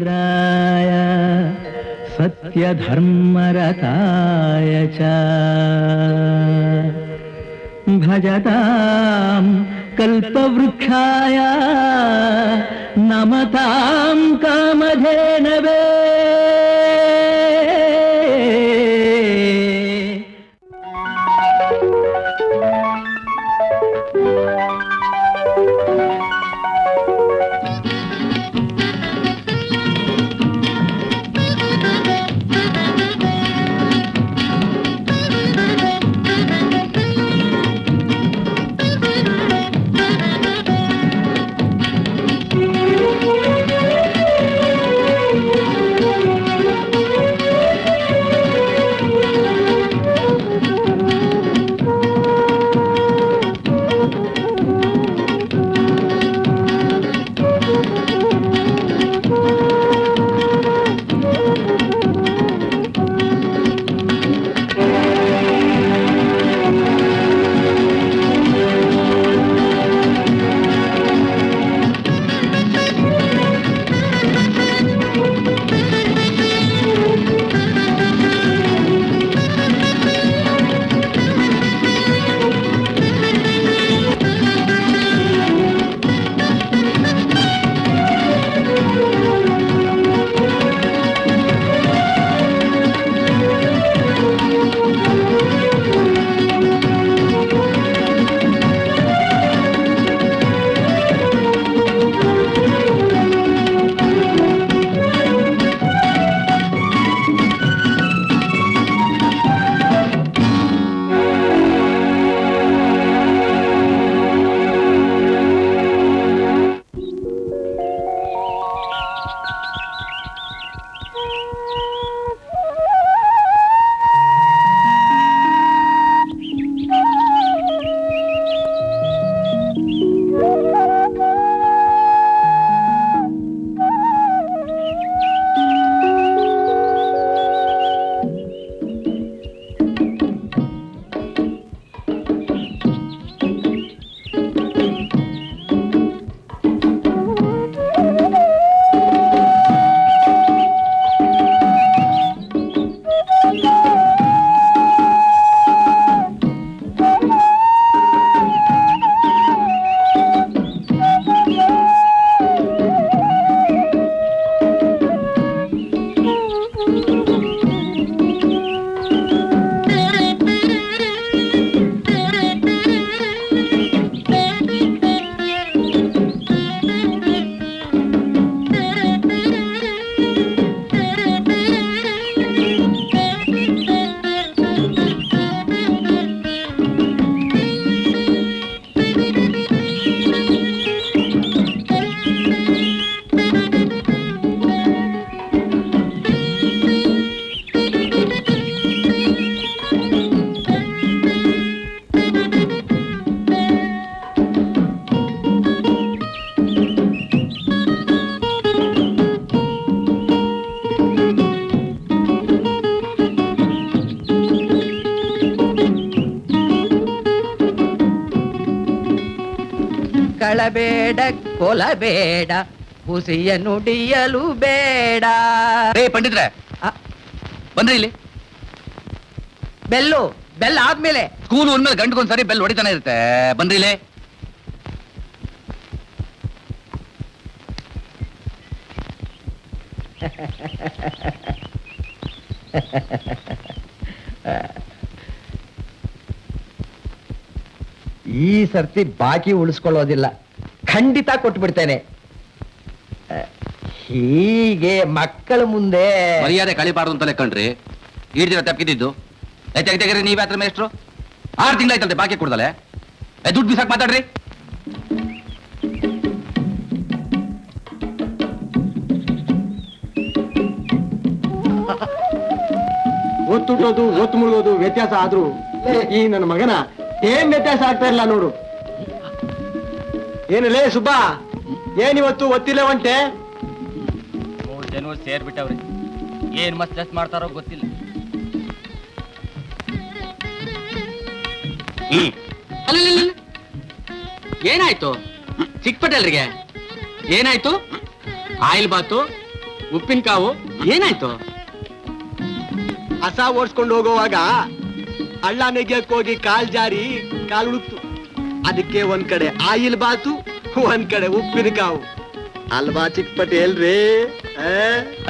ರಾಯ ಸತ್ಯಧರ್ಮರತಾಯ ಚ ಭಜತಾಂ ಕಲ್ಪವೃಕ್ಷಾಯ ನಮತಾಂ ಕಾಮಧೇನವೇ. ಕಳಬೇಡ ಕೊಲಬೇಡ ಹುಸಿಯ ನುಡಿಯಲು ಬೇಡ. ರೇ ಪಂಡಿತ್ರೆ ಬಂದ್ರಿ ಇಲ್ಲಿ. ಬೆಲ್ಲು ಬೆಲ್ಲ ಆದ್ಮೇಲೆ ಸ್ಕೂಲ್ ಒಂದ್ಮೇಲೆ ಗಂಟೆಗೊಂದ್ಸರಿ ಬೆಲ್ ಹೊಡಿತಾನೆ ಇರುತ್ತೆ. ಬಂದ್ರಿ ಇಲ್ಲಿ. ಈ ಸರ್ತಿ ಬಾಕಿ ಉಳಿಸ್ಕೊಳ್ಳೋದಿಲ್ಲ, ಖಂಡಿತ ಕೊಟ್ಬಿಡ್ತೇನೆ. ಹೀಗೆ ಮಕ್ಕಳ ಮುಂದೆ ಮರ್ಯಾದೆ ಕಳಿಬಾರ್ದು ಅಂತ ಲೆಕ್ಕಣ್ರಿ. ಈಡ್ದಿರ ತಪ್ಪಿದ್ದು ತೆಗೆರಿ. ನೀವ್ ಯಾತ್ರ ಮೇಷ್ಟ್ರು 6 ತಿಂಗಳಾಯ್ತಲ್ರಿ ಬಾಕಿ ಕೊಡ್ದಲೆ. ದುಡ್ಡು ಬಿಸಾಕ್ ಮಾತಾಡ್ರಿ. ಒತ್ತುಟೋದು ಒತ್ತು ಮುಳುಗೋದು ವ್ಯತ್ಯಾಸ ಆದ್ರೂ ಈ ನನ್ನ ಮಗನ ಏನ್ ವ್ಯತ್ಯಾಸ ಆಗ್ತಾ ಇಲ್ಲ ನೋಡು. ಏನಲ್ಲೇ ಸುಬ್ಬಾ, ಏನಿವತ್ತು ಒತ್ತಿಲ್ಲ ಒಂಟೆ? 3 ಜನ ಸೇರ್ಬಿಟ್ಟವ್ರಿ. ಏನ್ ಮಸ್ತ್ ಮಾಡ್ತಾರೋ ಗೊತ್ತಿಲ್ಲ. ಏನಾಯ್ತು ಚಿಕ್ಕಪಟೇಲ್ರಿಗೆ? ಏನಾಯ್ತು? ಆಯಿಲ್ ಬಾತು ಉಪ್ಪಿನಕಾವು ಏನಾಯ್ತು? ಹಸ ಓಡಿಸ್ಕೊಂಡು ಹೋಗುವಾಗ ಹಳ್ಳ ನೆಗ್ಯಕ್ ಹೋಗಿ ಕಾಲ್ ಜಾರಿ ಕಾಲ್ ಉಳುಕ್ತು. ಅದಕ್ಕೆ ಒಂದ್ ಕಡೆ ಆಯಿಲ್ ಬಾತು, ಒಂದ್ ಕಡೆ ಉಪ್ಪಿನಕಾವು. ಅಲ್ವಾ ಚಿಕ್ಕಪಟ್ಟಿ ಎಲ್ರಿ?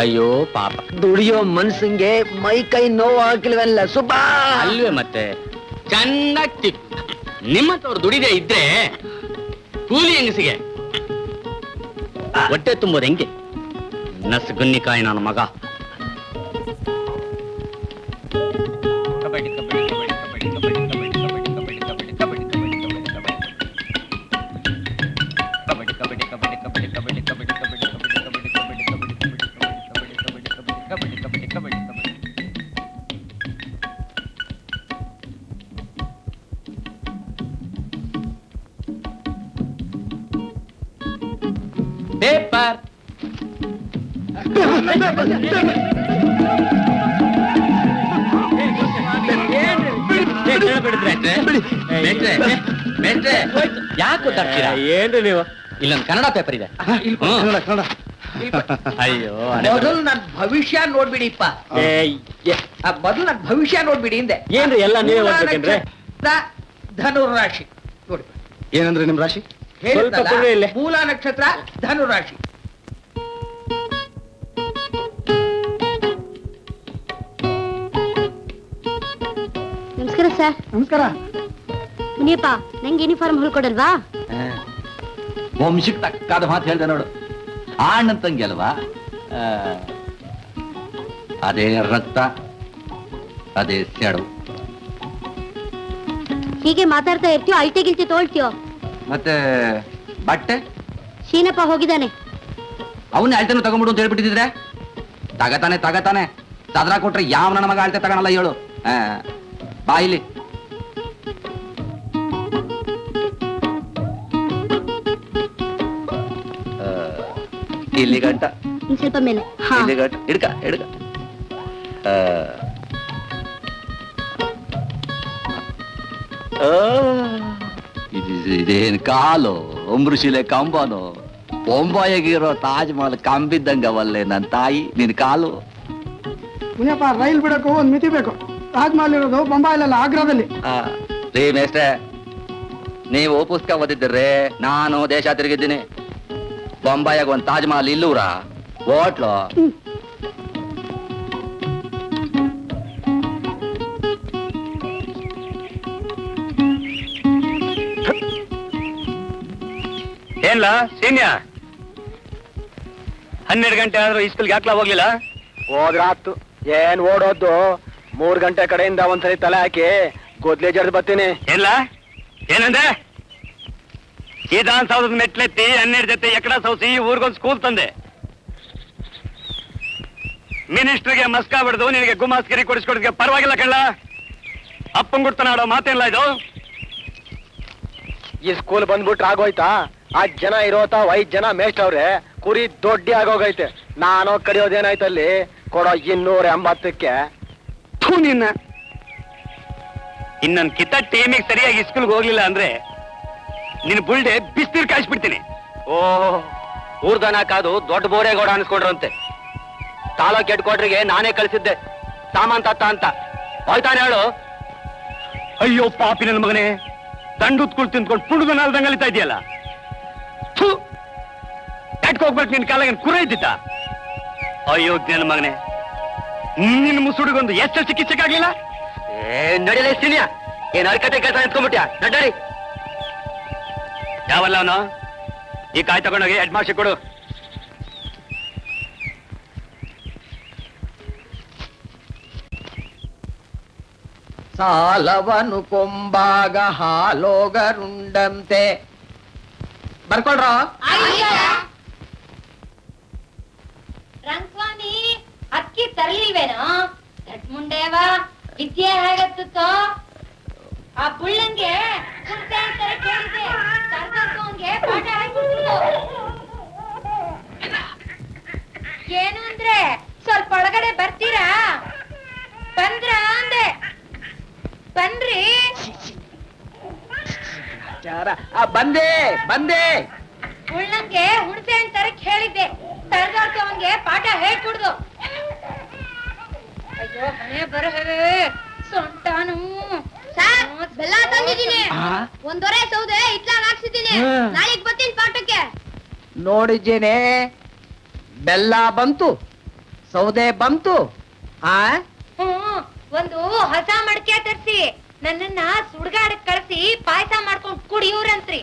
ಅಯ್ಯೋ ಪಾಪ, ದುಡಿಯೋ ಮನ್ಸಂಗೆ ಮೈ ಕೈ ನೋವು ಹಾಕಿಲ್ವಲ್ಲ ಸುಬ್ಬಾ. ಅಲ್ವೇ ಮತ್ತೆ ಚೆನ್ನಾಗಿ ಟಿಪ್. ನಿಮ್ಮಂತವ್ರು ದುಡಿದೇ ಇದ್ರೆ ಕೂಲಿ ಹೆಂಗಸಿಗೆ ಹೊಟ್ಟೆ ತುಂಬೋದು ಹೆಂಗೆ? ನಸ್ಗುನ್ನಿಕಾಯಿ ನನ್ನ ಮಗ. ಪೇಪರ್ ಯಾಕೆ ಗೊತ್ತಾಗ್ತೀರಾ? ಏನ್ರಿ ನೀವು? ಇಲ್ಲೊಂದು ಕನ್ನಡ ಪೇಪರ್ ಇದೆ. ಅಯ್ಯೋ ಮೊದಲು ನನ್ ಭವಿಷ್ಯ ನೋಡ್ಬಿಡಿಪ್ಪ. ಮೊದಲು ನನ್ ಭವಿಷ್ಯ ನೋಡ್ಬಿಡಿ ಹಿಂದೆ. ಏನ್ರಿ ಎಲ್ಲ ನೀವೇ ಓದ್ಬೇಕೇನ್ರಿ? ಧನುರಾಶಿ ನೋಡಿ. ಏನಂದ್ರೆ ನಿಮ್ ರಾಶಿ? ಹೇಳಿದ್ನಲ್ಲ, ಕೊಡ್ರಿ ಇಲ್ಲಿ. ಮೂಲ ನಕ್ಷತ್ರ ಧನುರಾಶಿ. ನಮಸ್ಕಾರ ಸರ್. ನಮಸ್ಕಾರ. ಮುನಿಯಪ್ಪ, ನಂಗೆ ಯೂನಿಫಾರ್ಮ್ ಹೊಲ್ಕೊಡಲ್ವಾ? ವಂಶಕ್ಕೆ ತಕ್ಕಾದ ಮಾತು ಹೇಳ್ದೆ ನೋಡು. ಆಣ್ಣನ್ ತಂಗಿ ಅಲ್ವಾ? ಅದೇ ರಕ್ತ, ಅದೇ ಸೆಡು. ಹೀಗೆ ಮಾತಾಡ್ತಾ ಇರ್ತೀಯೋ ಅಳ್ತೆ ಗಿಲ್ತೆ ತೋಳ್ತೀಯೋ? ಮತ್ತೆ ಬಟ್ಟೆ ಶೀನಪ್ಪ ಹೋಗಿದ್ದಾನೆ. ಅವನ್ನ ಅಳ್ತೆನು ತಗೊಂಡ್ಬಿಡು ಅಂತ ಹೇಳ್ಬಿಟ್ಟಿದ್ರೆ ತಗತಾನೆ ಸದ್ರ ಕೊಟ್ರೆ ಯಾವ ನನ್ನ ಮಗ ಅಳ್ತೆ ತಗೊಳಲ್ಲ ಹೇಳು. ಬಾ ಇಲ್ಲಿ. ಇಲ್ಲಿ ಗಂಟ, ಇನ್ ಸ್ವಲ್ಪ ಮೇಲೆ. ಹಾ. ಇಲ್ಲಿ ಗಂಟ ಹಿಡ್ಕ. ಇದೇನ್ ಕಾಲು ಅಂಬೃಶಿಲೆ ಕಂಬನು ಬೊಂಬಾಯಿಗಿರೋ ತಾಜ್ ಮಹಲ್ ಕಂಬಿದ್ದಂಗವಲ್ಲೇ ನನ್ ತಾಯಿ ನಿನ್ ಕಾಲು. ಮುನಿಯಪ್ಪ, ರೈಲ್ ಬಿಡಕ್ಕೂ ಒಂದ್ ಮಿತಿ ಬೇಕು. ತಾಜ್ ಮಹಲ್ ಇರೋದು ಬೊಂಬಾಯಿಲಲ್ಲ, ಆಗ್ರಾದಲ್ಲಿ. ರೀ ಮೇಷ್ಟ್ರೆ, ನೀವು ಪುಸ್ತಕ ಓದಿದ್ದರೆ ನಾನು ದೇಶ ತಿರುಗಿದ್ದೀನಿ. ಬೊಂಬಾಯಾಗ ಒಂದ್ ತಾಜ್ ಮಹಲ್ ಇಲ್ಲೂರ ಹೋಟ್ಲು. ಏನ್ಲ ಸೀನಿಯರ್, 12 ಗಂಟೆ ಆದ್ರೂ ಈ ಸ್ಕೂಲ್ಗೆ ಯಾಕ್ಲಾ ಹೋಗ್ಲಿಲ್ಲ? ಹೋದ್ರಾತು. ಏನ್ ಓಡೋದ್ದು? 3 ಗಂಟೆ ಕಡೆಯಿಂದ ಒಂದ್ಸರಿ ತಲೆ ಹಾಕಿ ಗೊದ್ಲೆ ಜರ್ದ್ ಬರ್ತೀನಿ. ಏನ್ಲ ಏನಂದೆ? ವಿಧಾನಸೌಧದ ಮೆಟ್ಲೆತ್ತಿ 12 ಜೊತೆ ಎಕಡ ಸೌಸಿ ಊರ್ಗೊಂದು ಸ್ಕೂಲ್ ತಂದೆ. ಮಿನಿಸ್ಟರ್ಗೆ ಮಸ್ಕಾ ಬಿಡ್ದು ನಿನಗೆ ಗುಮಾಸ್ಗಿರಿ ಕೊಡಿಸ್ಕೊಡೋದಕ್ಕೆ ಪರವಾಗಿಲ್ಲ ಕಳ್ಳ. ಅಪ್ಪಂಗುಡ್ತಾನ ಆಡೋ ಮಾತೇನ್ಲ ಇದು? ಈ ಸ್ಕೂಲ್ ಬಂದ್ಬಿಟ್ರೆ ಆಗೋಯ್ತಾ? 8 ಜನ ಇರೋತಾವ್, 5 ಜನ ಮೇಷ್ಟ್ರವ್ರೆ. ಕುರಿ ದೊಡ್ಡಿ ಆಗೋಗೈತೆ. ನಾನು ಕಡಿಯೋದೇನಾಯ್ತಲ್ಲಿ ಕೊಡೋ 280ಕ್ಕೆ. ನಿನ್ನ ಇನ್ನೊಂದು ಕಿತ್ತ ಟೀಮಿಗೆ ಸರಿಯಾಗಿ ಸ್ಕೂಲ್ಗೆ ಹೋಗ್ಲಿಲ್ಲ ಅಂದ್ರೆ ನಿನ್ನ ಬುಲ್ಡೆ ಬಿಸ್ತೀರ್ ಕಾಯಿಸ್ಬಿಡ್ತೀನಿ. ಓಹ್, ಊರ್ದನ ಕಾದು ದೊಡ್ಡ ಬೋರೇಗೌಡ ಅನ್ಸ್ಕೊಂಡ್ರಂತೆ. ತಾಲೂಕ್ ಹೆಡ್ ಕ್ವಾರ್ಟರ್ಗೆ ನಾನೇ ಕಳಿಸಿದ್ದೆ ಸಾಮಾನ್ ತತ್ತ ಅಂತ. ಹೋಯ್ತಾನೆ ಹೇಳು. ಅಯ್ಯೋ ಪಾಪಿ ನನ್ನ ಮಗನೇ, ದಂಡುತ್ಕುಳ್ ತಿಂದ್ಕೊಂಡು ಪುಡುದ ನಾಲ್ದಂಗ್ ಅಲಿತಾ ಇದೆಯಲ್ಲ. ಹೋಗ್ಬೇಕು ನಿನ್ ಕಾಲಾಗ ಕುರ ಇದ್ದಿತ್ತ? ಅಯ್ಯೋ ನನ್ನ ಮಗನೇ, ನಿನ್ನ ಮುಸುಡಿಗೊಂದು ಎಷ್ಟು ಚಿಕಿತ್ಸೆಗಾಗ್ಲಿಲ್ಲ? ನಡಿಲ್ಲ ಸೀನಿಯ, ಏನ್ ಅರ್ಕತೆ ಕೆಲಸ ನಿಂತ್ಕೊಂಡ್ಬಿಟ್ಯಾ? ನಡ್ಡಿ. ಯಾವಲ್ಲ ಅವನು? ಈ ಕಾಯಿ ತಗೊಂಡೋಗಿ ಹೆಡ್ ಮಾಸ್ಟರ್ ಕೊಡು. ಸಾಲವನು ಕೊಂಬಾಗ ಹಾಲೋಗರುಂಡಂತೆ. ಬರ್ಕೊಳ್ರ. ರಂಗಸ್ವಾಮಿ, ಅಕ್ಕಿ ತರಲಿಲ್ವೇನೋ? ದಟ್ ಮುಂಡೇವ ವಿದ್ಯೆ ಹೇಗತ್ತೋ? ಆ ಬುಳ್ಳಂಗೆ ಕುಂಟೆ ಅಂತಾರೆ ಕೇಳಿದೆ. ಕರ್ಕೊಂಡ್ಗೆ ಪಾಠ ಹಾಕ್ಬಿಡ್ತು. ಏನು ಅಂದ್ರೆ ಸ್ವಲ್ಪ ಒಳಗಡೆ ಬರ್ತೀರಾ? ಬಂದ್ರ ಅಂದೆ. ಬನ್ರಿ. ಬಂದೆ. ಬುಳ್ಳಂಗೆ ಹುಣಸೆ ಅಂತಾರೆ ಕೇಳಿದ್ದೆ. ತಡೆದಾಡ್ತು ಅವನ್ಗೆ ಪಾಠ ಹೇಳ್ಕೊಡ್ದು. ಅಯ್ಯೋ ಹಣೆ ಬರಹವೇ ಸೊಂಟಾನು. ಬೆಲ್ಲ ತಂದಿದ್ದೀನಿ, ಒಂದೊರೆ ಸೌದೆ ಇಟ್ಲಾಗ ಹಾಕ್ಸಿದ್ದೀನಿ. ನಾಳೆಗ್ ಬರ್ತೀನಿ ಪಾಠಕ್ಕೆ. ನೋಡಿದ್ದೇನೆ, ಬೆಲ್ಲ ಬಂತು, ಸೌದೆ ಬಂತು. ಒಂದು ಹೊಸ ಮಡಕೆ ತರಿಸಿ ನನ್ನನ್ನ ಸುಡ್ಗಾಡಕ್ ಕಳ್ಸಿ ಪಾಯಸ ಮಾಡ್ಕೊಂಡ್ ಕುಡಿಯೂರಂತ್ರಿ.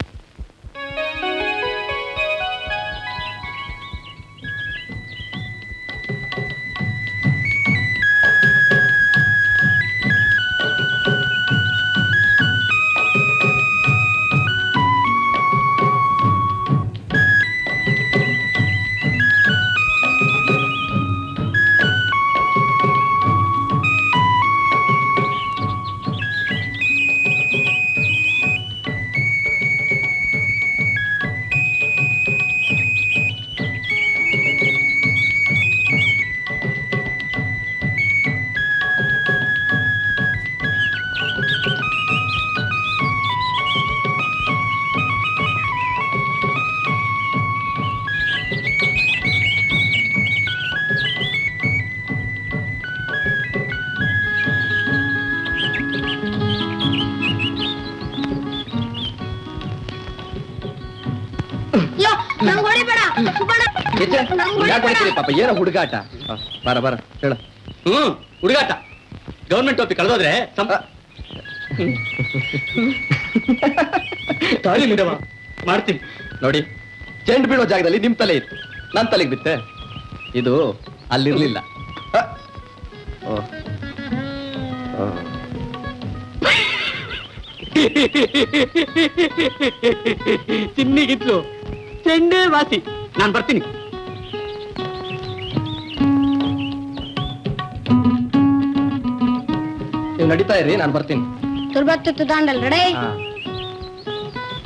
ಪಾಪ ಏನೋ ಹುಡುಗಾಟ. ಬರ ಬರ ಹೇಳ. ಹುಡುಗಾಟ ಗವರ್ಮೆಂಟ್ ಟೋಪಿ ಕಳೆದೋದ್ರೆ ತಾಳಿ ಮಿಡವ ಮಾಡ್ತೀನಿ ನೋಡಿ. ಚೆಂಡು ಬೀಳೋ ಜಾಗದಲ್ಲಿ ನಿಮ್ ತಲೆ ಇತ್ತು, ನನ್ ತಲೆಗೆ ಬಿತ್ತೆ. ಇದು ಅಲ್ಲಿರ್ಲಿಲ್ಲ. ಚಿನ್ನಿಗಿತ್ಲು ಚೆಂಡೇ ವಾಸಿ. ನಾನ್ ಬರ್ತೀನಿ. ನೀವು ನಡೀತಾ ಇರಿ, ನಾನು ಬರ್ತೀನಿ. ತುರ್ಬತ್ತು ದಾಂಡಲ್ ರೆಡಿ.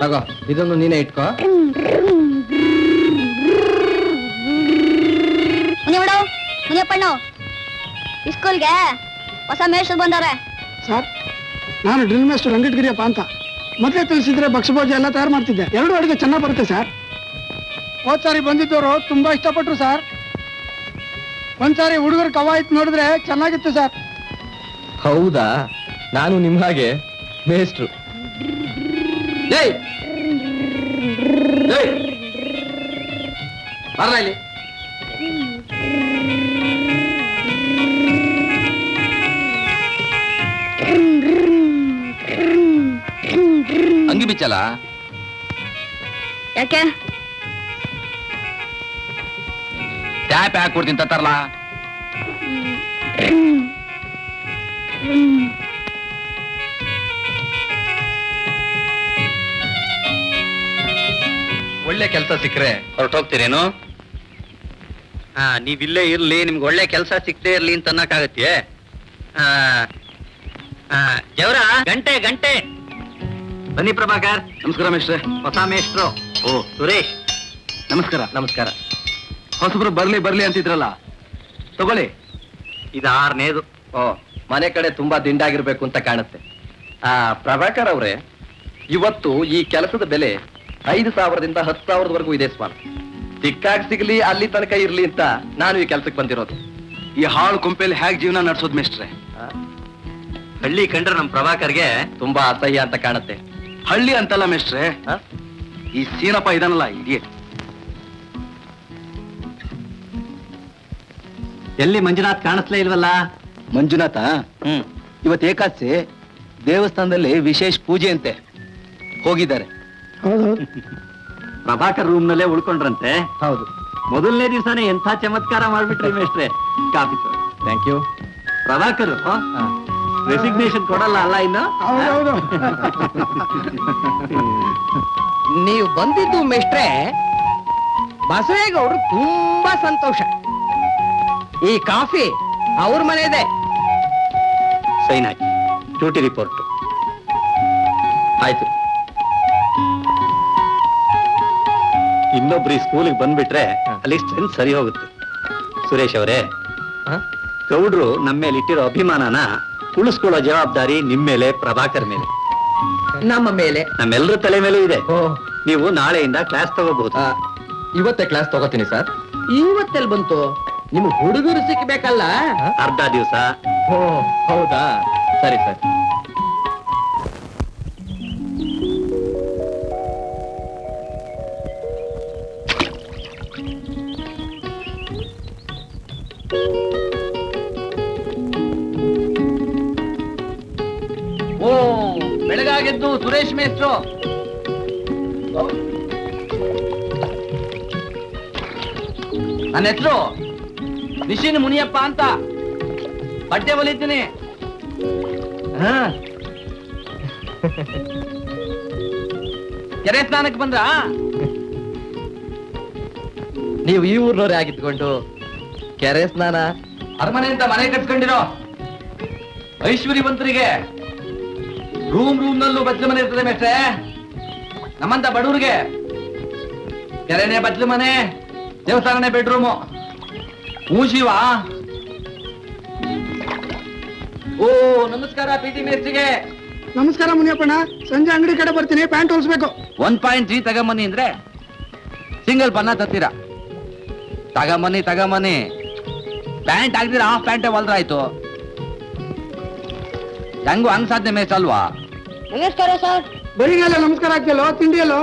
ತಗೋ, ಇದನ್ನು ನೀನೇ ಇಟ್ಕೋ. ಮುನಿಯಪ್ಪಣ್ಣು, ಸ್ಕೂಲ್ಗೆ ಹೊಸ ಮೇಷ್ಟ್ರು ಬಂದವ್ರೆ. ಸರ್, ನಾನು ಡ್ರಿಲ್ ಮಾಸ್ಟರ್ ವೆಂಕಟಗಿರಿಯಪ್ಪ ಅಂತ. ಮೊದಲೇ ತಿಳಿಸಿದ್ರೆ ಭಕ್ಷ್ಯಭೋಜ ಎಲ್ಲ ತಯಾರು ಮಾಡ್ತಿದ್ದೆ. 2 ಅಡುಗೆ ಚೆನ್ನಾಗಿ ಬರುತ್ತೆ ಸರ್. ಹೋದ್ ಸಾರಿ ಬಂದಿದ್ದವರು ತುಂಬಾ ಇಷ್ಟಪಟ್ರು ಸರ್. ಒಂದ್ಸಾರಿ ಹುಡುಗರು ಕವಾಯಿತ್ ನೋಡಿದ್ರೆ ಚೆನ್ನಾಗಿತ್ತು ಸರ್. ಹೌದಾ? ನಾನು ನಿಮ್ ಹಾಗೆ ಮೇಷ್ಟ್ರು. ಬರ್ರ ಇಲ್ಲಿ. ಅಂಗಿ ಬಿಚ್ಚಲ್ಲ ಯಾಕೆ? ಟ್ಯಾಪ್ ಯಾಕೆ ಕೊಡ್ತೀನಿ ತತ್ತಾರಲ್ಲ. ಒಳ್ಳೆ ಕೆಲಸ ಸಿಕ್ಕರೆ ಹೊರಟೋಗ್ತೀರೇನು? ನೀವಿಲ್ಲೇ ಇರ್ಲಿ, ನಿಮ್ಗೆ ಒಳ್ಳೆ ಕೆಲಸ ಸಿಕ್ಕದೇ ಇರ್ಲಿ ಅಂತ ಅನ್ನಕ್ಕಾಗತ್ತೆ. ಜವರ ಗಂಟೆ ಗಂಟೆ ಬನ್ನಿ. ಪ್ರಭಾಕರ್ ನಮಸ್ಕಾರ ಮೇಷ್ಟ್ರೆ. ಹೊಸ ಮೇಷ್ಟ್ರು. ಓ ಸುರೇಶ್ ನಮಸ್ಕಾರ. ನಮಸ್ಕಾರ. ಹೊಸಬ್ರು ಬರ್ಲಿ ಬರ್ಲಿ ಅಂತಿದ್ರಲ್ಲ, ತಗೊಳ್ಳಿ. ಇದು 6ನೇದು. ಓ, ಮನೆ ಕಡೆ ತುಂಬಾ ದಿಂಡಾಗಿರ್ಬೇಕು ಅಂತ ಕಾಣುತ್ತೆ. ಪ್ರಭಾಕರ್ ಅವ್ರೆ, ಇವತ್ತು ಈ ಕೆಲಸದ ಬೆಲೆ 5,000ದಿಂದ 10,000ವರೆಗೂ ಇದೆ ಸ್ವಾಮಿ. ಸಿಕ್ಕಾಗ್ ಸಿಗ್ಲಿ, ಅಲ್ಲಿ ತನಕ ಇರ್ಲಿ ಅಂತ ನಾನು ಈ ಕೆಲ್ಸಕ್ಕೆ ಬಂದಿರೋದು. ಈ ಹಾಳು ಕೊಂಪೆಯಲ್ಲಿ ಹೇಗೆ ಜೀವನ ನಡೆಸೋದು ಮೇಷ್ಟ್ರೆ? ಹಳ್ಳಿ ಕಂಡ್ರೆ ನಮ್ ಪ್ರಭಾಕರ್ಗೆ ತುಂಬಾ ಅಸಹ್ಯ ಅಂತ ಕಾಣುತ್ತೆ. ಹಳ್ಳಿ ಅಂತಲ್ಲ ಮೇಷ್ಟ್ರೆ, ಈ ಸೀನಪ್ಪ ಇದನ್ನಲ್ಲ ಇದೆಯೇ. ಎಲ್ಲಿ ಮಂಜುನಾಥ್ ಕಾಣಿಸ್ಲೇ ಇಲ್ವಲ್ಲ? ಮಂಜುನಾಥ ಇವತ್ತು ಏಕಾದಶಿ, ದೇವಸ್ಥಾನದಲ್ಲಿ ವಿಶೇಷ ಪೂಜೆ ಅಂತೆ, ಹೋಗಿದ್ದಾರೆ. ಹೌದೌದು. ಪ್ರಭಾಕರ್ ರೂಮ್ ನಲ್ಲೇ ಉಳ್ಕೊಂಡ್ರಂತೆ. ಹೌದು. ಮೊದಲನೇ ದಿವಸನೇ ಎಂಥ ಚಮತ್ಕಾರ ಮಾಡ್ಬಿಟ್ರಿ ಮೇಷ್ಟ್ರೆ. Coffee thank you. Prabhakar resignation ಕೊಡಲ್ಲ ಅಲ್ಲ ಇನ್ನು? ಹೌದೌದು. ನೀವು ಬಂದಿದ್ದು ಮೇಷ್ಟ್ರೆ, ಬಸವೇಗೌಡರು ತುಂಬಾ ಸಂತೋಷ. ಈ ಕಾಫಿ ಅವ್ರ ಮನೆದೆ. ಸೈನ್ ಹಾಕಿ. ಡ್ಯೂಟಿ ರಿಪೋರ್ಟ್ ಆಯ್ತು. ಇನ್ನೊಬ್ರು ಸ್ಕೂಲಿಗೆ ಬಂದ್ಬಿಟ್ರೆ ಅಲ್ಲಿ ಸ್ಟ್ರೆಂತ್ ಸರಿ ಹೋಗುತ್ತೆ. ಸುರೇಶ್ ಅವರೇ, ಗೌಡ್ರು ನಮ್ಮ ಮೇಲೆ ಇಟ್ಟಿರೋ ಅಭಿಮಾನನ ಉಳಿಸ್ಕೊಳ್ಳೋ ಜವಾಬ್ದಾರಿ ನಿಮ್ ಮೇಲೆ, ಪ್ರಭಾಕರ್ ಮೇಲೆ, ನಮ್ಮ ಮೇಲೆ, ನಮ್ಮೆಲ್ಲರ ತಲೆ ಮೇಲೂ ಇದೆ. ನೀವು ನಾಳೆಯಿಂದ ಕ್ಲಾಸ್ ತಗೋಬಹುದು. ಇವತ್ತೇ ಕ್ಲಾಸ್ ತಗೋತೀನಿ ಸರ್. ಇವತ್ತೆಲ್ ಬಂತು? ನಿಮ್ ಹುಡುಗರು ಸಿಕ್ಬೇಕಲ್ಲ? ಅರ್ಧ ದಿವಸ. ಓ ಹೌದಾ, ಸರಿ ಸರಿ. ಓ ಬೆಳಗಾಗೆದ್ದು ಸುರೇಶ್ ಮೇಸ್ಟ್ರು. ನನ್ನ ಹೆಸರು ನಿಶಿನ್ ಮುನಿಯಪ್ಪ ಅಂತ. ಬಟ್ಟೆ ಹೊಲಿತೀನಿ. ಕೆರೆ ಸ್ನಾನಕ್ಕೆ ಬಂದ್ರ? ನೀವು ಈ ಊರ್ನವ್ರೆ ಆಗಿದ್ಕೊಂಡು ಕೆರೆ ಸ್ನಾನ? ಅರಮನೆ ಅಂತ ಮನೆ ಕಟ್ಕೊಂಡಿರೋ ಐಶ್ವರ್ಯವಂತರಿಗೆ ರೂಮ್ ನಲ್ಲೂ ಬಚ್ಚಲು ಮನೆ ಇರ್ತದೆ ಮೇಷ್ಟ್ರೆ. ನಮ್ಮಂತ ಬಡವ್ರಿಗೆ ಕೆರೆನೆ ಬಚ್ಚಲು ಮನೆ, ದೇವಸ್ಥಾನನೇ ಬೆಡ್ರೂಮು. ಶಿವ. ಓ ನಮಸ್ಕಾರ ಪಿಟಿ ಮೇಸ್ಟ್ರಿಗೆ. ನಮಸ್ಕಾರ ಮುನಿಯಪ್ಪಣ್ಣ, ಸಂಜೆ ಅಂಗಡಿ ಕಡೆ ಬರ್ತೀನಿ, ಪ್ಯಾಂಟ್ ಹೊಲಿಸ್ಬೇಕು. 1.3 ತಗೊಂಬನ್ನಿ ಅಂದ್ರೆ ಸಿಂಗಲ್ ಬನ್ನ ತತ್ತೀರಾ. ತಗೊಂಬನ್ನಿ ಪ್ಯಾಂಟ್ ಹಾಕ್ದಿರ ಹಾಫ್ ಪ್ಯಾಂಟೇ ಹೊಲ್ದ್ರಾಯ್ತು. ಹೆಂಗು ಹಂಗ್ ಸಾಧ್ಯ ಮೇಸ್ಟ್ ಅಲ್ವಾ? ನಮಸ್ಕಾರ ಸರ್. ಬರಿಗೆಲ್ಲ ನಮಸ್ಕಾರ ಆಗ್ತಿಲ್ಲೋ, ತಿಂಡಿಯಲ್ಲೋ?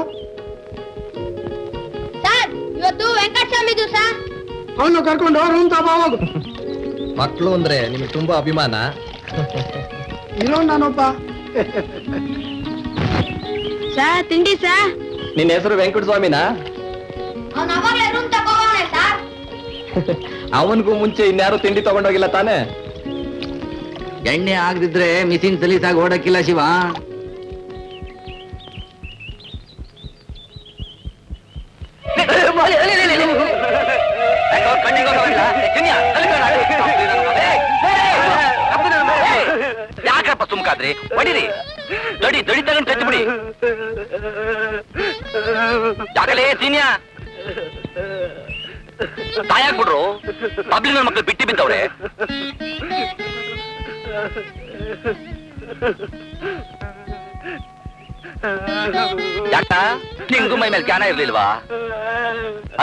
ಸರ್ ಇವತ್ತು ವೆಂಕಟಸ್ವಾಮಿ ದಿವಸ. ಅವನು ಕರ್ಕೊಂಡು ರೂಮ್ ತಗೋ ಹೋಗು. ಮಕ್ಕಳು ಅಂದ್ರೆ ನಿಮ್ಗೆ ತುಂಬಾ ಅಭಿಮಾನ. ಇರೋ ನಾನೊಬ್ಬ. ಸರ್ ತಿಂಡಿ ಸರ್. ನಿನ್ನ ಹೆಸರು ವೆಂಕಟಸ್ವಾಮಿನಾ? ಅವ್ನು ಅವಾಗಲೇ ರೂಮ್ ತಗೋವನೆ ಸರ್. ಅವನಿಗೂ ಮುಂಚೆ ಇನ್ಯಾರು ತಿಂಡಿ ತಗೊಂಡೋಗಿಲ್ಲ ತಾನೆ? ಎಣ್ಣೆ ಆಗದಿದ್ರೆ ಮಿಷಿನ್ ಸಲೀಸಾಗಿ ಓಡಕ್ಕಿಲ್ಲ ಶಿವ. ಯಾಕಪ್ಪ ಸುಮ್ಕಾದ್ರಿ? ಹೊಡಿರಿ, ದಡಿ ತಗೊಂಡು ಕಚ್ಚಿ ಬಿಡಿ. ಯಾಕಲೇ ಸೀನ್ಯಾ ತಾಯಾಗ್ಬಿಡ್ರು. ಪಬ್ಲಿಕ್ ನನ್ನ ಮಕ್ಕಳು ಬಿಟ್ಟಿ ಬಿದ್ದವ್ರೆ. ಯಾಕ ನಿಂಗು ಮೈ ಮೇಲೆ ಜ್ಞಾನ ಇರ್ಲಿಲ್ವಾ?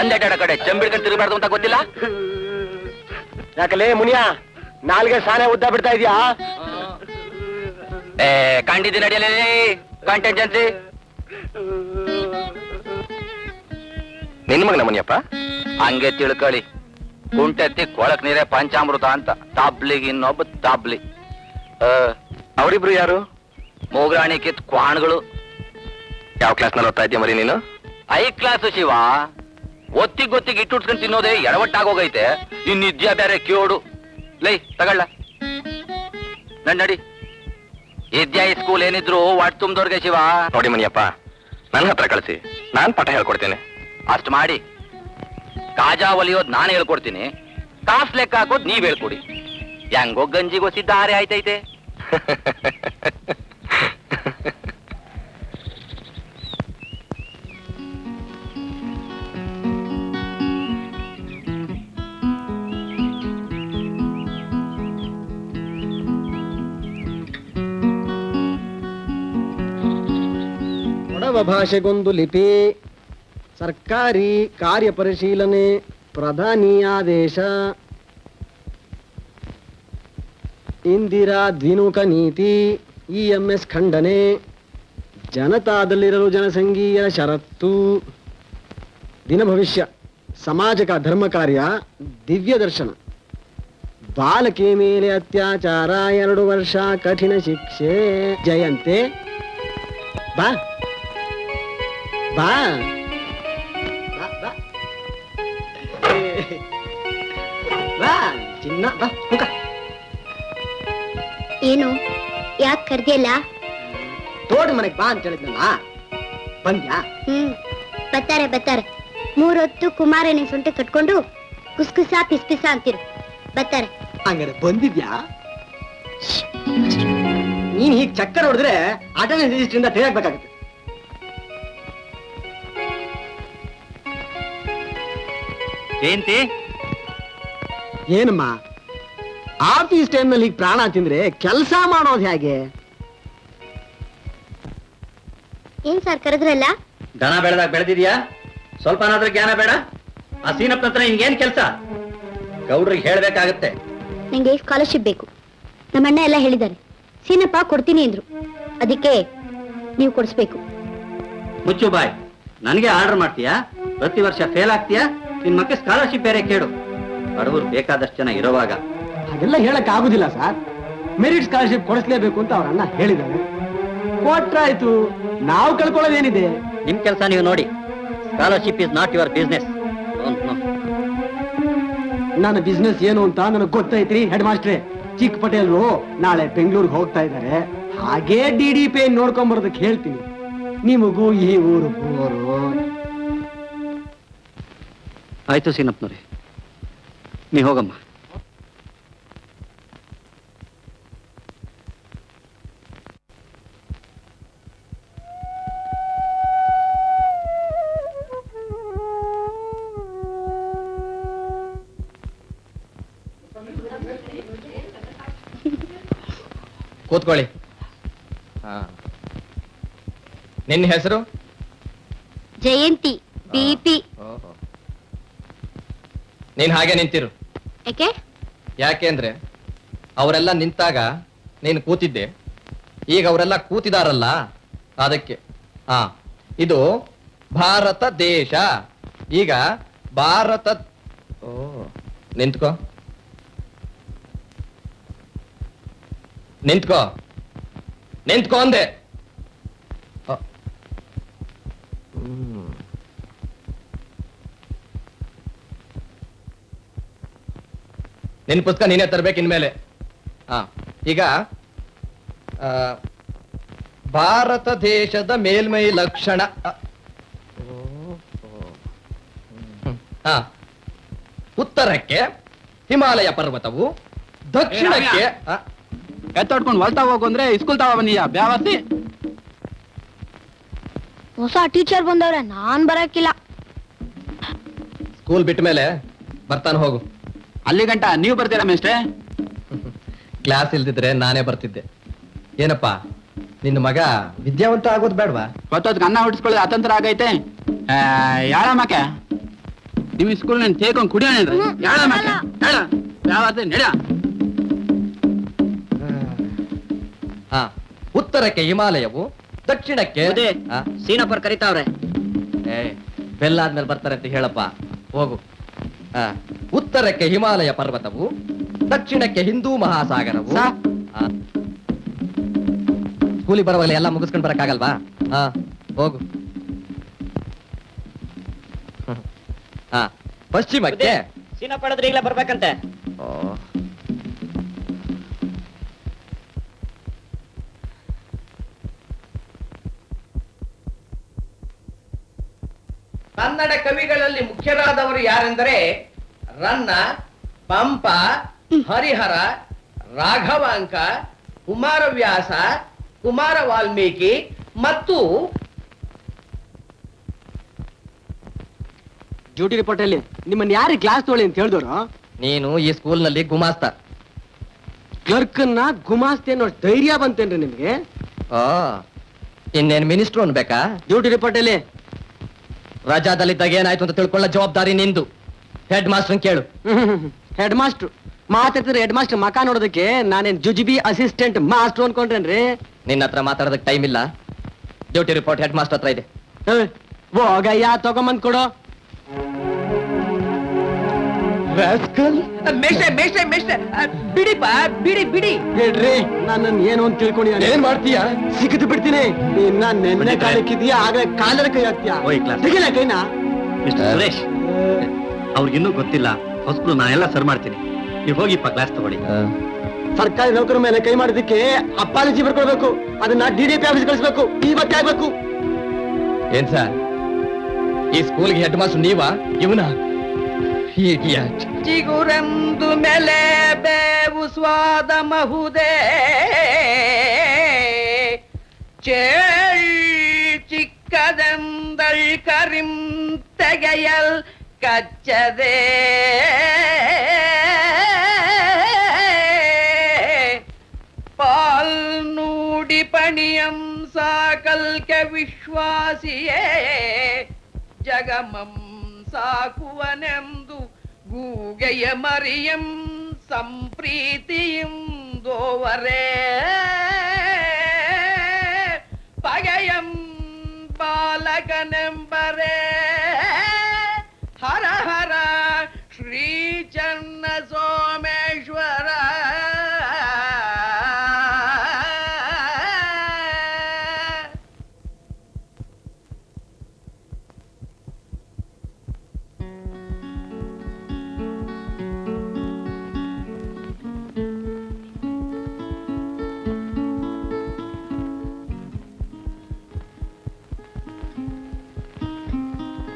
ಅಂದೆಡ ಕಡೆ ಚಂಬಿಡ್ಕೊಂಡು ತಿರುಗಾಡ್ದು ಅಂತ ಗೊತ್ತಿಲ್ಲ? ಯಾಕಲೇ ಮುನಿಯಾ, ನಾಲ್ಗೆ ಸಾನೆ ಉದ್ದ ಬಿಡ್ತಾ ಇದೀಯಾ? ಕಂಡಿದ್ದೀನಿ ನಡಿಯಲೇ ಕಂಟೆಂಜೆನ್ಸಿ. ನಿನ್ ಮಗನ ಮುನಿಯಪ್ಪ? ಹಂಗೆ ತಿಳ್ಕೊಳ್ಳಿ. ಕುಂಟೆತ್ತಿ ಕೊಳಕ್ ನೀರೇ ಪಂಚಾಮೃತ ಅಂತ. ತಾಬ್ಲಿಗೆ ಇನ್ನೊಬ್ಬ ತಾಬ್ಲಿ. ಅವರಿಬ್ರು ಯಾರು? ಮೂಗ್ರಾಣಿ ಕಿತ್ ಕ್ವಾಣ್ಗಳು. ಯಾವ ಕ್ಲಾಸ್ ನಲ್ಲಿ ಓದ್ತಾ ಇದೀಯ ಮರಿ ನೀನು? 5 ಕ್ಲಾಸ್ ಶಿವ. ಗೊತ್ತಿಗೆ ಇಟ್ಟುಡ್ಸ್ಕೊಂಡು ತಿನ್ನೋದೇ ಎಡವಟ್ಟಾಗೋಗೈತೆ. ಇನ್ನಿದ್ಯಾ ಬೇರೆ ಕಿಯೋಡು. ಲೈ ತಗೊಳ್ಳ ನಡಿ. ಇದ್ಯಾ ಈ ಸ್ಕೂಲ್ ಏನಿದ್ರು ವಾಟ್ ತುಂಬ್ದವ್ರಿಗೆ ಶಿವ. ನೋಡಿ ಮುನಿಯಪ್ಪ, ನನ್ನ ಹತ್ರ ಕಳಿಸಿ, ನಾನ್ ಪಾಠ ಹೇಳ್ಕೊಡ್ತೇನೆ. ಅಷ್ಟ್ ಮಾಡಿ. ಕಾಜಾ ಒಲಿಯೋದ್ ನಾನು ಹೇಳ್ಕೊಡ್ತೀನಿ, ಕಾಸ್ ಲೆಕ್ಕ ಹಾಕೋದ್ ನೀವ್ ಹೇಳ್ಕೊಡಿ. ಹೆಂಗೋ ಗಂಜಿಗೋ ಸಿದ್ಧಾರೆ ಆಯ್ತೈತೆ. ಕೊಡವ ಭಾಷೆಗೊಂದು ಲಿಪಿ, ಸರ್ಕಾರಿ ಕಾರ್ಯ ಪರಿಶೀಲನೆ, ಪ್ರಧಾನಿ ಆದೇಶ, ಇಂದಿರಾ ದ್ವಿಮುಖ ನೀತಿ, EMS ಖಂಡನೆ, ಜನತಾದಲ್ಲಿರಲು ಜನಸಂಘೀಯರ ಷರತ್ತು, ದಿನ ಭವಿಷ್ಯ, ಸಮಾಜ ಧರ್ಮ ಕಾರ್ಯ, ದಿವ್ಯ ದರ್ಶನ, ಬಾಲಕಿ ಮೇಲೆ ಅತ್ಯಾಚಾರ 2 ವರ್ಷ ಕಠಿಣ ಶಿಕ್ಷೆ. ಜಯಂತೆ ಬಾ ಬಾ ಬಾ ಬಾ ಚಿನ್ನ ಬಾ ಮುಖ. ಏನು ಯಾಕೆ ಕರ್ದಿಲ್ಲ? ತೋಟ ಮನೆಗೆ ಬಾ ಅಂತ ಹೇಳಿದ್ನಲ್ಲ, ಬಂದ್ಯಾ? ಬರ್ತಾರೆ 3 ಹೊತ್ತು ಕುಮಾರನ ಸೊಂಟೆ ಕಟ್ಕೊಂಡು ಕುಸ್ಕುಸ ಪಿಸ್ಪಿಸ ಅಂತಿರು. ಬರ್ತಾರೆ. ಹಂಗಾರೆ ಬಂದಿದ್ಯಾ? ನೀನ್ ಹೀಗ್ ಚಕ್ಕರ್ ಹೊಡೆದ್ರೆ ಅಟೆಂಡೆನ್ಸ್ ರಿಜಿಸ್ಟ್ರಿಂದ ತೆಗೆಯಬೇಕಾಗುತ್ತೆ. ಏಂತಿ ಏನಮ್ಮ, ಆಫೀಸ್ ಟೈಮ್ ನಲ್ಲಿ ಪ್ರಾಣ ತಿಂದ್ರೆ ಕೆಲಸ ಮಾಡೋದು ಹೇಗೆ? ಏನ್ ಸರ್ ಕರೆದ್ರಲ್ಲ? ದನ ಬೆಳೆದಾಗ ಬೆಳೆದಿದ್ಯಾ? ಸ್ವಲ್ಪನಾದ್ರೂ ಜ್ಞಾನ ಬೇಡ? ಆ ಸೀನಪ್ಪ ಹತ್ರ ನಿನ್ಗೇನ್ ಕೆಲಸ? ಗೌಡ್ರಿಗೆ ಹೇಳ್ಬೇಕಾಗತ್ತೆ. ನಂಗೆ ಸ್ಕಾಲರ್ಶಿಪ್ ಬೇಕು. ನಮ್ಮ ಅಣ್ಣ ಎಲ್ಲ ಹೇಳಿದ್ದಾರೆ. ಸೀನಪ್ಪ ಕೊಡ್ತೀನಿ ಅಂದ್ರು. ಅದಕ್ಕೆ ನೀವು ಕೊಡಿಸ್ಬೇಕು. ಮುಚ್ಚು ಬಾಯ್. ನನಗೆ ಆರ್ಡರ್ ಮಾಡ್ತೀಯಾ? ಪ್ರತಿ ವರ್ಷ ಫೇಲ್ ಆಗ್ತೀಯಾ? ನಿನ್ ಮಕ್ಕ ಸ್ಕಾಲರ್ಶಿಪ್ ಬೇರೆ ಕೇಳು. ಬಡವರು ಬೇಕಾದಷ್ಟು ಜನ ಇರೋವಾಗ ಹಾಗೆಲ್ಲ ಹೇಳಕ್ ಆಗುದಿಲ್ಲ ಸರ್. ಮೆರಿಟ್ ಸ್ಕಾಲರ್ಶಿಪ್ ಕೊಡಿಸ್ಲೇಬೇಕು ಅಂತ ಅವ್ರ ಅಣ್ಣ ಹೇಳಿದ್ದಾರೆ. ಕೊಟ್ರಾಯ್ತು, ನಾವು ಕಳ್ಕೊಳ್ಳೋದೇನಿದೆ? ನಿಮ್ ಕೆಲಸ ನೀವು ನೋಡಿ. Scholarship is not your business. ನನ್ನ ಬಿಸ್ನೆಸ್ ಏನು ಅಂತ ನನಗೆ ಗೊತ್ತೈತ್ರಿ ಹೆಡ್ ಮಾಸ್ಟ್ರೆ. ಚಿಕ್ಕ ಪಟೇಲ್ರು ನಾಳೆ ಬೆಂಗಳೂರಿಗೆ ಹೋಗ್ತಾ ಇದ್ದಾರೆ. ಹಾಗೇ DDP ನೋಡ್ಕೊಂಬರೋದಕ್ಕೆ ಹೇಳ್ತೀನಿ. ನಿಮಗೂ ಈ ಊರು ಬೋರು. ಆಯ್ತು ಸೀನಪ್ಪನವ್ರೆ, ನೀ ಹೋಗಮ್ಮ. ಕೂತ್ಕೊಳ್ಳಿ. ನಿನ್ನ ಹೆಸರು? ಜಯಂತಿ, BP. ನೀನ್ ಹಾಗೆ ನಿಂತಿರು. ಯಾಕೆ? ಯಾಕೆಂದ್ರೆ ಅವರೆಲ್ಲ ನಿಂತಾಗ ನೀನು ಕೂತಿದ್ದೆ, ಈಗ ಅವರೆಲ್ಲ ಕೂತಿದಾರಲ್ಲ ಅದಕ್ಕೆ. ಇದು ಭಾರತ ದೇಶ. ಈಗ ಭಾರತ ನಿಂತ್ಕೋ ನಿಂತ್ಕೋ ನಿಂತ್ಕೋ ಅಂದೆ. ನಿನ್ ಪುಸ್ತಕ ನೀನೇ ತರ್ಬೇಕು ಇನ್ಮೇಲೆ. ಈಗ ಭಾರತ ದೇಶದ ಮೇಲ್ಮೈ ಲಕ್ಷಣ. ಉತ್ತರಕ್ಕೆ ಹಿಮಾಲಯ ಪರ್ವತವು, ದಕ್ಷಿಣಕ್ಕೆ ಎತ್ತೊಡ್ಕೊಂಡು ಹೊಲ್ತಾ ಹೋಗು ಅಂದ್ರೆ ಸ್ಕೂಲ್ ತಾವ ಬನ್ನಿಯ ಬ್ಯಾವರ್ಸಿ. ಹೊಸ ಟೀಚರ್ ಬಂದವ್ರೆ, ನಾನ್ ಬರಕಿಲ್ಲ. ಸ್ಕೂಲ್ ಬಿಟ್ಟ ಮೇಲೆ ಬರ್ತಾನೆ ಹೋಗು. ಅಲ್ಲಿ ಗಂಟ ನೀವು ಬರ್ತೀರಾ ಮೇಸ್ಟ್ರೆ? ಕ್ಲಾಸ್ ಇಲ್ದಿದ್ರೆ ನಾನೇ ಬರ್ತಿದ್ದೆ. ಏನಪ್ಪಾ ನಿನ್ನ ಮಗ ವಿದ್ಯಾವಂತ ಆಗೋದು ಬೇಡವಾ? ಹೊತ್ತೊತ್ತಿಗೆ ಅನ್ನ ಹೊಡಿಸ್ಕೊಳ್ಳೋದು ಅತಂತ್ರ ಆಗೈತೆ. ಯಾಳ ಮಕ್ಕೆ ನಿಮ್ ಸ್ಕೂಲ್ ನಾನು ತೇಕೊಂಡ್ ಕುಡಿಯೋಣ. ಯಾಳ ಮಕ್ಕೆ ಹೇಳ ಬ್ಯಾವರ್ಸಿ ನಡ. ಉತ್ತರಕ್ಕೆ ಹಿಮಾಲಯವು, ದಕ್ಷಿಣಕ್ಕೆ ಸೀನಪ್ಪರ್ ಕರಿತಾವ್ರೆ. ಬೆಲ್ಲ ಆದ್ಮೇಲೆ ಬರ್ತಾರೆ ಅಂತ ಹೇಳಪ್ಪ. ಹೋಗು. ಉತ್ತರಕ್ಕೆ ಹಿಮಾಲಯ ಪರ್ವತವು, ದಕ್ಷಿಣಕ್ಕೆ ಹಿಂದೂ ಮಹಾಸಾಗರವು. ಸ್ಕೂಲಿಗೆ ಬರುವಾಗಲೇ ಎಲ್ಲ ಮುಗಿಸ್ಕೊಂಡು ಬರಕ್ಕಾಗಲ್ವಾ? ಹೋಗು. ಪಶ್ಚಿಮಕ್ಕೆ ಸೀನಪ್ಪಡಿದ್ರೆ ಈಗಲೇ ಬರ್ಬೇಕಂತೆ. ಕನ್ನಡ ಕವಿಗಳಲ್ಲಿ ಮುಖ್ಯರಾದವರು ಯಾರೆಂದರೆ ರನ್ನ, ಪಂಪ, ಹರಿಹರ, ರಾಘವಾಂಕ, ಕುಮಾರವ್ಯಾಸ, ಕುಮಾರ ವಾಲ್ಮೀಕಿ ಮತ್ತು ಡ್ಯೂಟಿ ರಿಪೋರ್ಟ್ ಅಲ್ಲಿ ನಿಮ್ಮನ್ನ ಯಾರಿಗೆ ಕ್ಲಾಸ್ ತೊಗೊಳ್ಳಿ ಅಂತ ಹೇಳಿದವರು? ನೀನು ಈ ಸ್ಕೂಲ್ ನಲ್ಲಿ ಗುಮಾಸ್ತ. ಕ್ಲರ್ಕನ್ನ ಗುಮಾಸ್ತಿ ಅನ್ನೋ ಧೈರ್ಯ ಬಂತೇನ್ರಿ ನಿಮ್ಗೆ? ಇನ್ನೇನ್ ಮಿನಿಸ್ಟ್ರು ಅನ್ಬೇಕಾ? ಡ್ಯೂಟಿ ರಿಪೋರ್ಟ್ ಅಲ್ಲಿ ರಜಾದಲ್ಲಿದ್ದಾಗ ಏನಾಯ್ತು ಅಂತ ತಿಳ್ಕೊಳ್ಳೋ ಜವಾಬ್ದಾರಿ ನಿಂದು. ಹೆಡ್ ಮಾಸ್ಟರ್ ಕೇಳು. ಹೆಡ್ ಮಾಸ್ಟರ್ ಮಾತಾಡ್ತಿದ್ರೆ ಹೆಡ್ ಮಾಸ್ಟರ್ ಮಕ ನೋಡೋದಕ್ಕೆ ನಾನೇನ್ ಜುಜಿಬಿ ಅಸಿಸ್ಟೆಂಟ್ ಮಾಸ್ಟರ್ ಅನ್ಕೊಂಡ್ರೇನ್ರಿ? ನಿನ್ನ ಹತ್ರ ಮಾತಾಡೋದಕ್ಕೆ ಟೈಮ್ ಇಲ್ಲ. ಡ್ಯೂಟಿ ರಿಪೋರ್ಟ್ ಹೆಡ್ ಮಾಸ್ಟರ್ ಹತ್ರ ಇದೆ. ಹೋಗಯ್ಯ ತಗೊಂಬಂದ್ ಕೊಡು. ಬಿಡಿಪ್ಪ, ಬಿಡಿ ಬಿಡಿ. ಬಿಡ್ರಿ, ನನ್ನನ್ನು ಏನು ಅಂತ ತಿಳ್ಕೊಂಡಿ ಏನ್ ಮಾಡ್ತೀಯಾ? ಸಿಕ್ಕಿದ್ದು ಬಿಡ್ತೀನಿ. ನಿನ್ನ ನೆನ್ನೆ ಕಾಲಕ್ಕಿದೀಯಾ, ಆಗ ಕಾಲರ ಕೈ ಹಾಕ್ತೀಯಾ? ತೆಗಿಲ ಕೈನ. ಸುರೇಶ್, ಅವ್ರಿಗಿನ್ನೂ ಗೊತ್ತಿಲ್ಲ. ಹೊಸಬ್ರು ನಾನೆಲ್ಲ ಸರ್ ಮಾಡ್ತೀನಿ. ನೀವು ಹೋಗಿಪ್ಪ ಕ್ಲಾಸ್ ತಗೊಳ್ಳಿ. ಸರ್ಕಾರಿ ನೌಕರ ಮೇಲೆ ಕೈ ಮಾಡೋದಕ್ಕೆ ಅಪ್ಪಾಲಜಿ ಬರ್ಕೊಳ್ಬೇಕು. ಅದನ್ನ DDP ಆಫೀಸ್ ಕಳಿಸ್ಬೇಕು. ಇವತ್ತೇ ಆಗ್ಬೇಕು. ಏನ್ ಸರ್, ಈ ಸ್ಕೂಲ್ಗೆ ಹೆಡ್ ಮಾಸ್ಟರ್ ನೀವಾ? ಇವನ ಚಿಗುರೆಂದು ಮೇಲೆ ಬೇವು ಸ್ವಾದ ಮಹುದೇ ಚೇಳ್ ಚಿಕ್ಕದೆಂದಳ್ ಕರಿಂ ತೆಗೆಯಲ್ ಕಚ್ಚದೆ ಪಾಲ್ ನೂಡಿ ಪಣಿಯಂ ಸಾಕಲ್ಕೆ ವಿಶ್ವಾಸಿಯೇ ಜಗಮಂ ಸಾಕುವನೆಂದು ಗೂಗೆಯ ಮರಿಯಂ ಸಂಪ್ರೀತಿಯಂ ದೋವರೇ ಪಗೆಯಂ ಬಾಲಕನೆಂಬರೇ ಹರ ಹರ ಶ್ರೀ ಚನ್ನ ಸೋಮೇಶ್ವರ.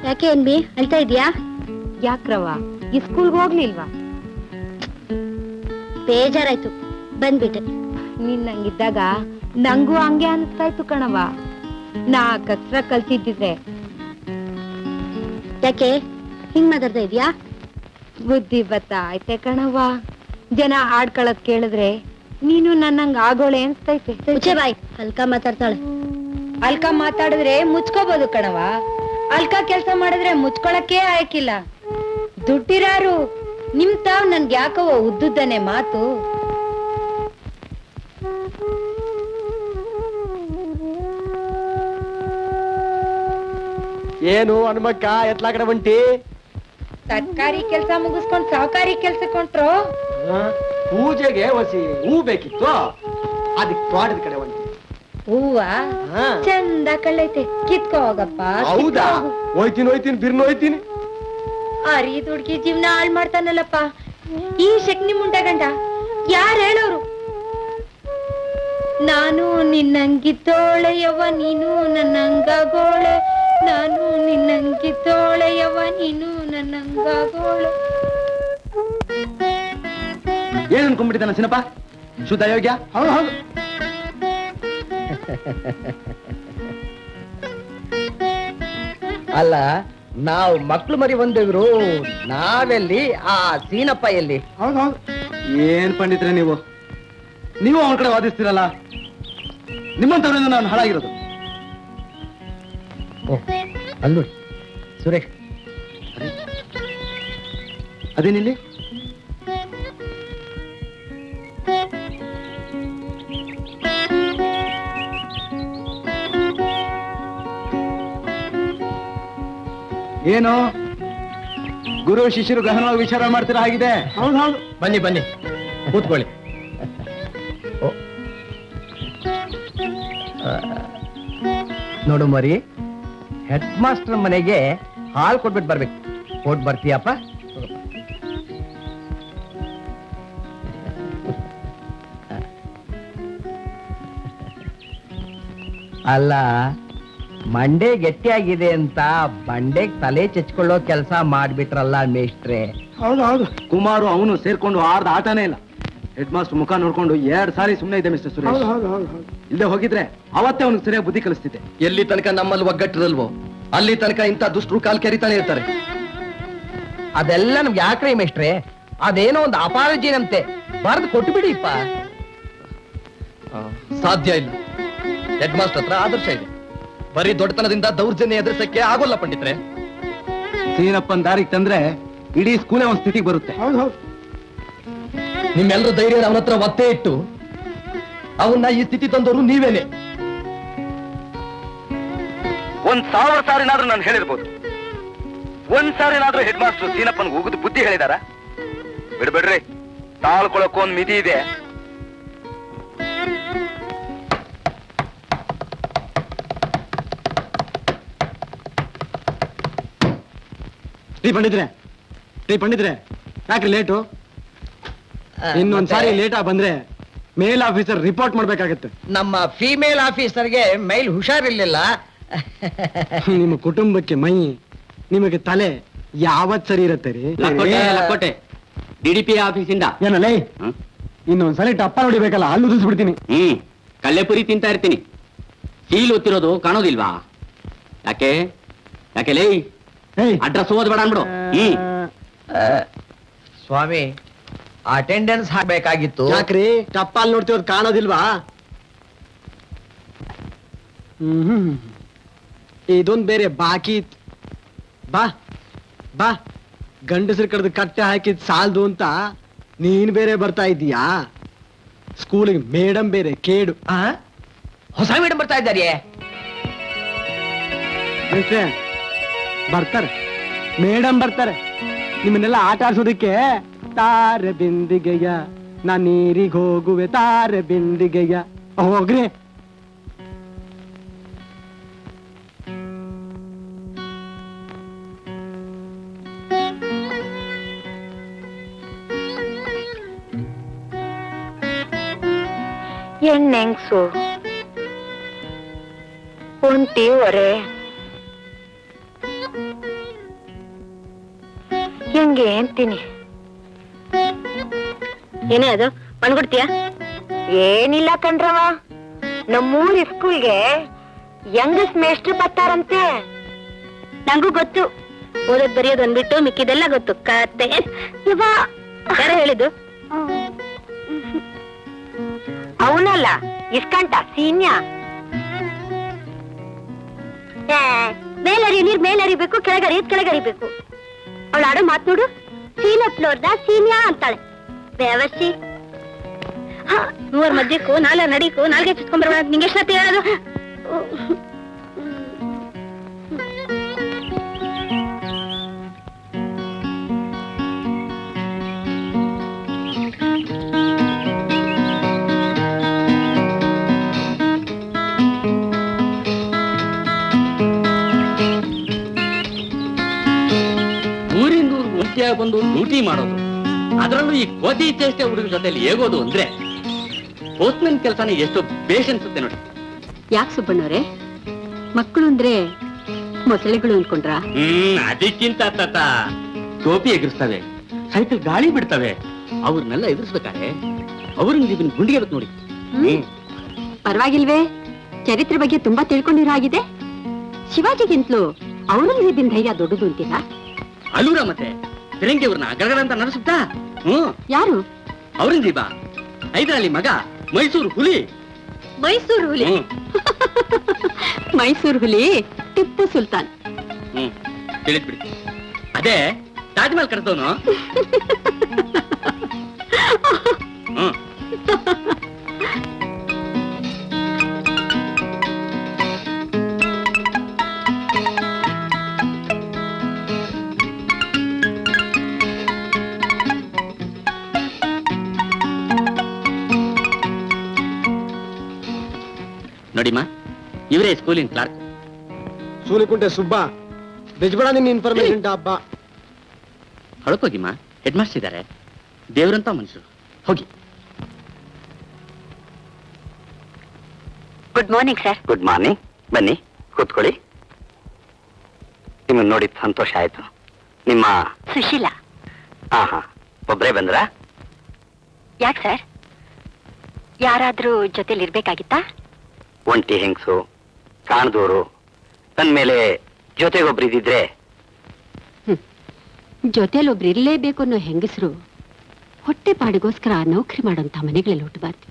ಯಾಕೆ ಅನ್ಬಿ ಅಳ್ತಾ ಇದೀಯಾ? ಯಾಕ್ರವ ಈ ಸ್ಕೂಲ್ಗೆ ಹೋಗ್ಲಿಲ್ವಾ? ಬೇಜಾರಾಯ್ತು, ಬಂದ್ಬಿಟ್ಟೆ. ನೀನ್ ನಂಗಿದ್ದಾಗ ನಂಗೂ ಹಂಗೆ ಅನಿಸ್ತಾ ಇತ್ತು ಕಣವ. ನಾ ಕಸ್ರ ಕಲ್ತಿದ್ದಿದ್ರೆ. ಯಾಕೆ ಹಿಂಗ್ ಮಾತಾಡ್ತಾ ಇದೀಯಾ? ಬುದ್ಧಿ ಬತ್ತಾಯ್ತೆ ಕಣವ. ಜನ ಹಾಡ್ಕೊಳದ್ ಕೇಳಿದ್ರೆ ನೀನು ನನ್ನಂಗ ಆಗೋಳೆ ಅನ್ಸ್ತೈತೆ. ಮುಚ್ಚೆ ಬಾಯ್, ಹಲ್ಕ ಮಾತಾಡ್ತಾಳೆ. ಅಲ್ಕ ಮಾತಾಡಿದ್ರೆ ಮುಚ್ಕೋಬಹುದು ಕಣವ. ಅಲ್ಕ ಕೆಲ್ಸ ಮಾಡಿದ್ರೆ ಮುಚ್ಕೊಳಕ್ಕೆ ಆಯ್ಕಿಲ್ಲ. ದುಡ್ಡಿರಾರು ನಿಮ್ ತಾವ್ ನನ್ಗೆ ಯಾಕವ ಉದ್ದುದ್ದನೆ ಮಾತು. ಏನು ಹನುಮಕ್ಕ ಎತ್ಲಾ ಕಡೆ ಬಂಟಿ? ಸರ್ಕಾರಿ ಕೆಲ್ಸ ಮುಗಿಸ್ಕೊಂಡ್ ಸಾವುಕಾರಿ ಕೆಲ್ಸಕ್ಕೆ ಹೊಂಟ್ರು. ಪೂಜೆಗೆ ಹೊಸಿ ಹೂ ಬೇಕಿತ್ತು, ಅದಕ್ಕೆ ತೋಟದ ಕಡೆ ಬಂಟಿ. ಹೂವ ಚಂದ ಕಳ್ಳೈತೆ, ಕಿತ್ಕೋ ಹೋಗಪ್ಪ. ಹೌದಾ? ಹೋಯ್ತೀನಿ ಬಿರ್ನು ಹೋಯ್ತೀನಿ. ಅರಿ ದುಡ್ಗಿ ಜೀವನ ಹಾಳ್ ಮಾಡ್ತಾನಲ್ಲಪ್ಪ ಈ ಶಕ್ನಿ ಮುಂಡ ಗಂಡ. ಯಾರು ಹೇಳೋರು? ನಾನು ನಿನ್ನಂಗಿದ್ದೋಳೆಯವ ನೀನು ನನ್ನಂಗಾಗೋಳೆ, ನಾನು ನಿನ್ನಂಗಿದ್ದೋಳೆಯವ ನೀನು ನನ್ನಂಗಾಗೋಳೆ. ಏನ್ ಅನ್ಕೊಂಡ್ಬಿಟ್ಟಿದ್ದಾನ ಸಿನಪ್ಪ? ಶುದ್ಧ ಯೋಗ್ಯ? ಹೌದು ಹೌದು. ಅಲ್ಲ, ನಾವು ಮಕ್ಳು ಮರಿ ಬಂದಿದ್ರು, ನಾವೆಲ್ಲಿ, ಆ ಸೀನಪ್ಪ ಎಲ್ಲಿ? ಹೌದು ಹೌದು. ಏನ್ ಪಂಡಿತ್ರೆ ನೀವು ಅವನ ಕಡೆ ವಾದಿಸ್ತೀರಲ್ಲ, ನಿಮ್ಮಂತವರಿಂದ ನಾನು ಹಾಳಾಗಿರೋದು. ಅಲ್ಲೂ ಸುರೇಶ್ ಅದೇನಿಲ್ಲಿ? ಏನು ಗುರು ಶಿಷ್ಯರು ಗಹನವಾಗಿ ವಿಚಾರ ಮಾಡ್ತೀರಾ ಹಾಗಿದೆ? ಹೌದು ಹೌದು. ಬನ್ನಿ ಕೂತ್ಕೊಳ್ಳಿ. ನೋಡು ಮರಿ, ಹೆಡ್ ಮಾಸ್ಟರ್ ಮನೆಗೆ ಹಾಲು ಕೊಟ್ಬಿಟ್ಟು ಬರ್ಬೇಕು. ಕೊಟ್ ಬರ್ತೀಯಪ್ಪ? ಅಲ್ಲ, ಮಂಡೆ ಗಟ್ಟಿಯಾಗಿದೆ ಅಂತ ಬಂಡೆಗೆ ತಲೆ ಚಚ್ಕೊಳ್ಳೋ ಕೆಲಸ ಮಾಡ್ಬಿಟ್ರಲ್ಲ ಮೇಷ್ಟ್ರೆ. ಹೌದು ಹೌದು. ಕುಮಾರು ಅವನು ಸೇರ್ಕೊಂಡು ಆಡ್ದ ಆಟನೇ ಇಲ್ಲ. ಹೆಡ್ ಮಾಸ್ಟರ್ ಮುಖ ನೋಡ್ಕೊಂಡು 2 ಸಾರಿ ಸುಮ್ಮನೆ ಇದೆ ಮಿಸ್ಟರ್ ಸುರೇಶ್. ಹೌದು ಹೌದು ಹೌದು ಹೌದು. ಇಲ್ಲದೆ ಹೋಗಿದ್ರೆ ಅವತ್ತೇ ಅವನಿಗೆ ಸರಿಯಾಗಿ ಬುದ್ಧಿ ಕಲಿಸ್ತಿದ್ದೆ. ಎಲ್ಲಿ ತನಕ ನಮ್ಮಲ್ಲಿ ಒಗ್ಗಟ್ಟಿರಲ್ವೋ ಅಲ್ಲಿ ತನಕ ಇಂಥ ದುಷ್ಟರು ಕಾಲ್ ಕೆರಿತಾನೆ ಇರ್ತಾರೆ. ಅದೆಲ್ಲ ನಮ್ಗೆ ಯಾಕ್ರಿ ಮೇಷ್ಟ್ರೆ? ಅದೇನೋ ಒಂದು ಅಪಾಲಜಿನಂತೆ ಬರ್ದು ಕೊಟ್ಟು ಬಿಡಿಪ್ಪ. ಸಾಧ್ಯ ಇಲ್ಲ. ಹೆಡ್ ಮಾಸ್ಟರ್ ಹತ್ರ ಆದರ್ಶ ಇದೆ. ಬರೀ ದೊಡ್ಡತನದಿಂದ ದೌರ್ಜನ್ಯ ಎದುರಿಸಕ್ಕೆ ಆಗೋಲ್ಲ ಪಂಡಿತ್ರೆ. ಸೀನಪ್ಪನ್ ದಾರಿಗೆ ತಂದ್ರೆ ಇಡೀ ಸ್ಕೂಲೇ ಒಂದ್ ಸ್ಥಿತಿಗೆ ಬರುತ್ತೆ. ಹೌದು ಹೌದು. ನಿಮ್ಮೆಲ್ಲರ ಧೈರ್ಯ ಅವನ ಹತ್ರ ಒತ್ತೆ ಇಟ್ಟು ಅವನ್ನ ಈ ಸ್ಥಿತಿ ತಂದವರು ನೀವೇನೆ. 1000 ಸಾರಿನಾದ್ರೂ ನಾನು ಹೇಳಿರ್ಬೋದು. 1 ಸಾರಿನಾದ್ರೂ ಹೆಡ್ ಮಾಸ್ಟರ್ ಸೀನಪ್ಪನ್ಗೆ ಉಗಿದು ಬುದ್ಧಿ ಹೇಳಿದಾರ? ಬಿಡ್ಬೇಡ್ರಿ, ತಾಳ್ಕೊಳಕ್ಕೂ ಒಂದ್ ಮಿತಿ ಇದೆ. ರೀ ಪಂಡಿತ್ರೆ ಯಾಕ್ರಿ ಲೇಟು? ಇನ್ನೊಂದ್ಸಾರಿ ಲೇಟ್ ಆಗಿ ಬಂದ್ರೆ ಮೇಲ್ ಆಫೀಸರ್ ರಿಪೋರ್ಟ್ ಮಾಡ್ಬೇಕಾಗತ್ತೆ. ನಮ್ಮ ಫಿಮೇಲ್ ಆಫೀಸರ್ಗೆ ಮೈಲ್ ಹುಷಾರಿರ್ಲಿಲ್ಲ. ನಿಮ್ಮ ಕುಟುಂಬಕ್ಕೆ ಮೈ, ನಿಮಗೆ ತಲೆ ಯಾವತ್ ಸರಿ ಇರತ್ತೆ ರೀ? ಲಕೋಟೆ DDP ಆಫೀಸಿಂದ ಏನಲ್ಲೇ ಇನ್ನೊಂದ್ಸಲಿ ಟಪ್ಪ ನೋಡಿಬೇಕಲ್ಲ, ಅಲ್ಲಿ ಉದಿಸ್ಬಿಡ್ತೀನಿ. ಕಲ್ಲೆಪುರಿ ತಿಂತಾ ಇರ್ತೀನಿ. ಸೀಲ್ ಒತ್ತಿರೋದು ಕಾಣೋದಿಲ್ವಾ? ಯಾಕೆ ಲೇ ಅಡ್ರೆಸ್ ಓದ್ಬೇಡ ಅನ್ಬಿಡು. ಸ್ವಾಮಿ, ಅಟೆಂಡೆನ್ಸ್ ಹಾಕ್ಬೇಕಾಗಿತ್ತು. ಯಾಕ್ರಿ ಟಪ್ಪ ಅಲ್ಲಿ ನೋಡ್ತಿರೋದು ಕಾಣೋದಿಲ್ವಾ? ಇದೊಂದ್ ಬೇರೆ ಬಾಕಿ ಇತ್ತು. ಬಾ ಬಾ ಗಂಡಸರು ಕಡ್ದು ಕಟ್ಟೆ ಹಾಕಿದ್ ಸಾಲ್ದು ಅಂತ ನೀನ್ ಬೇರೆ ಬರ್ತಾ ಇದ್ದೀಯಾ? ಸ್ಕೂಲಿಗೆ ಮೇಡಮ್ ಬೇರೆ ಕೇಡು. ಹೊಸ ಮೇಡಮ್ ಬರ್ತಾ ಇದ್ದಾರೆ. ಬರ್ತಾರೆ, ಮೇಡಮ್ ಬರ್ತಾರೆ ನಿಮ್ಮನ್ನೆಲ್ಲ ಆಟ ಆಡ್ಸೋದಕ್ಕೆ. ತಾರೆ ಬಿಂದಿಗೆಯ ನಾ ನೀರಿಗೆ ಹೋಗುವೆ, ತಾರೆ ಬಿಂದಿಗೆಯ. ಹೋಗ್ರಿ. ಹೆಣ್ಣೆಂಗ್ಸು ಒಂಟಿ ಹೊರೆ ಹೆಂಗೆ ಅಂತೀನಿ. ಏನೇ ಅದು ಮಣ್ಕೊಡ್ತೀಯ? ಏನಿಲ್ಲ ಕಣ್ರವ, ನಮ್ಮೂರ್ ಸ್ಕೂಲ್ಗೆ ಯಂಗಸ್ ಮೇಷ್ಟ್ರು ಬರ್ತಾರಂತೆ. ನಂಗೂ ಗೊತ್ತು, ಓದೋದ್ ಬರೆಯೋದು ಅಂದ್ಬಿಟ್ಟು ಮಿಕ್ಕಿದೆಲ್ಲ ಗೊತ್ತು. ಕತೆ ಯಾರು ಹೇಳಿದ್ದು? ಅವನಲ್ಲ, ಇಸ್ಕಂಟ ಸೀನ್ಯ. ಮೇಲರಿ ನೀರ್ ಮೇಲರಿಬೇಕು, ಕೆಳಗರಿಯೋದ್ ಕೆಳಗರಿಬೇಕು. ಅವಳು ಆಡೋ ಮಾತ್ ನೋಡು, ಸೀನ ಫ್ಲೋರ್ದ ಸೀನ್ಯಾ ಅಂತಾಳೆ. ವ್ಯವಸ್ಥೆ 3 ಮಧ್ಯಕ್ಕೂ 4 ನಡಿಕು 4 ಚುಚ್ಕೊಂಡ್ಬರ್ಬೇಡ. ನಿಂಗೆ ಎಷ್ಟೊತ್ತಿ ಹೇಳೋದು? ಬಂದು ಡ್ಯೂಟಿ ಮಾಡೋದು, ಅದರಲ್ಲೂ ಈ ಕೋತಿ ಚೇಷ್ಟೆ ಹುಡುಗರ ಜೊತೆಲಿ ಹೇಗೋದು ಅಂದ್ರೆ ಪೋಸ್ಟ್ಮನ್ ಕೆಲಸನೇ ಎಷ್ಟು ಬೇಷ್ ಅನ್ಸುತ್ತೆ ನೋಡಿ. ಯಾಕೆ ಸುಬ್ಬಣ್ಣವ್ರೆ, ಮಕ್ಕಳು ಅಂದ್ರೆ ಮೊಸಳೆಗಳು ಅನ್ಕೊಂಡ್ರ? ಅದಕ್ಕಿಂತ ತಾತ ಟೋಪಿ ಎಗರಿಸ್ತವೆ, ಸೈಕಲ್ ಗಾಳಿ ಬಿಡ್ತವೆ. ಅವ್ರನ್ನೆಲ್ಲ ಎದುರಿಸ್ಬೇಕಾದ್ರೆ ಅವ್ರನ್ನ ಇದನ್ನ ಗುಂಡಿಗೆ ಬೇಕು ನೋಡಿ. ಪರವಾಗಿಲ್ವೇ, ಚರಿತ್ರೆ ಬಗ್ಗೆ ತುಂಬಾ ತಿಳ್ಕೊಂಡಿರೋ ಆಗಿದೆ. ಶಿವಾಜಿಗಿಂತಲೂ ಔರಂಗಜೇಬಿನ ಧೈರ್ಯ ದೊಡ್ಡದು ಅಂತೀರಾ? ಅಲ್ಲೂರ ಮತ್ತೆ ಫಿರಂಗಿ ಅವ್ರನ್ನ ಗಡಗಡ ಅಂತ ನಡೆಸುತ್ತಾ? ಯಾರು? ಔರಂಗಜೇಬ, ಹೈದರಾಲಿ ಮಗ, ಮೈಸೂರು ಹುಲಿ. ಮೈಸೂರು ಹುಲಿ? ಮೈಸೂರು ಹುಲಿ ಟಿಪ್ಪು ಸುಲ್ತಾನ್. ತಿಳಿದ್ಬಿಡಿ, ಅದೇ ತಾಜ್ ಮಹಲ್ ಕರೆದವನು. ನೋಡಿಮ್ಮ, ಇವರೇ ಸ್ಕೂಲಿನ ಕ್ಲಾರ್ಕ್. ಸೂಲಿಕುಂಟೆ ಸುಬ್ಬ, ಬೆಜ್ಬಳ ನಿನ್ನ ಇನ್ಫಾರ್ಮೇಶನ್ ಹಬ್ಬ. ಹೊಳಕೋಗಿಮ್ಮ, ಹೆಡ್ ಮಾಸ್ಟರ್ ಇದ್ದಾರೆ, ದೇವರಂತ ಮನುಷ್ಯರು. ಹೋಗಿ. Good morning sir. Good morning. ಬನ್ನಿ ಕೂತ್ಕೊಳ್ಳಿ. ನಿಮ್ಮನ್ನು ನೋಡಿ ಸಂತೋಷ ಆಯ್ತು. ನಿಮ್ಮ ಸುಶೀಲಾ. ಹಾ, ಒಬ್ಬರೇ ಬಂದ್ರಾ? ಯಾಕೆ ಸರ್, ಯಾರಾದ್ರೂ ಜೊತೆಲಿ ಇರ್ಬೇಕಾಗಿತ್ತಾ? ಒಂಟಿ ಹೆಂಗಸು, ಕಾಣದೋರು, ಅಂದ್ಮೇಲೆ ಜೊತೆಗೊಬ್ರು ಇದ್ದಿದ್ರೆ. ಜೊತೆಲಿ ಒಬ್ರು ಇರ್ಲೇಬೇಕು ಅನ್ನೋ ಹೆಂಗಸರು ಹೊಟ್ಟೆ ಪಾಡಿಗೋಸ್ಕರ ನೌಕರಿ ಮಾಡೋಂಥ ಮನೆಗಳಲ್ಲಿ ಹುಟ್ಟಬಾರ್ದು.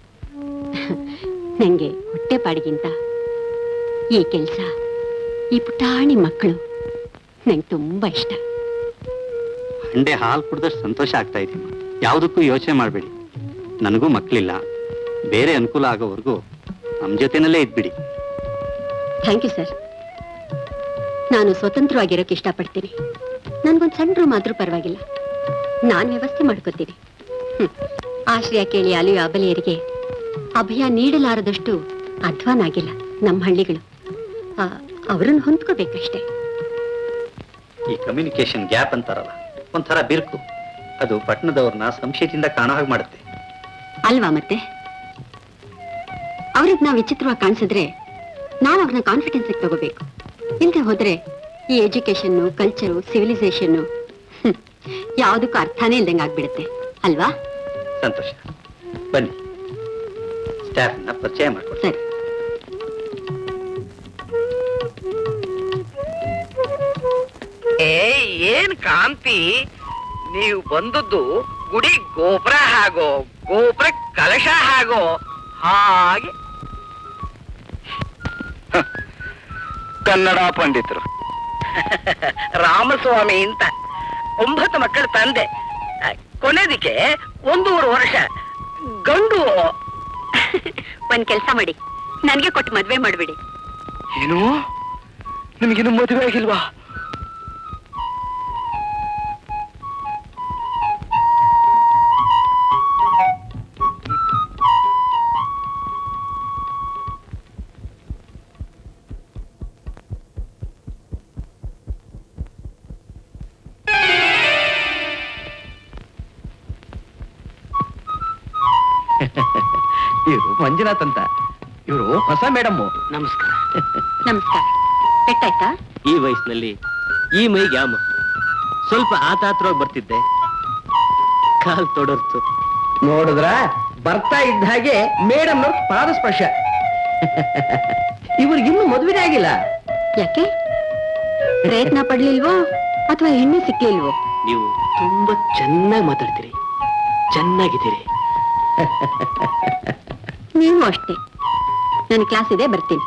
ನಂಗೆ ಹೊಟ್ಟೆ ಪಾಡಿಗಿಂತ ಈ ಕೆಲಸ, ಈ ಪುಟಾಣಿ ಮಕ್ಕಳು ನಂಗೆ ತುಂಬಾ ಇಷ್ಟ. ಹಂಡೆ ಹಾಲು ಕುಡ್ದಷ್ಟು ಸಂತೋಷ ಆಗ್ತಾ ಇದೆ. ಯಾವುದಕ್ಕೂ ಯೋಚನೆ ಮಾಡಬೇಡಿ. ನನಗೂ ಮಕ್ಕಳಿಲ್ಲ, ಬೇರೆ ಅನುಕೂಲ ಆಗೋವರೆಗೂ ನಮ್ಮ ಜೊತೆನಲ್ಲೇ ಇದ್ಬಿಡಿ. Thank you sir. ನಾನು ಸ್ವತಂತ್ರವಾಗಿರೋಕೆ ಇಷ್ಟಪಡ್ತೀನಿ. ನನ್ಗೊಂದು ಸಣ್ಣ ರೂಮ್ ಆದ್ರೂ ಪರವಾಗಿಲ್ಲ, ನಾನು ವ್ಯವಸ್ಥೆ ಮಾಡ್ಕೋತೀನಿ. ಆಶ್ರಯ ಕೇಳಿ ಅಲಿಯೋ ಅಬಲೆಯರಿಗೆ ಅಭಯ ನೀಡಲಾರದಷ್ಟು ಅಧ್ವಾನ ಆಗಿಲ್ಲ ನಮ್ಮ ಹಳ್ಳಿಗಳು. ಅವರನ್ನು ಹೊಂದ್ಕೋಬೇಕಷ್ಟೇ. ಈ ಕಮ್ಯುನಿಕೇಶನ್ ಗ್ಯಾಪ್ ಅಂತಾರಲ್ಲ, ಒಂಥರ ಬಿರುಕು, ಅದು ಪಟ್ಟಣದವ್ರನ್ನ ಸಂಶಯದಿಂದ ಕಾಣೋ ಹಾಗೆ ಮಾಡುತ್ತೆ ಅಲ್ವಾ? ಮತ್ತೆ ಅವ್ರಿಗೆ ನಾವು ವಿಚಿತ್ರವಾಗಿ ಕಾಣಿಸಿದ್ರೆ ನಾವು ಅವ್ರನ್ನ ಕಾನ್ಫಿಡೆನ್ಸ್ ತಗೋಬೇಕು. ಇಲ್ಲದೆ ಹೋದ್ರೆ ಈ ಎಜುಕೇಶನ್ನು, ಕಲ್ಚರು, ಸಿವಿಲೈಸೇಷನ್ನು ಯಾವುದಕ್ಕೂ ಅರ್ಥನೇ ಇಲ್ದಂಗೆ ಆಗ್ಬಿಡುತ್ತೆ ಅಲ್ವಾ? ಸಂತೋಷ. ಬನ್ನಿ, ಸ್ಟಾಫ್ನ ಪರಿಚಯ ಮಾಡ್ಕೊಡಿ. ಸರಿ. ಏನ್ ಕಾಂತಿ, ನೀವು ಬಂದದ್ದು ಗುಡಿ ಗೋಪುರ ಹಾಗೋ, ಗೋಪುರ ಕಲಶ ಹಾಗೋ ಹಾಗೆ. ಕನ್ನಡ ಪಂಡಿತರು ರಾಮಸ್ವಾಮಿ ಅಂತ 9 ಮಕ್ಕಳ ತಂದೆ. ಕೊನೆದಕ್ಕೆ 1.5 ವರ್ಷ ಗಂಡು. ಒಂದ್ ಕೆಲ್ಸ ಮಾಡಿ, ನನ್ಗೆ ಕೊಟ್ಟು ಮದ್ವೆ ಮಾಡ್ಬಿಡಿ. ಏನು, ನಿಮಗಿನ್ನು ಮದುವೆ ಆಗಿಲ್ವಾ? ಇವರು ಮಂಜುನಾಥ್ ಅಂತ, ಇವರು ಹೊಸ ಮೇಡಮ್ಮು. ನಮಸ್ಕಾರ. ನಮಸ್ಕಾರ. ಪೆಟ್ಟಾಯ್ತಾ? ಈ ವಯಸ್ಸಿನಲ್ಲಿ ಈ ಮೈಗೆ ಯಾಮ ಸ್ವಲ್ಪ ಆತಾತ್ರವಾಗಿ ಬರ್ತಿದ್ದೆ, ಕಾಲ್ ತೊಡರ್ತು. ನೋಡಿದ್ರ ಬರ್ತಾ ಇದ್ದ ಹಾಗೆ ಮೇಡಮ್ ಪಾದ ಸ್ಪರ್ಶ. ಇವ್ರಿಗಿನ್ನೂ ಮದುವೆ ಆಗಿಲ್ಲ. ಯಾಕೆ? ಪ್ರಯತ್ನ ಪಡ್ಲಿಲ್ವೋ ಅಥವಾ ಹೆಣ್ಣು ಸಿಕ್ಲಿಲ್ವೋ? ನೀವು ತುಂಬಾ ಚೆನ್ನಾಗಿ ಮಾತಾಡ್ತೀರಿ, ಚೆನ್ನಾಗಿದ್ದೀರಿ. ನೀವು ಅಷ್ಟೇ. ನನ್ನ ಕ್ಲಾಸ್ ಇದೆ, ಬರ್ತೀನಿ.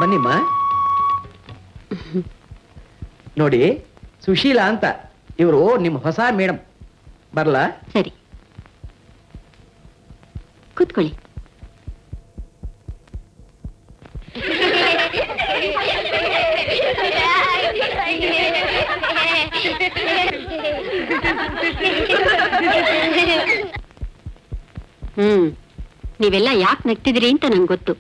ಬನ್ನಿಮ್ಮ. ನೋಡಿ, ಸುಶೀಲಾ ಅಂತ, ಇವರು ನಿಮ್ಮ ಹೊಸ ಮೇಡಮ್. ಬರ್ಲಾ? ಸರಿ, ಕೂತ್ಕೊಳ್ಳಿ. ನೀವೆಲ್ಲ ಯಾಕೆ ನಗ್ತಿದ್ರಿ ಅಂತ ನಂಗೆ ಗೊತ್ತು.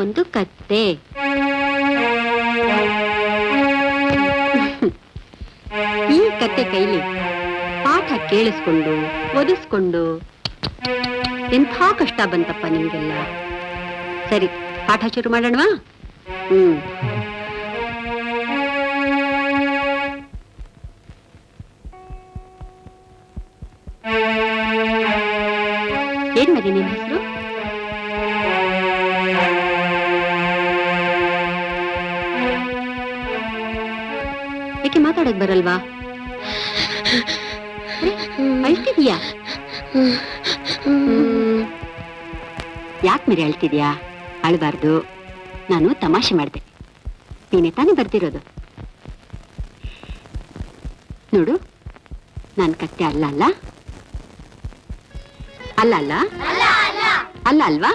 ಒಂದು ಕತ್ತೆ. ಈ ಕತ್ತೆ ಕೈಲಿ ಪಾಠ ಕೇಳಿಸ್ಕೊಂಡು ಓದಿಸ್ಕೊಂಡು ಎಂಥ ಕಷ್ಟ ಬಂತಪ್ಪ ನಿಮ್ಗೆಲ್ಲ. ಸರಿ, ಪಾಠ ಶುರು ಮಾಡೋಣವಾ? ಏನ್ ಮರಿ ನಿಮ್ ಹೆಸರು? ಯಾಕೆ ಮಾತಾಡಕ್ ಬರಲ್ವಾ? ಅಳ್ತಿದ್ಯಾ? ಯಾಕೆ ಮೇರೆ ಅಳ್ತಿದ್ಯಾ? ಅಳ್ಬಾರ್ದು. ನಾನು ತಮಾಷೆ ಮಾಡ್ದೆ. ನೀನೇ ತಾನೇ ಬರ್ತಿರೋದು. ನೋಡು, ನಾನ್ ಕತ್ತೆ ಅಲ್ಲ ಅಲ್ಲ ಅಲ್ಲ ಅಲ್ಲ ಅಲ್ಲ ಅಲ್ವಾ?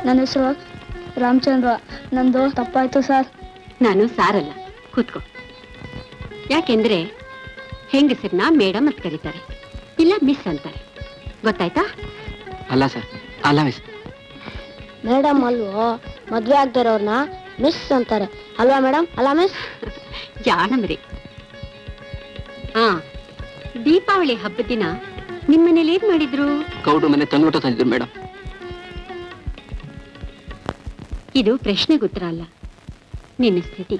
ನನ್ನ ಹೆಸರು ರಾಮಚಂದ್ರ. ನಂದು ತಪ್ಪಾಯ್ತು ಸರ್. ನಾನು ಸಾರಲ್ಲ. ಕೂತ್ಕೋ. ಯಾಕೆಂದ್ರೆ ಹೆಂಗಸರ್ನ ಮೇಡಮ್ ಅಂತ ಕರೀತಾರೆ, ಇಲ್ಲ ಮಿಸ್ ಅಂತಾರೆ. ಗೊತ್ತಾಯ್ತಾ? ಅಲ್ಲ ಸರ್, ಅಲ್ಲ ಮಿಸ್. ಮೇಡಮ್ ಅಲ್ವೋ, ಮದ್ವೆ ಆಗ್ದಿರೋರ್ನ ಮಿಸ್ ಅಂತಾರೆ ಅಲ್ವಾ ಮೇಡಮ್? ಅಲ್ಲ ಮಿಸ್? ಜಾಣಮ್ರಿ. ದೀಪಾವಳಿ ಹಬ್ಬದ ದಿನ ನಿಮ್ಮನೇಲಿ ಏನ್ ಮಾಡಿದ್ರು? ಗೌಡ್ರ ಮನೆ ತಂಗ್ಳೂಟ ತಂದಿದ್ರು ಮೇಡಮ್. ಇದು ಪ್ರಶ್ನೆಗೆ ಉತ್ತರ ಅಲ್ಲ, ನಿನ್ನ ಸ್ಥಿತಿ.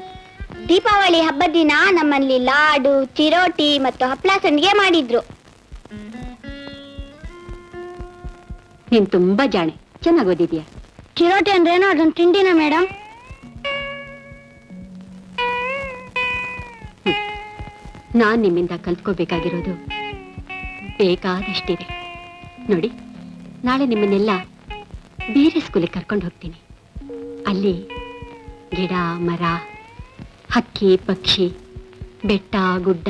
ದೀಪಾವಳಿ ಹಬ್ಬದ ದಿನ ನಮ್ಮಲ್ಲಿ ಲಾಡು, ಚಿರೋಟಿ ಮತ್ತು ಹಪ್ಪಳ ಸಂಡಿಗೆ ಮಾಡಿದ್ರು. ನೀನ್ ತುಂಬಾ ಜಾಣೆ, ಚೆನ್ನಾಗಿ ಓದಿದ್ಯಾ. ಚಿರೋಟಿ ಅಂದ್ರೇನೋ ಅದೊಂದು ತಿಂಡಿನ ಮೇಡಮ್? ನಾನ್ ನಿಮ್ಮಿಂದ ಕಲ್ತ್ಕೋಬೇಕಾಗಿರೋದು ಬೇಕಾದಷ್ಟಿದೆ. ನೋಡಿ, ನಾಳೆ ನಿಮ್ಮನ್ನೆಲ್ಲ ಬೇರೆ ಸ್ಕೂಲಿಗೆ ಕರ್ಕೊಂಡು ಹೋಗ್ತೀನಿ. ಅಲ್ಲಿ ಗಿಡ, ಮರ, ಹಕ್ಕಿ, ಪಕ್ಷಿ, ಬೆಟ್ಟ, ಗುಡ್ಡ,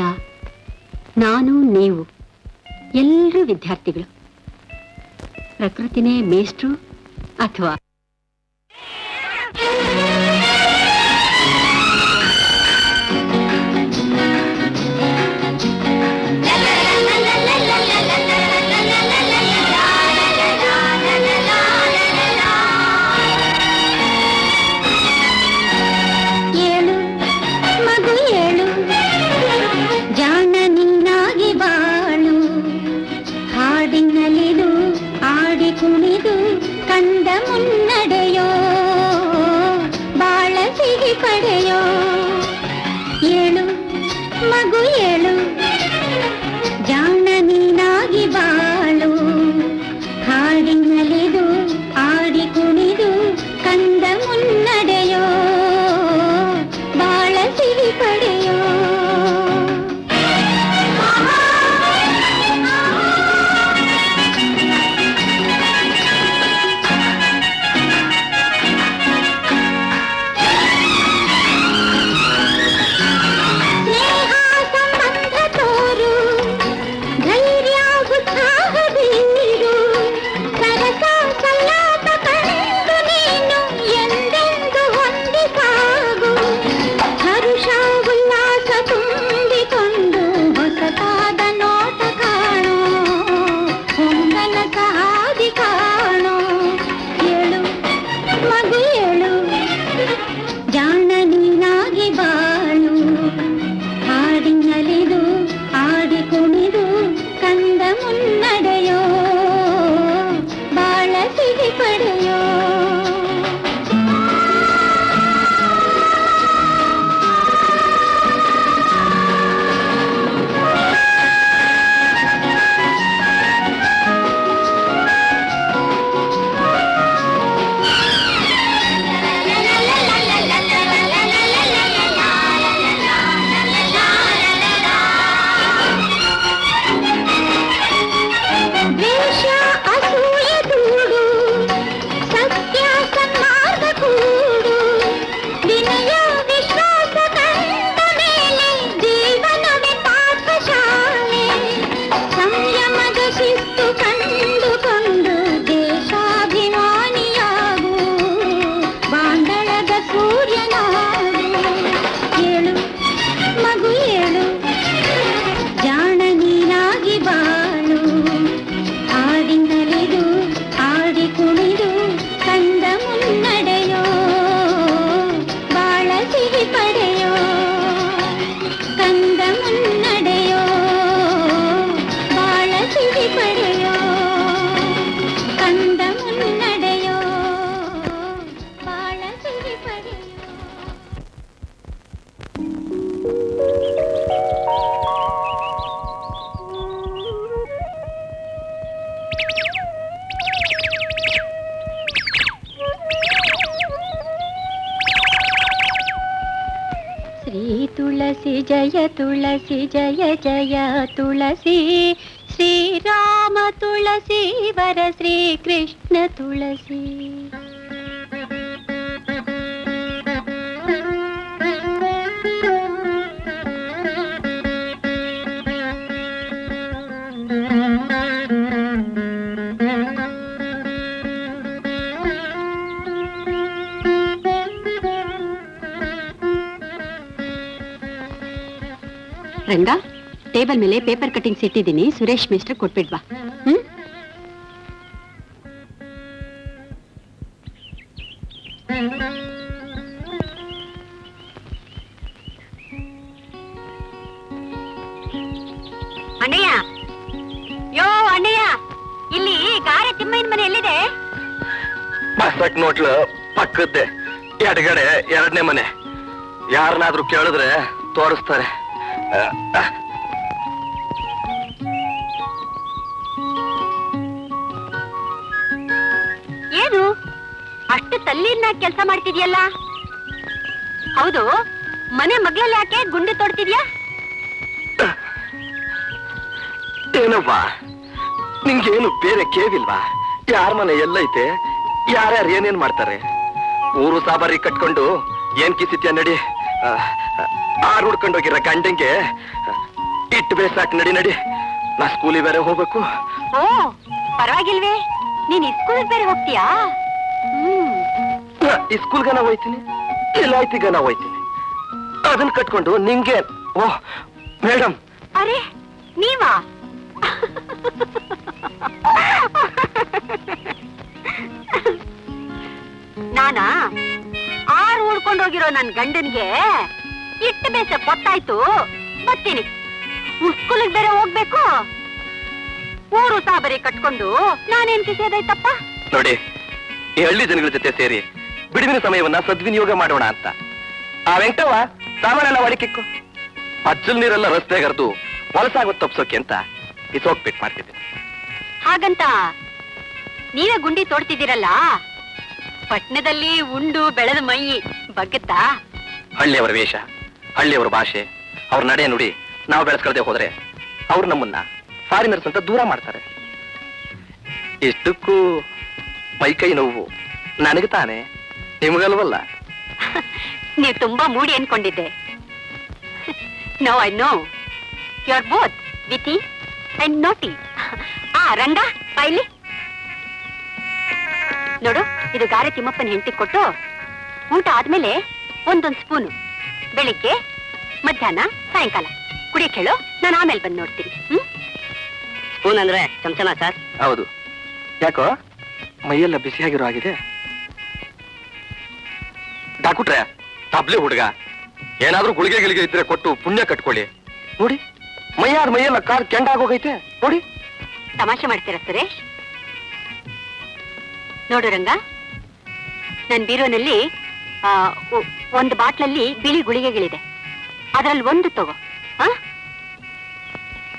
ನಾನು, ನೀವು ಎಲ್ಲರೂ ವಿದ್ಯಾರ್ಥಿಗಳು. ಪ್ರಕೃತಿನೇ ಮೇಷ್ಟ್ರು ಅಥವಾ ಶ್ರೀ ತುಳಸಿ ಜಯ ಜಯ ತುಳಸಿ ಶ್ರೀರಾಮ ತುಳಸಿ ವರ ಶ್ರೀ ಕೃಷ್ಣ ತುಳಸಿ. ರಂಗ, ಟೇಬಲ್ ಮೇಲೆ ಪೇಪರ್ ಕಟಿಂಗ್ಸ್ ಇಟ್ಟಿದ್ದೀನಿ, ಸುರೇಶ್ ಮೇಸ್ಟರ್ ಕೊಟ್ಬಿಡ್ವಾ. ಅಣ್ಣಯ್ಯ, ಯೋ ಅಣ್ಣಯ್ಯ, ಇಲ್ಲಿ ಗಾರೆ ತಿಮ್ಮಯ್ಯನ ಮನೆ ಎಲ್ಲಿದೆ? ಬಸಕ್ ನೋಟ್ಲು ಪಕ್ಕದ್ದೆ, ಎಡಗಡೆ ಎರಡನೇ ಮನೆ. ಯಾರನ್ನಾದ್ರೂ ಕೇಳಿದ್ರೆ ತೋರಿಸ್ತಾರೆ. ಏನು ಅಷ್ಟು ತಲ್ಲಿನ ಕೆಲಸ ಮಾಡ್ತಿದ್ಯಲ್ಲ? ಹೌದು, ಮನೆ ಮಗ್ಳಲ್ಲಿ ಯಾಕೆ ಗುಂಡು ತೊಡ್ತಿದ್ಯಾ? ಏನವ್ವ, ನಿಂಗೇನು ಬೇರೆ ಕೇವಿಲ್ವಾ? ಯಾರ ಮನೆ ಎಲ್ಲೈತೆ, ಯಾರ್ಯಾರು ಏನೇನ್ ಮಾಡ್ತಾರೆ? ಊರು ಸಾಬಾರಿ ಕಟ್ಕೊಂಡು ಏನ್ ಕಿಸಿತ್ಯ ನಡಿ. ಆರು ಹುಡ್ಕೊಂಡೋಗಿರ ಗಂಡಂಗೆ ಇಟ್ಟು ಬೇಸಾಕ್ ನಡಿ ನಡಿ. ನಾ ಸ್ಕೂಲಿಗೆ ಬೇರೆ ಹೋಗ್ಬೇಕು. ಓ ಪರವಾಗಿಲ್ವೇ, ನೀನ್ ಸ್ಕೂಲ್ ಬೇರೆ ಹೋಗ್ತೀಯಾ? ಈ ಸ್ಕೂಲ್ಗನ ಹೋಯ್ತೀನಿ, ಎಲ್ಲಾಯ್ತಿಗನ ಹೋಯ್ತೀನಿ. ಅದನ್ನ ಕಟ್ಕೊಂಡು ನಿಂಗೆ. ಓಹ್ ಮೇಡಮ್. ಅರೆ ನೀವಾ? ನಾನಾ? ಆರು ಉಳ್ಕೊಂಡೋಗಿರೋ ನನ್ ಗಂಡನ್ಗೆ ಇಟ್ಟು ಬೇಸ ಗೊತ್ತಾಯ್ತು, ಬರ್ತೀನಿ. ಸ್ಕೂಲಿಗೆ ಬೇರೆ ಹೋಗ್ಬೇಕು, ಊರು ಸಾಬರಿ ಕಟ್ಕೊಂಡು ನಾನೇನ್ ಕಿಸೇದಾಯ್ತಪ್ಪ? ನೋಡಿ, ಈ ಹಳ್ಳಿ ಜನಗಳ ಜೊತೆ ಸೇರಿ ಬಿಡುವಿನ ಸಮಯವನ್ನ ಸದ್ವಿನಿಯೋಗ ಮಾಡೋಣ ಅಂತ. ಆ ವೆಂಕಟವ ಸಾಮಾನೆಲ್ಲ ಒಳಕಿಕ್ಕು, ಅಜ್ಜಲ್ ನೀರೆಲ್ಲ ರಸ್ತೆಗರ್ದು ಹೊಲಸಾಗೋದ್ ತಪ್ಸೋಕೆ ಅಂತ ಇಸೋಗ್ಬಿಟ್ ಮಾಡ್ತಿದ್ದೆ. ಹಾಗಂತ ನೀವೇ ಗುಂಡಿ ತೋಡ್ತಿದ್ದೀರಲ್ಲ, ಪಟ್ಟಣದಲ್ಲಿ ಉಂಡು ಬೆಳೆದ ಮೈ ಬಗ್ಗುತ್ತಾ? ಹಳ್ಳಿಯವರ ವೇಷ, ಹಳ್ಳಿಯವರ ಭಾಷೆ, ಅವ್ರ ನಡೆ ನುಡಿ ನಾವು ಬೆಳೆಸ್ಕೊಳ್ದೆ ಹೋದ್ರೆ ಅವ್ರು ನಮ್ಮನ್ನ ಫಾರಿನರ್ಸ್ ಅಂತ ದೂರ ಮಾಡ್ತಾರೆ. ಇಷ್ಟಕ್ಕೂ ಮೈಕೈ ನೋವು ನನಗೆ ತಾನೆ, ನಿಮಗಲ್ವಲ್ಲ? ನೀವು ತುಂಬಾ ಮೂಡಿ ಅನ್ಕೊಂಡಿದ್ದೆ. No I know you are both witty and naughty. Ranga ಬಾಯ್ಲಿ ನೋಡು, ಇದು ಗಾರೆ ತಿಮ್ಮಪ್ಪನ ಹೆಂಡತಿ ಕೊಟ್ಟು ಊಟ ಆದ್ಮೇಲೆ ಒಂದೊಂದು ಸ್ಪೂನು ಬೆಳಿಗ್ಗೆ, ಮಧ್ಯಾಹ್ನ, ಸಾಯಂಕಾಲ ಕುಡಿಯಕ್ಕೆ ಹೇಳು. ನಾನು ಆಮೇಲೆ ಬಂದು ನೋಡ್ತೀನಿ. ಸ್ಪೂನ್ ಅಂದ್ರೆ ಚಮಚನ ಸರ್? ಹೌದು. ಯಾಕೋ ಮೈಯೆಲ್ಲ ಬಿಸಿಯಾಗಿರೋ ಆಗಿದೆ? ಡಾಕ್ಟ್ರೆ, ತಬ್ಲಿ ಹುಡುಗ, ಏನಾದ್ರೂ ಗುಳಿಗೆ ಗಿಳಿಗೆ ಇದ್ರೆ ಕೊಟ್ಟು ಪುಣ್ಯ ಕಟ್ಕೊಳ್ಳಿ. ನೋಡಿ, ಮೈಯೆಲ್ಲ ಕಾರ್ ಕೆಂಡಾಗೋಗೈತೆ ನೋಡಿ. ತಮಾಷೆ ಮಾಡ್ತೀರಾ ಸುರೇಶ್? ನೋಡು ರಂಗ, ನನ್ನ ಬೀರೋನಲ್ಲಿ ಒಂದು ಬಾಟ್ಲಲ್ಲಿ ಬಿಳಿ ಗುಳಿಗೆಗಳಿದೆ, ಅದರಲ್ಲಿ ಒಂದು ತಗೋ.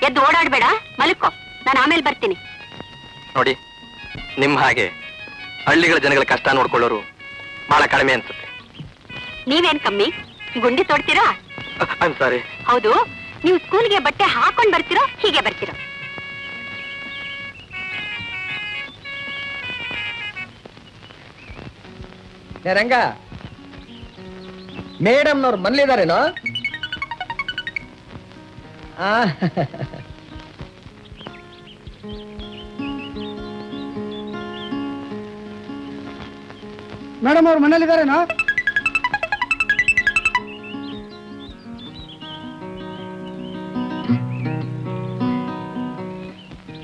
ಎದ್ದು ಓಡಾಡ್ಬೇಡ, ಮಲ್ಕೋ, ನಾನು ಆಮೇಲೆ ಬರ್ತೀನಿ. ನೋಡಿ, ನಿಮ್ ಹಾಗೆ ಹಳ್ಳಿಗಳ ಜನಗಳ ಕಷ್ಟ ನೋಡ್ಕೊಳ್ಳೋರು ಬಹಳ ಕಡಿಮೆ ಅನ್ಸುತ್ತೆ. ನೀವೇನ್ ಕಮ್ಮಿ, ಗುಂಡಿ ತೋಡ್ತೀರಾ? I am sorry. ಹೌದು, ನೀವು ಸ್ಕೂಲ್ಗೆ ಬಟ್ಟೆ ಹಾಕೊಂಡ್ ಬರ್ತೀರೋ ಹೀಗೆ ಬರ್ತೀರೋ? ರಂಗ, ಮೇಡಮ್ನವ್ರು ಮನೇಲಿದಾರೇನೋ? ಮೇಡಮ್ ಅವ್ರು ಮನೇಲಿದಾರೇನೋ?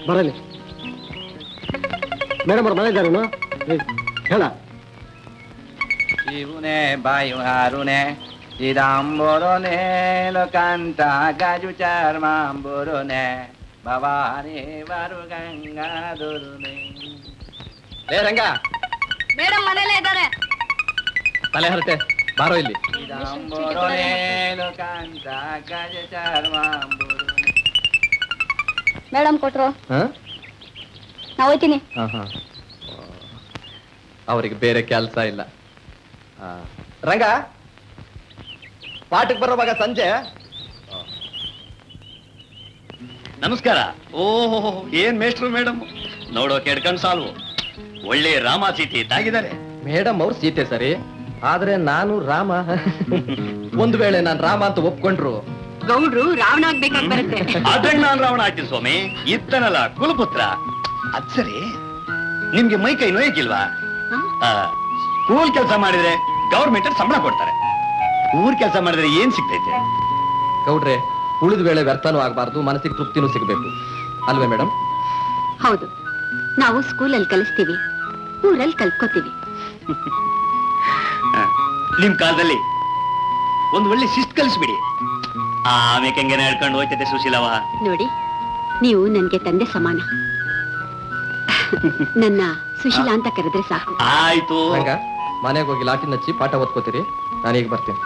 ಬರಲಿ. ಮೇಡಮ್ ಅವ್ರು ಮನೇಲಿದಾರೇನೋ ಹೇಳ. ಶಿವುನೆ ಬಾಯುಹಾರುನೆ ಚಿದಂಬುರುನೆ ಲೋಕಾಂತ ಗಾಜು ಚರ್ಮಾಂಬುರುನೆ ಭವಾನಿ ವರು ಗಂಗಾಧುರುನೆ. ಏ ರಂಗ, ಮೇಡಮ್ ಮನೇಲೇ ಇದ್ದಾರೆ. ತಲೆ ಹರಟೆ, ಬಾರೋ ಇಲ್ಲಿ. ಚಿದಂಬುರುನೆ ಲೋಕಾಂತ ಗಾಜು ಚರ್ಮಾಂಬುರುನೆ. ಮೇಡಮ್ ಕೊಟ್ರು, ನಾ ಹೋಯ್ತೀನಿ. ಅವರಿಗೆ ಬೇರೆ ಕೆಲಸ ಇಲ್ಲ. ರಂಗ, ಪಾಠಕ್ಕೆ ಬರೋವಾಗ ಸಂಜೆ. ನಮಸ್ಕಾರ. ಓಹೋ, ಏನ್ ಮೇಷ್ಟ್ರು ಮೇಡಮ್, ನೋಡೋ ಕೆಡ್ಕಂಡ್ ಸಾಲ್ವು. ಒಳ್ಳೆ ರಾಮ ಸೀತೆ ಇದ್ದಾಗಿದ್ದಾರೆ. ಮೇಡಮ್ ಅವ್ರು ಸೀತೆ ಸರಿ, ಆದ್ರೆ ನಾನು ರಾಮ. ಒಂದು ವೇಳೆ ನಾನು ರಾಮ ಅಂತ ಒಪ್ಕೊಂಡ್ರು ಗೌಡ್ರು ರಾವಣ ಆಗ್ಬೇಕಾಗಿ ಬರುತ್ತೆ. ಅದ್ರಂಗ್ ನಾನ್ ರಾವಣ ಆಗ್ತೀನಿ ಸ್ವಾಮಿ, ಇತ್ತನಲ್ಲ ಕುಲಪುತ್ರ. ಅದ್ ಸರಿ, ನಿಮ್ಗೆ ಮೈ ಕೈ ನೋಯಕ್ಕಿಲ್ವಾ? ಸ್ಕೂಲ್ ಕೆಲಸ ಮಾಡಿದ್ರೆ ಗೌರ್ಮೆಂಟ್ ಸಂಬಳ ಕೊಡ್ತಾರೆ, ಊರ್ ಕೆಲಸ ಮಾಡಿದ್ರೆ ಏನ್ ಸಿಗ್ತೈತೆ? ಗೌಡ್ರೆ, ಉಳಿದ ವೇಳೆ ವ್ಯರ್ಥನೂ ಆಗ್ಬಾರ್ದು, ಮನಸ್ಸಿಗೆ ತೃಪ್ತಿನೂ ಸಿಗಬೇಕು ಅಲ್ವೇ ಮೇಡಮ್? ಹೌದು, ನಾವು ಸ್ಕೂಲಲ್ಲಿ ಕಲಿಸ್ತೀವಿ, ಊರಲ್ಲಿ ಕಲ್ತ್ಕೋತೀವಿ. ನಿಮ್ ಕಾಲದಲ್ಲಿ ಒಂದು ಒಳ್ಳೆ ಶಿಸ್ತು ಕಲಿಸ್ಬಿಡಿ, ಆಮೇಲೆ ಹೆಂಗೆ ನಡ್ಕೊಂಡು ಹೋಯ್ತೈತೆ ಸುಶೀಲವ. ನೋಡಿ, ನೀವು ನನ್ಗೆ ತಂದೆ ಸಮಾನ. ನನ್ನ ಸುಶೀಲಾ ಅಂತ ಕರೆದ್ರೆ ಸಾಕು. ಆಯ್ತು. ಮನೆಗೆ ಹೋಗಿ ಲಾಠಿ ನಚ್ಚಿ ಪಾಠ ಓದ್ಕೋತೀರಿ, ನಾನೀಗ ಬರ್ತೀನಿ.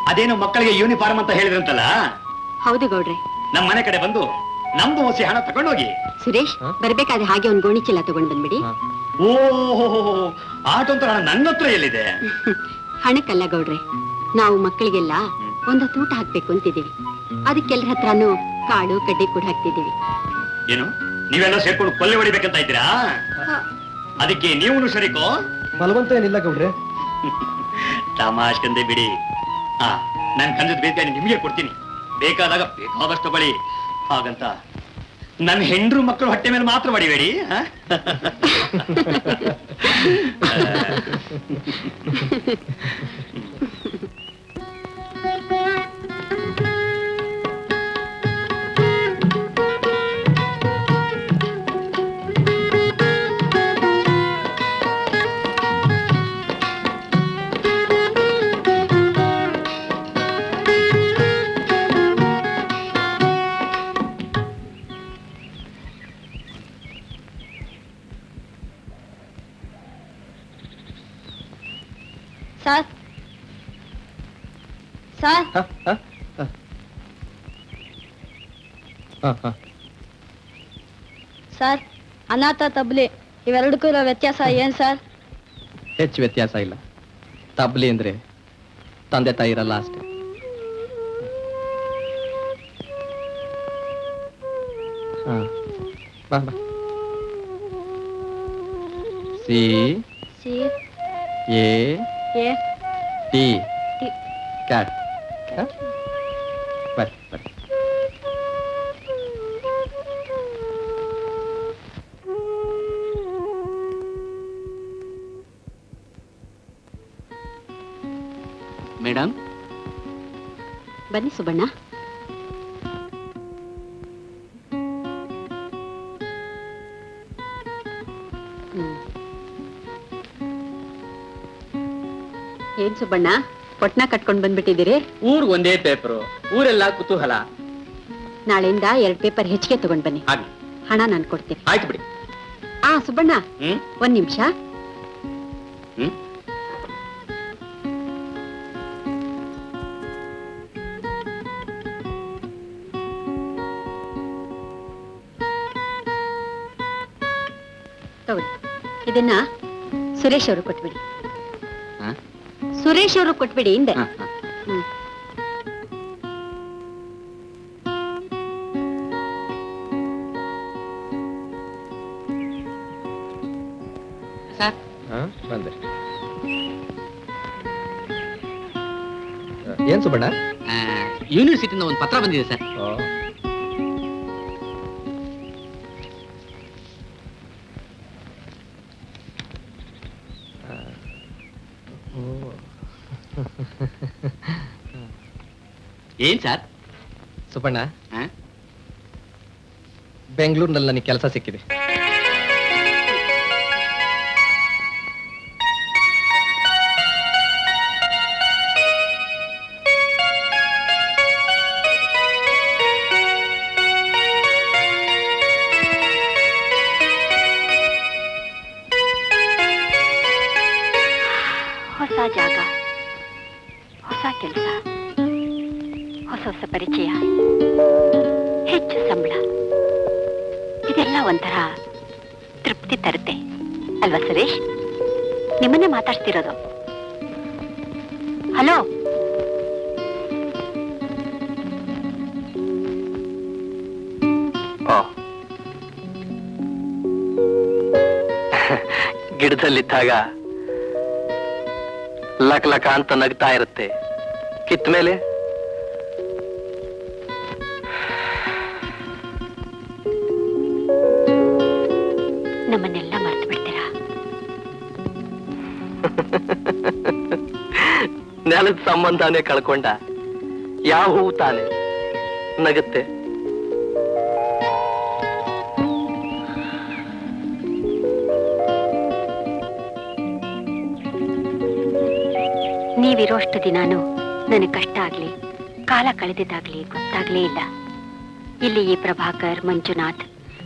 ಅದೇನು ಮಕ್ಕಳಿಗೆ ಯೂನಿಫಾರ್ಮ್ ಅಂತ ಹೇಳಿದ್ರಂತಲ್ಲ? ಹೌದು ಗೌಡ್ರೆ. ನಮ್ ಮನೆ ಕಡೆ ಬಂದು ನಮ್ದು ಹೊಸಿ ಹಣ ತಗೊಂಡೋಗಿ. ಸುರೇಶ್, ಬರ್ಬೇಕಾದ್ರೆ ಹಾಗೆ ಒಂದ್ ಗೋಣಿ ಚೀಲ ತಗೊಂಡ್ ಬಂದ್ಬಿಡಿ. ಓಹೋ, ಆಟೋಂತರ ಹಣ ನನ್ನ ಹತ್ರ ಎಲ್ಲಿದೆ? ಹಣಕ್ಕಲ್ಲ ಗೌಡ್ರೆ, ನಾವು ಮಕ್ಕಳಿಗೆಲ್ಲ ಒಂದೊತ್ತು ಊಟ ಹಾಕ್ಬೇಕು ಅಂತಿದ್ದೀವಿ. ಅದಕ್ಕೆಲ್ಲರ ಹತ್ರನೂ ಕಾಳು ಕಡ್ಡಿ ಕೂಡ ಹಾಕ್ತಿದ್ದೀವಿ. ಏನು, ನೀವೆಲ್ಲ ಸೇರ್ಕೊಂಡು ಕೊಲ್ಲೆ ಹೊಡಿಬೇಕಂತ ಇದ್ದೀರಾ? ಅದಕ್ಕೆ ನೀವು ಶರೀಕೋ? ಬಲವಂತ ಏನಿಲ್ಲ ಗೌಡ್ರೆ. ತಮಾಷ್ಕಂದೆ ಬಿಡಿ. ನನ್ ಕಂದದ್ ಬೇಕಾದ್ರೆ ನಿಮ್ಗೆ ಕೊಡ್ತೀನಿ, ಬೇಕಾದಾಗ ಬೇಕಾದಷ್ಟು ಬಳಿ. ಹಾಗಂತ ನನ್ನ ಹೆಂಡ್ರು ಮಕ್ಕಳು ಹೊಟ್ಟೆ ಮೇಲೆ ಮಾತ್ರ ಬಡಿಬೇಡಿ. ಸರ್, ಸರ್, ಸರ್, ಅನಾಥ ತಬ್ಲಿ ಇವೆರಡಕ್ಕೂ ಇರೋ ವ್ಯತ್ಯಾಸ ಏನ್ ಸರ್? ಹೆಚ್ಚು ವ್ಯತ್ಯಾಸ ಇಲ್ಲ. ತಬ್ಲಿ ಅಂದ್ರೆ ತಂದೆ ತಾಯಿ ಇರಲ್ಲ ಅಷ್ಟೇ. ಬಾ ಬಾ. C C A A T T. Cat. ಬರ್ರಿ ಬರ್ರಿ. ಮೇಡಮ್, ಬನ್ನಿ ಸುಬ್ಬಣ್ಣ. ಏನ್ ಸುಬ್ಬಣ್ಣ, ಪಟ್ನ ಕಟ್ಕೊಂಡ್ ಬಂದ್ಬಿಟ್ಟಿದ್ದೀರಿ? ಊರ್ ಒಂದೇ ಪೇಪರು, ಊರೆಲ್ಲ ಕುತೂಹಲ. ನಾಳೆಯಿಂದ 2 ಪೇಪರ್ ಹೆಚ್ಚಿಗೆ ತಗೊಂಡ್ ಬನ್ನಿ. ಆಗ್ಲಿ. ಹಣ ನಾನು ಕೊಡ್ತೀನಿ. ಆಯ್ತು ಬಿಡಿ. ಸುಬ್ಬಣ್ಣ, ಒಂದ್ ನಿಮಿಷ. ತಗೊಳ್ಳಿ, ಇದನ್ನ ಸುರೇಶ್ ಅವರು ಕೊಟ್ಬಿಡಿ. ಸುರೇಶ್ ಅವರು ಕೊಟ್ಬಿಡಿ ಹಿಂದೆ. ಬಂದೆ. ಏನ್ ಸುಬ್ಬಣ್ಣ? ಯೂನಿವರ್ಸಿಟಿಯಿಂದ ಒಂದು ಪತ್ರ ಬಂದಿದೆ ಸರ್. ಏನ್ ಸರ್? ಸುಬ್ಬಣ್ಣ, ಬೆಂಗಳೂರಿನಲ್ಲಿ ನನಗೆ ಕೆಲಸ ಸಿಕ್ಕಿದೆ. ಹೊಸ ಜಾಗ, ಹೊಸ ಕೆಲಸ, ಹೊಸ ಹೊಸ ಪರಿಚಯ, ಹೆಚ್ಚು ಸಂಬಳ, ಇದೆಲ್ಲ ಒಂಥರ ತೃಪ್ತಿ ತರುತ್ತೆ ಅಲ್ವಾ ಸುರೇಶ್? ನಿಮ್ಮನ್ನೇ ಮಾತಾಡ್ತಿರೋದು. ಹಲೋ, ಗಿಡದಲ್ಲಿದ್ದಾಗ ಲಕ ಲಕ ಅಂತ ನಗ್ತಾ ಇರುತ್ತೆ, ಕಿತ್ತ ಮೇಲೆ ನಮ್ಮನ್ನೆಲ್ಲ ಮರ್ತು ಬಿಡ್ತೀರಾ? ನೆಲದ ಸಂಬಂಧನೇ ಕಳ್ಕೊಂಡ ಯಾವ ಹೂವು ತಾನೆ ನಗುತ್ತೆ? ನೀವಿರೋಷ್ಟು ದಿನಾನು ನನಗೆ ಕಷ್ಟ ಆಗ್ಲಿ, ಕಾಲ ಕಳೆದಿದ್ದಾಗ್ಲಿ ಗೊತ್ತಾಗ್ಲೇ ಇಲ್ಲ. ಇಲ್ಲಿ ಈ ಪ್ರಭಾಕರ್, ಮಂಜುನಾಥ್,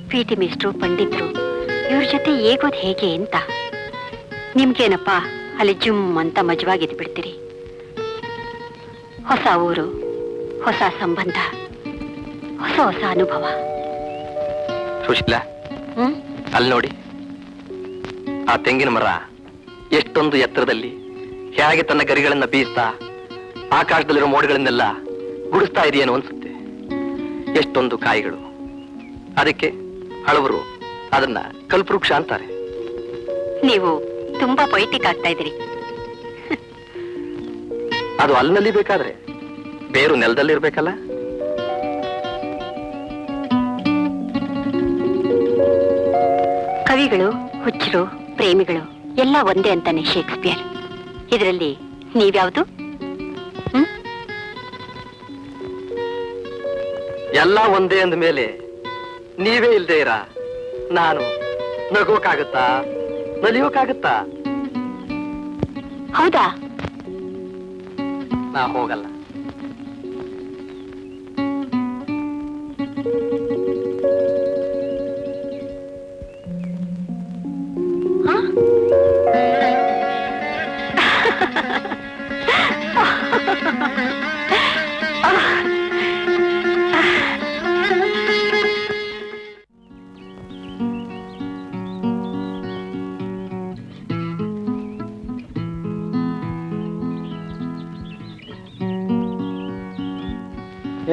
PT ಮೇಷ್ಟ್ರು, ಪಂಡಿತರು ಇವ್ರ ಜೊತೆ ಹೇಗೋದ್ ಹೇಗೆ ಅಂತ. ನಿಮ್ಗೇನಪ್ಪ ಅಲ್ಲಿ ಜುಮ್ ಅಂತ ಮಜವಾಗಿದ್ದು ಬಿಡ್ತೀರಿ. ಹೊಸ ಊರು, ಹೊಸ ಸಂಬಂಧ, ಹೊಸ ಹೊಸ ಅನುಭವ. ಸುಶೀಲಾ, ಅಲ್ಲಿ ನೋಡಿ, ಆ ತೆಂಗಿನ ಮರ ಎಷ್ಟೊಂದು ಎತ್ತರದಲ್ಲಿ ಹೇಗೆ ತನ್ನ ಗರಿಗಳನ್ನ ಬೀಸ್ತಾ ಆಕಾಶದಲ್ಲಿರೋ ಮೋಡಗಳನ್ನೆಲ್ಲ ಗುಡಿಸ್ತಾ ಇದೆಯೇನೋ ಅನ್ಸುತ್ತೆ. ಎಷ್ಟೊಂದು ಕಾಯಿಗಳು. ಅದಕ್ಕೆ ಹಳವರು ಅದನ್ನ ಕಲ್ಪವೃಕ್ಷ ಅಂತಾರೆ. ನೀವು ತುಂಬಾ ಪೊಯಿಟಿಕ್ ಆಗ್ತಾ ಇದ್ದೀರಿ. ಅದು ಅಲ್ಲಿನಲ್ಲಿ ಬೇಕಾದ್ರೆ ಬೇರು ನೆಲದಲ್ಲಿರ್ಬೇಕಲ್ಲ. ಕವಿಗಳು, ಹುಚ್ಚರು, ಪ್ರೇಮಿಗಳು ಎಲ್ಲ ಒಂದೇ ಅಂತಾನೆ ಶೇಕ್ಸ್ಪಿಯರ್. ಇದರಲ್ಲಿ ನೀವ್ಯಾವುದು? ಎಲ್ಲ ಒಂದೇ ಅಂದ ಮೇಲೆ ನೀವೇ ಇಲ್ದೇ ಇರ ನಾನು ನಗೋಕಾಗತ್ತಾ, ನಲಿಯೋಕಾಗತ್ತಾ? ಹೌದಾ? ನಾ ಹೋಗಲ್ಲ.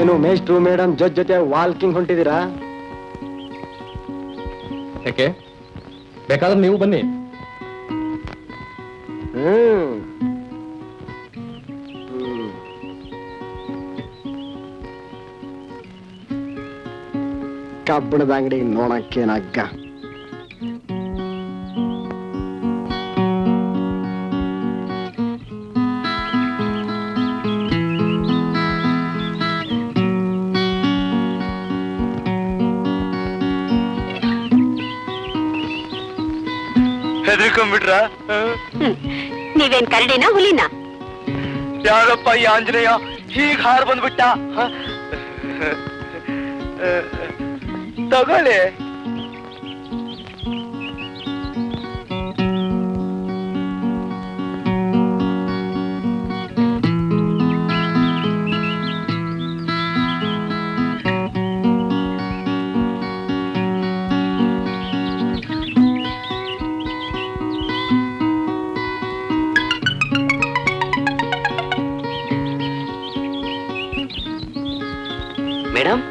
ಏನು ಮೇಷ್ಟ್ರು ಮೇಡಮ್ ಜೊತೆ ವಾಲ್ಕಿಂಗ್ ಹೊಂಟಿದ್ದೀರಾ? ಯಾಕೆ? ಬೇಕಾದ್ರೆ ನೀವು ಬನ್ನಿ. ಕಬ್ಬಣದ ಅಂಗಡಿ ನೋಡಕ್ಕೇನಗ್ಗ. ಹೆದರ್ಕೊಂಡ್ಬಿಟ್ರ? ನೀವೇನ್ ಕರಡಿನ ಹುಲಿನ? ಯಾರಪ್ಪ ಈ ಆಂಜನೇಯ ಹೀಗ್ ಹಾರ್ ಬಂದ್ಬಿಟ್ಟ? ತಗೊಳ್ಳಿ. Madam,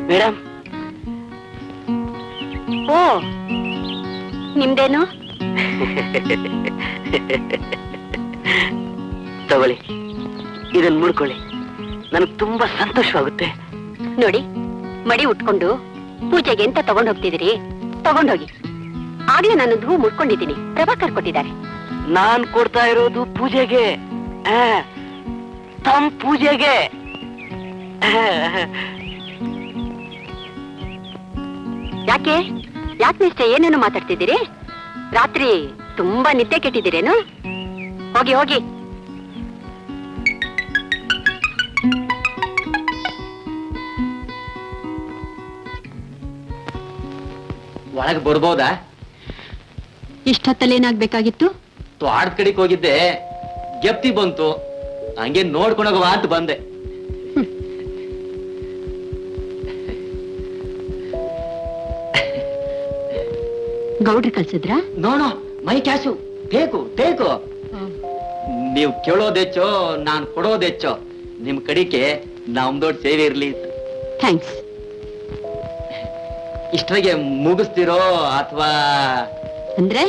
madam. ಓ, ನಿಮ್ದೇನು? ತಗೊಳ್ಳಿ, ಇದನ್ನ ಮುಡ್ಕೊಳ್ಳಿ. ನನಗೆ ತುಂಬಾ ಸಂತೋಷವಾಗುತ್ತೆ. ನೋಡಿ, ಮಡಿ ಉಟ್ಕೊಂಡು ಪೂಜೆಗೆ ಅಂತ ತಗೊಂಡ್ ಹೋಗ್ತಿದ್ದೀರಿ, ತಗೊಂಡೋಗಿ. ಆಗ್ಲೇ ನಾನೊಂದು ಹೂ ಮುಡ್ಕೊಂಡಿದ್ದೀನಿ, ಪ್ರಭಾಕರ್ ಕೊಟ್ಟಿದ್ದಾರೆ. ನಾನ್ ಕೊಡ್ತಾ ಇರೋದು ಪೂಜೆಗೆ, ತಮ್ಮ ಪೂಜೆಗೆ. ಯಾಕೆ ನಿಷ್ಠೆ ಏನೇನು ಮಾತಾಡ್ತಿದ್ದೀರಿ? ರಾತ್ರಿ ತುಂಬಾ ನಿದ್ದೆ ಕೆಟ್ಟಿದ್ದೀರೇನು? ಹೋಗಿ ಹೋಗಿ. ಒಳಗೆ ಬರ್ಬೋದಾ? ಇಷ್ಟೊತ್ತಲ್ಲೇನಾಗ್ಬೇಕಾಗಿತ್ತು? ತ್ವಾಡದ ಕಡೆಗೆ ಹೋಗಿದ್ದೆ, ಗೆಪ್ತಿ ಬಂತು, ಹಂಗೆ ನೋಡ್ಕೊಂಡೋಗವ ಅಂತ ಬಂದೆ. ಗೌಡ್ರಿ ಕಳ್ಸಿದ್ರ? ನೋಡೋ ಮೈ ಕ್ಯಾಸು ಬೇಕು ಬೇಕು. ನೀವು ಕೇಳೋದೆಚ್ಚೋ ನಾನು ಕೊಡೋದೆಚ್ಚೋ ನಿಮ್ ಕಡಿಕೆ ನಮ್ದೊಡ್ಡ ಸೇವೆ ಇರ್ಲಿ. ಥ್ಯಾಂಕ್ಸ್. ಇಷ್ಟರಿಗೆ ಮುಗಿಸ್ತಿರೋ ಅಥವಾ ಅಂದ್ರೆ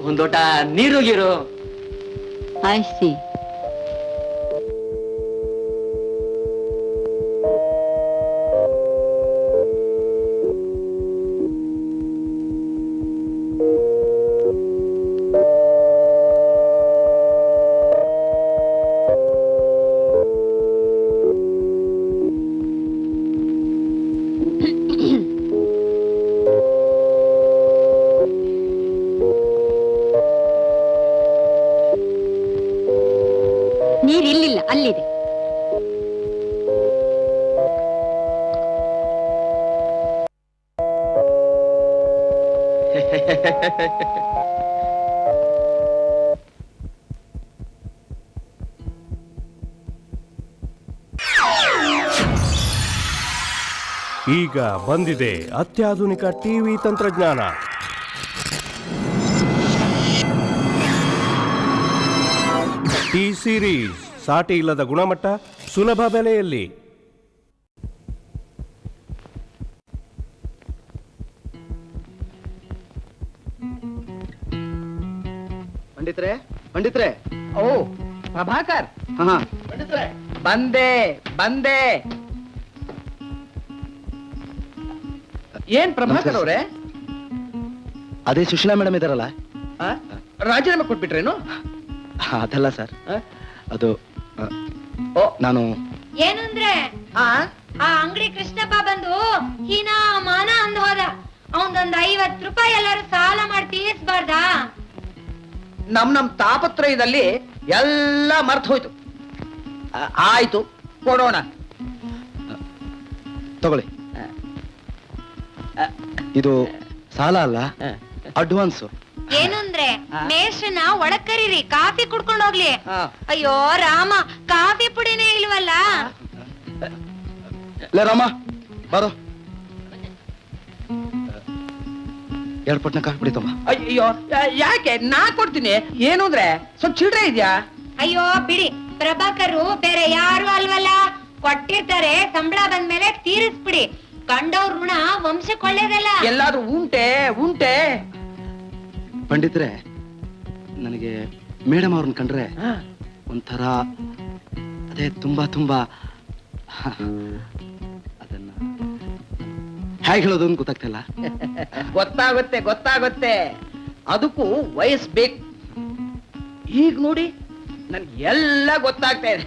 ಒಂದೋಟ ನೀರುಗಿರೋ? I C. ನೀರಿಲ್ಲಿಲ್ಲ, ಅಲ್ಲಿದೆ. ಈಗ ಬಂದಿದೆ ಅತ್ಯಾಧುನಿಕ ಟಿವಿ ತಂತ್ರಜ್ಞಾನ. ಟಿ ಸೀರೀಸ್ ಸಾಟಿ ಇಲ್ಲದ ಗುಣಮಟ್ಟ, ಸುಲಭ ಬೆಲೆಯಲ್ಲಿ. ಪಂಡಿತ್ರೆ ಓ ಪ್ರಭಾಕರ್, ಬಂದೆ ಬಂದೆ. ಏನ್ ಪ್ರಭಾಕರ್ ಅವ್ರೆ? ಅದೇ ಸುಶೀಲಾ ಮೇಡಮ್ ಇದಾರಲ್ಲ, ರಾಜೀನಾಮೆ ಕೊಟ್ಬಿಟ್ರೇನು? ಅದಲ್ಲ ಸರ್, ಅದು ನಾನು ಏನು ಅಂದ್ರೆ ಆ ಅಂಗಡಿ ಕೃಷ್ಣಪ್ಪ ಬಂದು ಹೀನ ಮಾನ ಅಂದ್ ಹೋದ. ಅವನೊಂದ್ 50 ರೂಪಾಯಿ ಎಲ್ಲಾರು ಸಾಲ ಮಾಡಿ ತೀರಿಸಬಾರ್ದಾ? ನಮ್ ತಾಪತ್ರಯದಲ್ಲಿ ಎಲ್ಲ ಮರ್ತು ಹೋಯ್ತು. ಆಯ್ತು, ಕೊಡೋಣ. ತಗೊಳ್ಳಿ. ಇದು ಸಾಲ ಅಲ್ಲ, ಅಡ್ವಾನ್ಸ್. ಏನು ಅಂದ್ರೆ ಮೇಷನ ಒಳಗ್ ಕರೀರಿ, ಕಾಫಿ ಕುಡ್ಕೊಂಡು ಹೋಗ್ಲಿ. ಅಯ್ಯೋ ರಾಮ, ಕಾಫಿ ಪುಡಿನೇ ಇಲ್ವಲ್ಲ. ಲೇ ರಾಮ, ಬಾರೋ, 2 ಪಟ್ನ ಕಾಫಿ ಪುಡಿ ತಮ್ಮ. ಅಯ್ಯೋ ಯಾಕೆ, ನಾ ಕೊಡ್ತೀನಿ. ಏನು ಅಂದ್ರೆ ಸ್ವಲ್ಪ ಚಿಲ್ಡ್ರೆ ಇದ್ಯಾ? ಅಯ್ಯೋ ಬಿಡಿ, ಪ್ರಭಾಕರು ಬೇರೆ ಯಾರು ಅಲ್ವಲ್ಲ, ಕೊಟ್ಟಿರ್ತಾರೆ. ಸಂಬಳ ಬಂದ್ಮೇಲೆ ತೀರಿಸ್ಬಿಡಿ. ಕಂಡವ್ರ ಋಣ ವಂಶಕ್ಕೆ ಒಳ್ಳೇದಲ್ಲ. ಎಲ್ಲಾದ್ರೂ ಉಂಟೆ ಪಂಡಿತ್ರೆ, ನನಗೆ ಮೇಡಮ್ ಅವ್ರನ್ನ ಕಂಡ್ರೆ ಒಂಥರ ಅದೇ ತುಂಬಾ ತುಂಬಾ ಅದನ್ನ ಹೇಗೆ ಹೇಳೋದು ಅಂತ ಗೊತ್ತಾಗ್ತಿಲ್ಲ. ಗೊತ್ತಾಗುತ್ತೆ. ಅದಕ್ಕೂ ವಯಸ್ಸು ಬೇಕು. ಈಗ ನೋಡಿ, ನನ್ಗೆ ಎಲ್ಲ ಗೊತ್ತಾಗ್ತಾ ಇದೆ.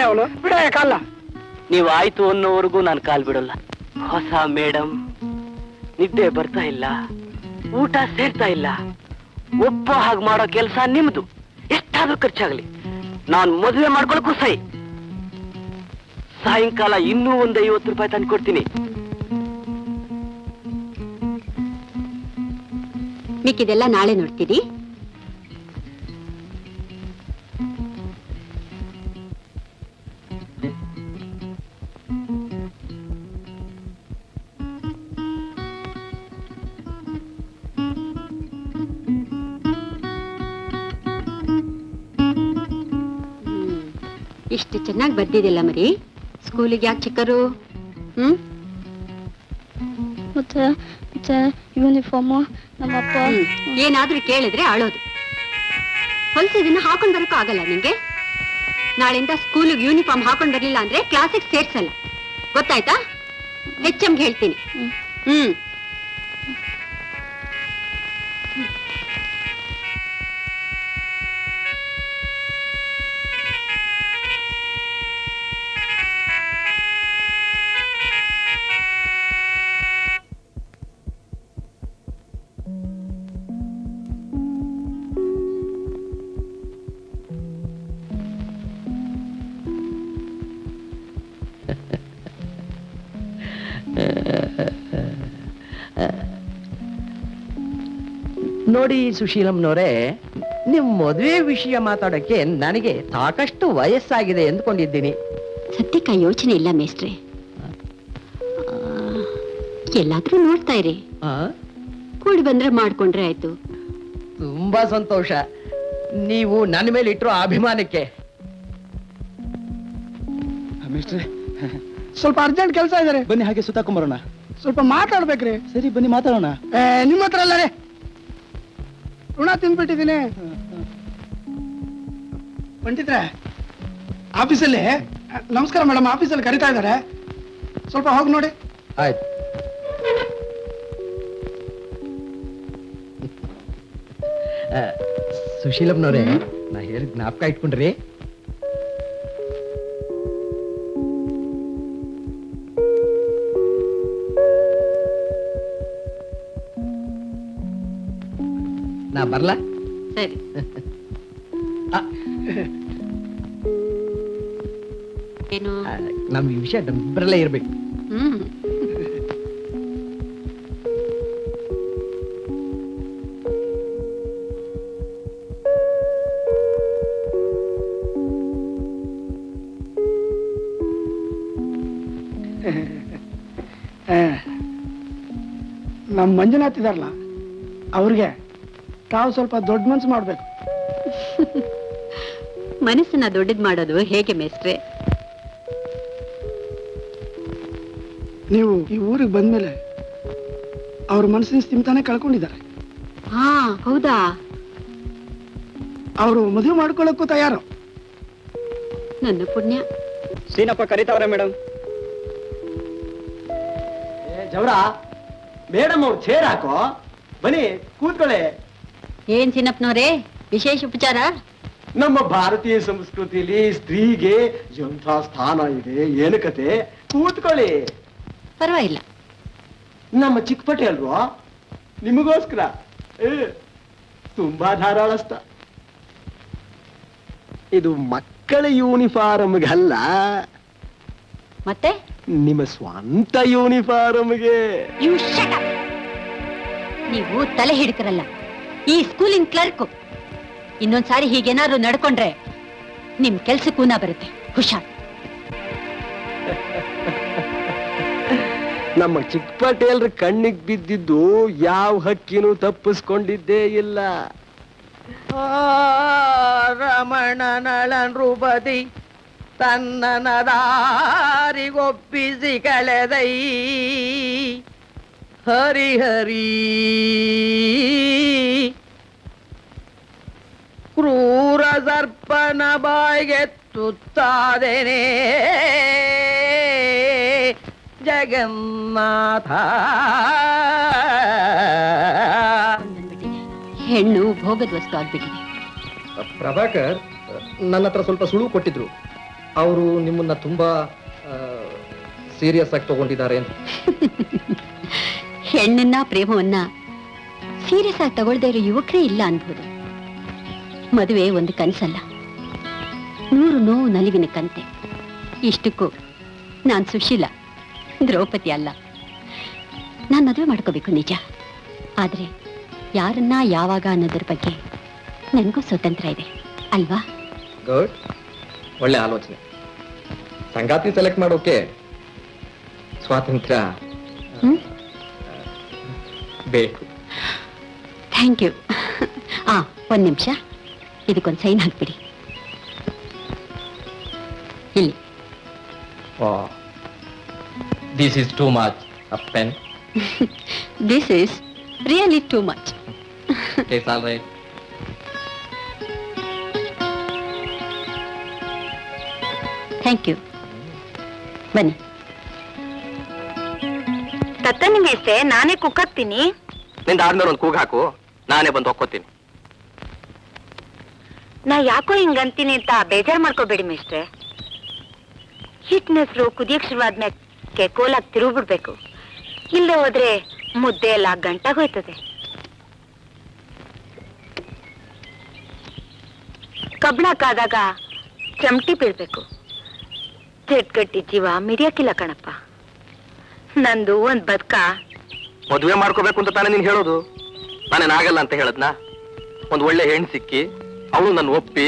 ಅವನು ಬಿಡ ಕಾಲ. ನೀವು ಆಯ್ತು ಅನ್ನೋವರೆಗೂ ನಾನು ಕಾಲ್ ಬಿಡಲ್ಲ. ಹೊಸ ಮೇಡಮ್, ನಿದ್ದೆ ಬರ್ತಾ ಇಲ್ಲ, ಊಟ ಸೇರ್ತಾ ಇಲ್ಲ. ಒಬ್ಬ ಹಾಗೆ ಮಾಡೋ ಕೆಲಸ ನಿಮ್ದು. ಎಷ್ಟಾದ್ರೂ ಖರ್ಚಾಗ್ಲಿ, ನಾನು ಮದುವೆ ಮಾಡ್ಕೊಳಕ್ಕೂ ಸೈ. ಸಾಯಂಕಾಲ ಇನ್ನೂ ಒಂದು 50 ರೂಪಾಯಿ ತಂದು ಕೊಡ್ತೀನಿ. ಮಿಕ್ಕಿದೆಲ್ಲ ನಾಳೆ ನೋಡ್ತೀರಿ. ಇಷ್ಟು ಚೆನ್ನಾಗಿ ಬರ್ದಿದ್ದಿಲ್ಲ ಮರಿ. ಸ್ಕೂಲಿಗೆ ಯಾಕೆ ಚಿಕ್ಕರು? ಮತ್ತೆ ಯೂನಿಫಾರ್ಮು ನಮ್ಮಪ್ಪ ಏನಾದ್ರೂ ಕೇಳಿದ್ರೆ ಅಳೋದು. ಹೊಲ್ಸಿದನ್ನ ಹಾಕೊಂಡ್ ಬರಕ್ಕೂ ಆಗಲ್ಲ ನಿಂಗೆ. ನಾಳೆಯಿಂದ ಸ್ಕೂಲಿಗೆ ಯೂನಿಫಾರ್ಮ್ ಹಾಕೊಂಡ್ ಬರ್ಲಿಲ್ಲ ಅಂದ್ರೆ ಕ್ಲಾಸಿಗೆ ಸೇರ್ಸಲ್ಲ, ಗೊತ್ತಾಯ್ತಾ? HM ಹೇಳ್ತೀನಿ. ನೋಡಿ ಸುಶೀಲಮ್ನವರೇ, ನಿಮ್ ಮದುವೆ ವಿಷಯ ಮಾತಾಡಕ್ಕೆ ನನಗೆ ಸಾಕಷ್ಟು ವಯಸ್ಸಾಗಿದೆ ಎಂದುಕೊಂಡಿದ್ದೀನಿ. ಸದ್ಯಕ್ಕೆ ಯೋಚನೆ ಇಲ್ಲ ಮೇಸ್ಟ್ರೆ. ಎಲ್ಲಾದ್ರೂ ನೋಡ್ತಾ ಇರಿ, ಕೂಡಿ ಬಂದ್ರೆ ಮಾಡ್ಕೊಂಡ್ರೆ ಆಯ್ತು. ತುಂಬಾ ಸಂತೋಷ. ನೀವು ನನ್ನ ಮೇಲೆ ಇಟ್ಟಿರೋ ಅಭಿಮಾನಕ್ಕೆ. ಸ್ವಲ್ಪ ಅರ್ಜೆಂಟ್ ಕೆಲಸ ಇದಾರೆ, ಬನ್ನಿ ಹಾಗೆ ಸುತ್ತಾಕೊಂಬರೋಣ. ಸ್ವಲ್ಪ ಮಾತಾಡ್ಬೇಕ್ರಿ. ಸರಿ ಬನ್ನಿ ಮಾತಾಡೋಣ. ನಿಮ್ಮ ಹತ್ರ ಅಲ್ಲ ರೀ, ಋಣ ತಿನ್ಬಿಟ್ಟಿದ್ದೀನಿ. ಪಂಡಿತ್ರೆ, ಆಫೀಸಲ್ಲಿ ನಮಸ್ಕಾರ ಮೇಡಮ್, ಆಫೀಸಲ್ಲಿ ಕರಿತಾ ಇದ್ದಾರೆ, ಸ್ವಲ್ಪ ಹೋಗಿ ನೋಡಿ. ಆಯ್ತು. ಸುಶೀಲಮ್ನವ್ರೆ, ನಾ ಹೇಳಿದ ಜ್ಞಾಪಕ ಇಟ್ಕೊಂಡ್ರಿ. ನಾ ಬರ್ಲಾ? ಸರಿ. ಏನು ನಮ್ ಈ ವಿಷಯ ನಮ್ಮಿಬ್ಬರಲ್ಲೇ ಇರ್ಬೇಕು. ನಮ್ ಮಂಜುನಾಥ್ ಇದಾರಲ್ಲ, ಅವ್ರಿಗೆ ತಾವು ಸ್ವಲ್ಪ ದೊಡ್ಡ ಮನ್ಸು ಮಾಡ್ಬೇಕು. ಮನಸ್ಸನ್ನ ದೊಡ್ಡದ್ ಮಾಡೋದು ಹೇಗೆ ಮೇಸ್ಟ್ರೆ? ನೀವು ಈ ಊರಿಗೆ ಬಂದ್ಮೇಲೆ ಅವ್ರ ಮನಸ್ಸಿನ ಸ್ಥಿಮಿತಾನೆ ಕಳ್ಕೊಂಡಿದ್ದಾರೆ. ಹಾ, ಹೌದಾ? ಅವರು ಮದುವೆ ಮಾಡ್ಕೊಳ್ಳಕ್ಕೂ ತಯಾರು. ನನ್ನ ಪುಣ್ಯ. ಸೀನಪ್ಪ ಕರೀತಾವ್ರೆ ಮೇಡಮ್. ಜವರ, ಮೇಡಮ್ ಅವ್ರು ಚೇರ್ ಹಾಕೋ, ಬನ್ನಿ ಕೂತ್ಕೊಳ್ಳಿ. ಏನ್ ಚಿನ್ನಪ್ಪನವ್ರೆ, ವಿಶೇಷ ಉಪಚಾರ? ನಮ್ಮ ಭಾರತೀಯ ಸಂಸ್ಕೃತಿಲಿ ಸ್ತ್ರೀಗೆ ಎಂಥ ಸ್ಥಾನ ಇದೆ, ಏನು ಕತೆ, ಕೂತ್ಕೊಳ್ಳಿ. ಪರವಾಗಿಲ್ಲ. ನಮ್ಮ ಚಿಕ್ಕಪಟೆ ಅಲ್ವಾ, ನಿಮಗೋಸ್ಕರ ತುಂಬಾ ಧಾರಾಳಸ್ತ. ಇದು ಮಕ್ಕಳ ಯೂನಿಫಾರ್ಮ್ಗಲ್ಲ, ಮತ್ತೆ ನಿಮ್ಮ ಸ್ವಂತ ಯೂನಿಫಾರ್ಮ್ಗೆ. ನೀವು ತಲೆ ಹಿಡ್ಕರಲ್ಲ, ಈ ಸ್ಕೂಲಿನ ಕ್ಲರ್ಕ್. ಇನ್ನೊಂದ್ಸಾರಿ ಹೀಗೇನಾದ್ರು ನಡ್ಕೊಂಡ್ರೆ ನಿಮ್ ಕೆಲ್ಸಕ್ಕೂ ನಾ ಬರುತ್ತೆ, ಹುಷಾರ್. ನಮ್ಮ ಚಿಕ್ಕ ಪಟೇಲ್ರ ಕಣ್ಣಿಗೆ ಬಿದ್ದಿದ್ದು ಯಾವ ಹಕ್ಕಿನೂ ತಪ್ಪಿಸ್ಕೊಂಡಿದ್ದೇ ಇಲ್ಲ. ರಮಣನಳನ್ರು ಬದಿ ತನ್ನ ದಾರಿಗೊಪ್ಪಿಸಿ ಕಳೆದೈ ಹರಿಹರಿ ಕ್ರೂರ ಸರ್ಪನ ಬಾಯಿಗೆ ತುತ್ತಾದೇನೆ ಜಗನ್ನಾಥ. ಹೆಣ್ಣು ಭೋಗದ ವಸ್ತು ಆಗ್ಬಿಟ್ಟಿದೆ. ಪ್ರಭಾಕರ್ ನನ್ನ ಹತ್ರ ಸ್ವಲ್ಪ ಸುಳುವು ಕೊಟ್ಟಿದ್ರು. ಅವರು ನಿಮ್ಮನ್ನ ತುಂಬಾ ಸೀರಿಯಸ್ ಆಗಿ ತಗೊಂಡಿದ್ದಾರೆ ಅಂತ. ಹೆಣ್ಣನ್ನ ಪ್ರೇಮವನ್ನ ಸೀರಿಯಸ್ ಆಗಿ ತಗೊಳ್ದೇ ಇರೋ ಯುವಕರೇ ಇಲ್ಲ ಅನ್ಬೋದು. ಮದುವೆ ಒಂದು ಕನಸಲ್ಲ, 100 ನೋವು ನಲಿವಿನ ಕಂತೆ. ಇಷ್ಟಕ್ಕೂ ನಾನ್ ಸುಶೀಲ, ದ್ರೌಪದಿ ಅಲ್ಲ. ನಾನ್ ಮದುವೆ ಮಾಡ್ಕೋಬೇಕು ನಿಜ, ಆದ್ರೆ ಯಾರನ್ನ ಯಾವಾಗ ಅನ್ನೋದ್ರ ಬಗ್ಗೆ ನನಗೂ ಸ್ವತಂತ್ರ ಇದೆ ಅಲ್ವಾ? ಗುಡ್, ಒಳ್ಳೆ ಆಲೋಚನೆ. ಸಂಗಾತಿ ಸೆಲೆಕ್ಟ್ ಮಾಡೋಕೆ ಸ್ವಾತಂತ್ರ್ಯ ಬೇಕು. Thank you. ಒಂದ್ ನಿಮಿಷ, ಇದಕ್ಕೊಂದು ಸೈನ್ ಹಾಕ್ಬಿಡಿ. ಇಲ್ಲಿ. This is too much. A pen. This is really too much. It's all right. Thank you. ಬನ್ನಿ. ತತ್ತನಿ ಮೇಸ್ಟ್ರೆ, ನಾನೇ ಕುಕ್ಕಾಗ್ತೀನಿ. ನಿಂದ ಆದ್ಮೇಲೆ ಒಂದು ಕೂಗ್ ಹಾಕು, ನಾನೇ ಬಂದು ಹೊಕ್ಕೋತೀನಿ. ನಾ ಯಾಕೋ ಹಿಂಗಂತೀನಿ ಅಂತ ಬೇಜಾರ್ ಮಾಡ್ಕೋಬೇಡಿ ಮೇಸ್ಟ್ರೆ. ಹಿಟ್ಟಿನ ಹೆಸರು ಕುದಿಯಕ್ ಶುರುವಾದ್ಮೇಲೆ ಕೋಲಾಗ್ ತಿರುಗ್ಬಿಡ್ಬೇಕು, ಇಲ್ಲದೆ ಹೋದ್ರೆ ಮುದ್ದೆ ಎಲ್ಲ ಗಂಟಾಗೋಯ್ತದೆ. ಕಬ್ಬಣ ಕಾದಾಗ ಚಮಟಿ ಬೀಳ್ಬೇಕು, ಚೆಟ್ಗಟ್ಟಿ ಜೀವ ಮಿಡಿಯಕ್ಕಿಲ್ಲ ಕಣಪ್ಪ. ನಂದು ಒಂದ್ ಬದ್ಕ ಮದುವೆ ಮಾಡ್ಕೋಬೇಕು ಅಂತ ತಾನೇ ನೀನ್ ಹೇಳೋದು. ನಾನೇನಾಗಲ್ಲ ಅಂತ ಹೇಳದ್ನ? ಒಂದ್ ಒಳ್ಳೆ ಹೆಣ್ಣು ಸಿಕ್ಕಿ ಅವಳು ನನ್ನ ಒಪ್ಪಿ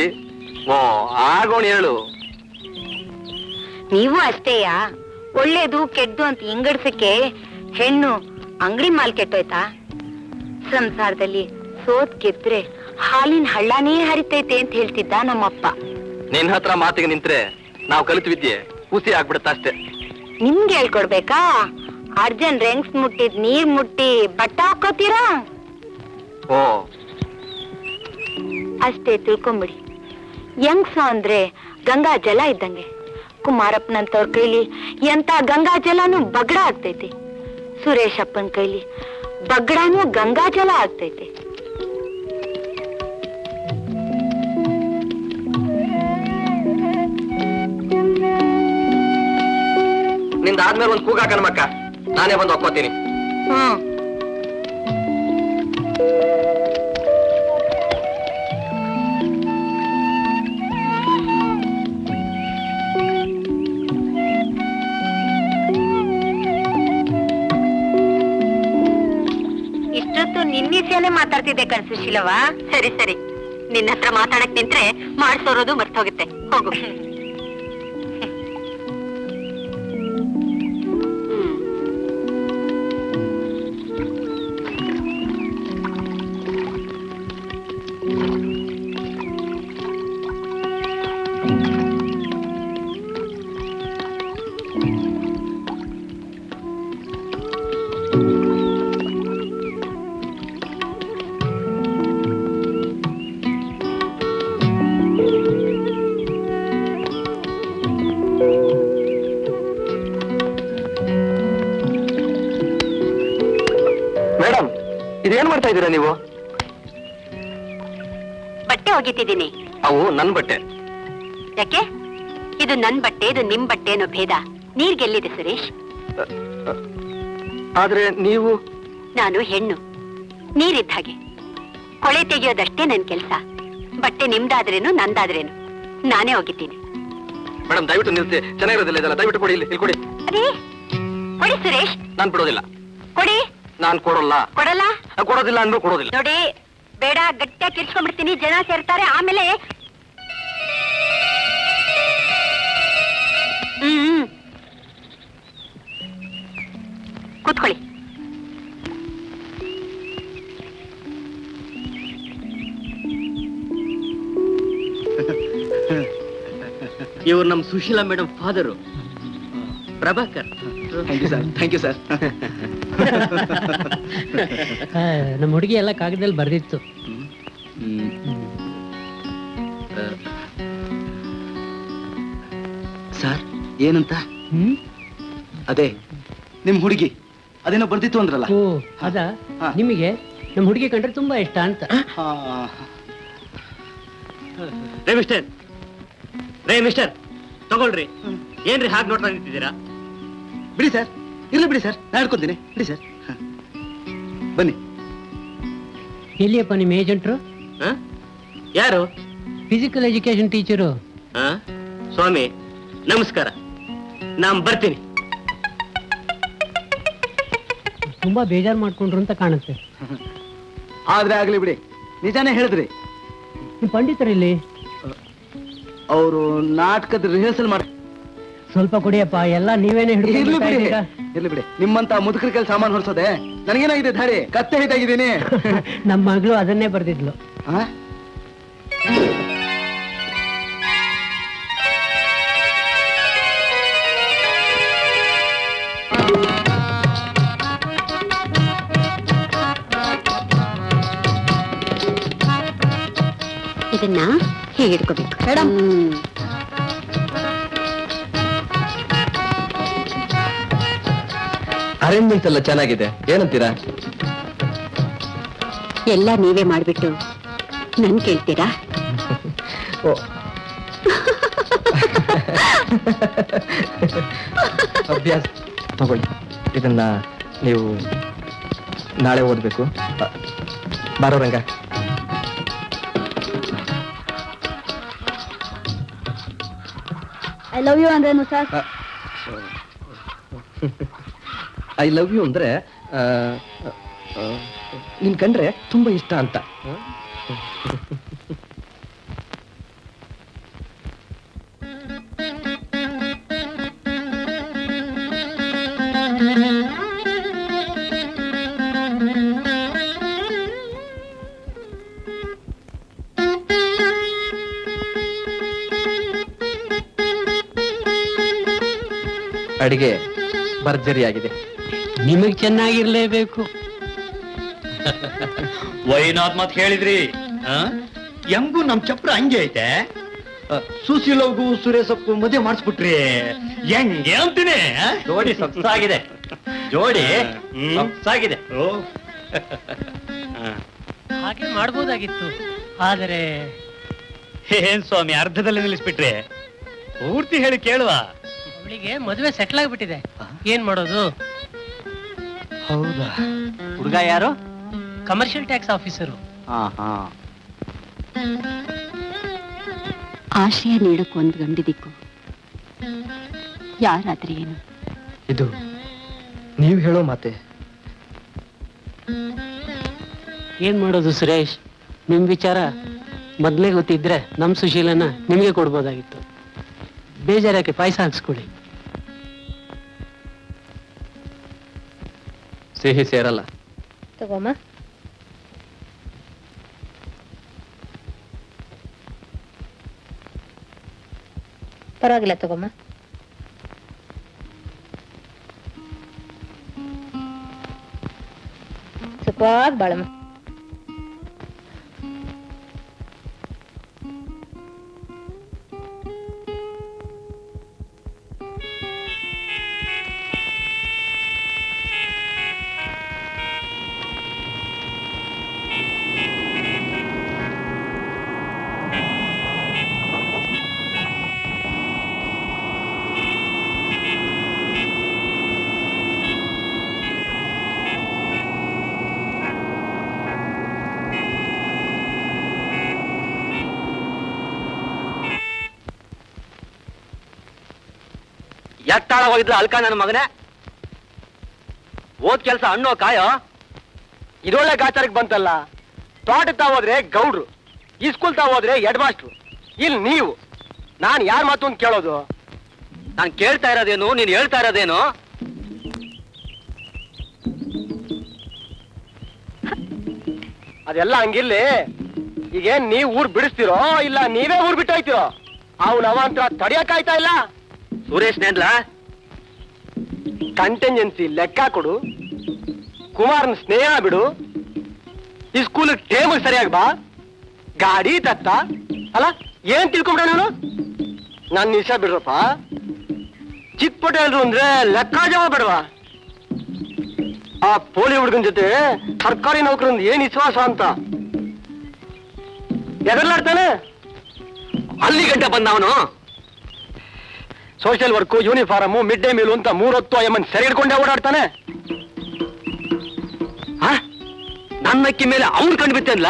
ಆಗೋಣ ಹೇಳು. ನೀವು ಅಷ್ಟೇಯಾ? ಒಳ್ಳೇದು ಕೆಡ್ದು ಅಂತ ಇಂಗಡ್ಸಕ್ಕೆ ಹೆಣ್ಣು ಅಂಗಡಿ ಮಾಲ್ ಕೆಟ್ಟೋಯ್ತಾ? ಸಂಸಾರದಲ್ಲಿ ಸೋತ್ ಗೆದ್ರೆ ಹಾಲಿನ ಹಳ್ಳನೇ ಹರಿತೈತೆ ಅಂತ ಹೇಳ್ತಿದ್ದ ನಮ್ಮಪ್ಪ. ನಿನ್ ಹತ್ರ ಮಾತಿಗೆ ನಿಂತ್ರೆ ನಾವು ಕಲಿತ ವಿದ್ಯೆ ಹುಸಿ ಆಗ್ಬಿಡುತ್ತ ಅಷ್ಟೇ. ನಿಮ್ಗೆ ಹೇಳ್ಕೊಡ್ಬೇಕಾ? ಅರ್ಜನ್ ರೆಂಗ್ಸ್ ಮುಟ್ಟಿದ್ ನೀರ್ ಮುಟ್ಟಿ ಬಟ್ಟ ಹಾಕೋತೀರಾ? ಓ ಅಷ್ಟೇ ತಿಳ್ಕೊಂಬಿಡಿ. ಯಂಗ್ಸ ಅಂದ್ರೆ ಗಂಗಾ ಜಲ ಇದ್ದಂಗೆ. ಕುಮಾರಪ್ಪನಂತವ್ರ ಕೈಲಿ ಎಂತ ಗಂಗಾ ಜಲನೂ ಬಗಡ ಆಗ್ತೈತಿ. ಸುರೇಶ್ ಅಪ್ಪನ ಕೈಲಿ ಬಗಡಾನು ಗಂಗಾ ಜಲ ಆಗ್ತೈತಿ. ನಿಂದಾದ್ಮೇಲೆ ಒಂದ್ ಕೂಗಾಕನ ಮಕ್ಕ, ನಾನೇ ಬಂದು ಒಕ್ಕೋತೀನಿ. ಇಷ್ಟೊತ್ತು ನಿನ್ನಿಸೇನೆ ಮಾತಾಡ್ತಿದ್ದೆ ಕಣ್ಸುಶೀಲವಾ? ಸರಿ ಸರಿ, ನಿನ್ನ ಹತ್ರ ಮಾತಾಡಕ್ ನಿಂತ್ರೆ ಮಾಡ್ಸೋರೋದು ಮರ್ತೋಗುತ್ತೆ. ಹೋಗು. ಮೇಡಮ್, ಇದೇನ್ ಮಾಡ್ತಾ ಇದ್ದೀರಾ ನೀವು? ಬಟ್ಟೆ ಒಗಿತಿದ್ದೀನಿ. ಅವು ನನ್ ಬಟ್ಟೆ. ಯಾಕೆ? ಇದು ನನ್ ಬಟ್ಟೆ, ಇದು ನಿಮ್ ಬಟ್ಟೆ ಅನ್ನೋ ಭೇದ ನೀರ್ಗೆಲ್ಲಿದೆ ಸುರೇಶ್? ಆದ್ರೆ ನೀವು? ನಾನು ಹೆಣ್ಣು, ನೀರಿದ್ದ ಹಾಗೆ. ಕೊಳೆ ತೆಗೆಯೋದಷ್ಟೇ ನನ್ ಕೆಲ್ಸ. ಬಟ್ಟೆ ನಿಮ್ದಾದ್ರೇನು ನಂದಾದ್ರೇನು ನಾನೇ ಒಗಿತೀನಿ. ಮೇಡಮ್ ದಯವಿಟ್ಟು ನಿಲ್ಸಿ, ಚೆನ್ನಾಗಿರೋದಿಲ್ಲ ಇದೆಲ್ಲ. ದಯವಿಟ್ಟು ಕೊಡಿ, ಇಲ್ಲಿ ಕೊಡಿ. ಅದೇ ಕೊಡಿ ಸುರೇಶ್. ನಾನ್ ಬಿಡೋದಿಲ್ಲ. ಕೊಡಿ. ನಾನ್ ಕೊಡೋಲ್ಲ. ಕೊಡಲ್ಲ? ಕೊಡೋದಿಲ್ಲ ಅಂದ್ರೂ ಕೊಡೋದಿಲ್ಲ. ನೋಡಿ, ಬೇಡ, ಗಟ್ಟಿಯಾಗಿ ಕಿರ್ಚ್ಕೊಂಡ್ಬಿಡ್ತೀನಿ. ಜನ ಸೇರ್ತಾರೆ ಆಮೇಲೆ. ಕೂತ್ಕೊಳ್ಳಿ. ಇವ್ರು ನಮ್ Sushila madam father, Prabhakar. Thank you sir. ನಮ್ಮ ಹುಡುಗಿ ಎಲ್ಲ ಕಾಗದಲ್ಲಿ ಬರ್ದಿತ್ತು. ಸರ್ ಏನಂತ? ಅದೇ ನಿಮ್ ಹುಡುಗಿ ಅದೇನೋ ಬರ್ದಿತ್ತು ಅಂದ್ರಲ್ಲ. ಓ ಅದ, ನಿಮಗೆ ನಮ್ಮ ಹುಡುಗಿ ಕಂಡ್ರೆ ತುಂಬಾ ಇಷ್ಟ ಅಂತ. ರೇ ಮಿಸ್ಟರ್ ತಗೊಳ್ರಿ. ಏನ್ರಿ ಹಾಗೆ ನೋಡ್ತಾ ನಿಂತಿದ್ದೀರಾ? ಬಿಡಿ ಸರ್, ಇರ್ಲಿ ಬಿಡಿ ಸರ್, ನಾ ಹೇಳ್ಕೊಂತೀನಿ. ಬಿಡಿ ಸರ್, ಬನ್ನಿ. ಎಲ್ಲಿಯಪ್ಪ ನಿಮ್ಮ ಏಜೆಂಟ್ರು? ಯಾರು? Physical education teacher. ಸ್ವಾಮಿ ನಮಸ್ಕಾರ, ನಾನ್ ಬರ್ತೀನಿ. ತುಂಬಾ ಬೇಜಾರು ಮಾಡ್ಕೊಂಡ್ರು ಅಂತ ಕಾಣುತ್ತೆ. ಆದ್ರೆ ಆಗ್ಲಿ ಬಿಡಿ, ನಿಜಾನೇ ಹೇಳಿದ್ರಿ. ನಿಮ್ ಪಂಡಿತರಲ್ಲಿ ಅವರು ನಾಟಕದ ರಿಹರ್ಸಲ್ ಮಾಡಿ. ಸ್ವಲ್ಪ ಕೊಡಿಯಪ್ಪ, ಎಲ್ಲ ನೀವೇನೆ ಇರ್ಲಿ ಬಿಡಿ. ನಿಮ್ಮಂತ ಮುದುಕರ ಕೆಲ ಸಾಮಾನು ಹೊರಿಸೋದೆ ನನಗೇನಾಗಿದೆ? ದಾಡಿ ಕತ್ತೆ ಹಿಡಿದಾಗಿದ್ದೀನಿ. ನಮ್ಮ ಮಗಳು ಅದನ್ನೇ ಬರ್ದಿದ್ಲು. ಇದನ್ನ ಹೇಗೆ ಇಟ್ಕೋಬೇಕು ಮೇಡಮ್? ಅರೇಂಜ್ಮೆಂಟ್ಸ್ ಎಲ್ಲ ಚೆನ್ನಾಗಿದೆ, ಏನಂತೀರಾ? ಎಲ್ಲ ನೀವೇ ಮಾಡ್ಬಿಟ್ಟು ನನ್ ಕೇಳ್ತೀರಾ? ಅಭ್ಯಾಸ ತಗೊಳ್ಳಿ. ಇದನ್ನ ನೀವು ನಾಳೆ ಓದ್ಬೇಕು. ಬಾರೋ ರಂಗ. ಐ ಲವ್ ಯು ಅಂದ್ರೇನು ಸರ್? ಐ ಲವ್ ಯು ಅಂದ್ರೆ ನಿನ್ ಕಂಡ್ರೆ ತುಂಬಾ ಇಷ್ಟ ಅಂತ. ಅಡಿಗೆ ಭರ್ಜರಿಯಾಗಿದೆ. ನಿಮಗ್ ಚೆನ್ನಾಗಿರ್ಲೇಬೇಕು. ವೈನಾಥ್ ಮತ್ ಹೇಳಿದ್ರಿ ಹೆಂಗೂ ನಮ್ ಚಪ್ರ ಹಂಗೆ ಐತೆ. ಸುಶೀಲವ್ಗೂ ಸುರೇಶಪ್ಪು ಮದುವೆ ಮಾಡಿಸ್ಬಿಟ್ರಿ ಹೆಂಗೆ ಅಂತೀನಿ. ಜೋಡಿ ಸೊಗಸಾಗಿದೆ, ಜೋಡಿ ಸೊಗಸಾಗಿದೆ. ಹಾಗೆ ಮಾಡ್ಬೋದಾಗಿತ್ತು, ಆದರೆ ಏನ್ ಸ್ವಾಮಿ ಅರ್ಧದಲ್ಲಿ ನಿಲ್ಲಿಸ್ಬಿಟ್ರಿ? ಪೂರ್ತಿ ಹೇಳಿ ಕೇಳುವ. ಅವಳಿಗೆ ಮದುವೆ ಸೆಟ್ಲ್ ಆಗ್ಬಿಟ್ಟಿದೆ, ಏನ್ ಮಾಡೋದು? ಹೌದಾ? ಹುಡುಗ ಯಾರು? Commercial tax officer. ಆಶ್ರಯ ನೀಡಕ್ಕೊಂದು ಗಂಡಿದಿಕ್ಕು, ಯಾರಾದ್ರೆ ಏನು? ಇದು ನೀವ್ ಹೇಳೋ ಮಾತೆ. ಏನ್ ಮಾಡೋದು ಸುರೇಶ್, ನಿಮ್ ವಿಚಾರ ಮೊದ್ಲೇ ಗೊತ್ತಿದ್ರೆ ನಮ್ ಸುಶೀಲನ ನಿಮ್ಗೆ ಕೊಡ್ಬೋದಾಗಿತ್ತು. ಬೇಜಾರಕ್ಕೆ ಪಾಯಸ ಹಾಕ್ಸ್ಕೊಳ್ಳಿ. ಸಿಹಿ ಸೇರಲ್ಲ. ತಗೋಮ್ಮ. ಪರವಾಗಿಲ್ಲ, ತಗೋಮ್ಮ. ಸುಖವಾಗಿ ಬಾಳಮ್ಮ. ಎತ್ತಾಳ ಹೋಗಿದ್ರ ಅಲ್ಕ ನನ್ನ ಮಗನೇ. ಓದ್ ಕೆಲ್ಸ ಹಣ್ಣು ಕಾಯೋ. ಇದೊಳ್ಳೆ ಗಾಚಾರಕ್ಕೆ ಬಂತಲ್ಲ. ತೋಟ ತಾವೋದ್ರೆ ಗೌಡ್ರು, ಈ ಸ್ಕೂಲ್ ತಾವೋದ್ರೆ ಹೆಡ್ ಮಾಸ್ಟ್ರು, ಇಲ್ಲಿ ನೀವು. ನಾನ್ ಯಾರ ಮಾತು ಅಂತ ಕೇಳೋದು? ನಾನ್ ಕೇಳ್ತಾ ಇರೋದೇನು, ನೀನ್ ಹೇಳ್ತಾ ಇರೋದೇನು? ಅದೆಲ್ಲ ಹಂಗಿರ್ಲಿ. ಈಗೇನ್ ನೀವ್ ಊರ್ ಬಿಡಿಸ್ತಿರೋ ಇಲ್ಲ ನೀವೇ ಊರ್ ಬಿಟ್ಟು ಹೋಯ್ತಿರೋ? ಅವ್ನ ಅವಾಂತರ ತಡಿಯಕ್ಕಾಯ್ತಾ ಇಲ್ಲ. ಸುರೇಶ್ ನೇನ್ಲ ಕಂಟಿಂಜೆನ್ಸಿ ಲೆಕ್ಕ ಕೊಡು, ಕುಮಾರ್ನ ಸ್ನೇಹ ಬಿಡು, ಈ ಸ್ಕೂಲ್ ಟೇಮ್ ಸರಿಯಾಗಿ ಬಾ, ಗಾಡಿ ತತ್ತ. ಅಲ್ಲ ಏನ್ ತಿಳ್ಕೊಂಡ್ರ ನೀನು? ನನ್ನ ವಿಷಯ ಬಿಡ್ರಪ್ಪ. ಚಿಕ್ಕ ಪಟೇಲ್ರು ಅಂದ್ರೆ ಲೆಕ್ಕ ಜವ ಬಿಡವಾ? ಆ ಪೋಲಿ ಹುಡುಗನ ಜೊತೆ ಸರ್ಕಾರಿ ನೌಕರಿಂದ ಏನ್ ವಿಶ್ವಾಸ ಅಂತ ಎದರ್ಲಾಡ್ತಾನೆ. ಅಲ್ಲಿ ಗಂಟೆ ಬಂದ ಅವನು. Social work, uniform, mid day meal ಅಂತ 3 ಹೊತ್ತು ಎಮ್ಮನ್ ಸೆರೆ ಹಿಡ್ಕೊಂಡೇ ಓಡಾಡ್ತಾನೆ. ನನ್ನಕ್ಕಿ ಮೇಲೆ ಅವ್ನು ಕಂಡ್ಬಿತ್ತಲ್ಲ.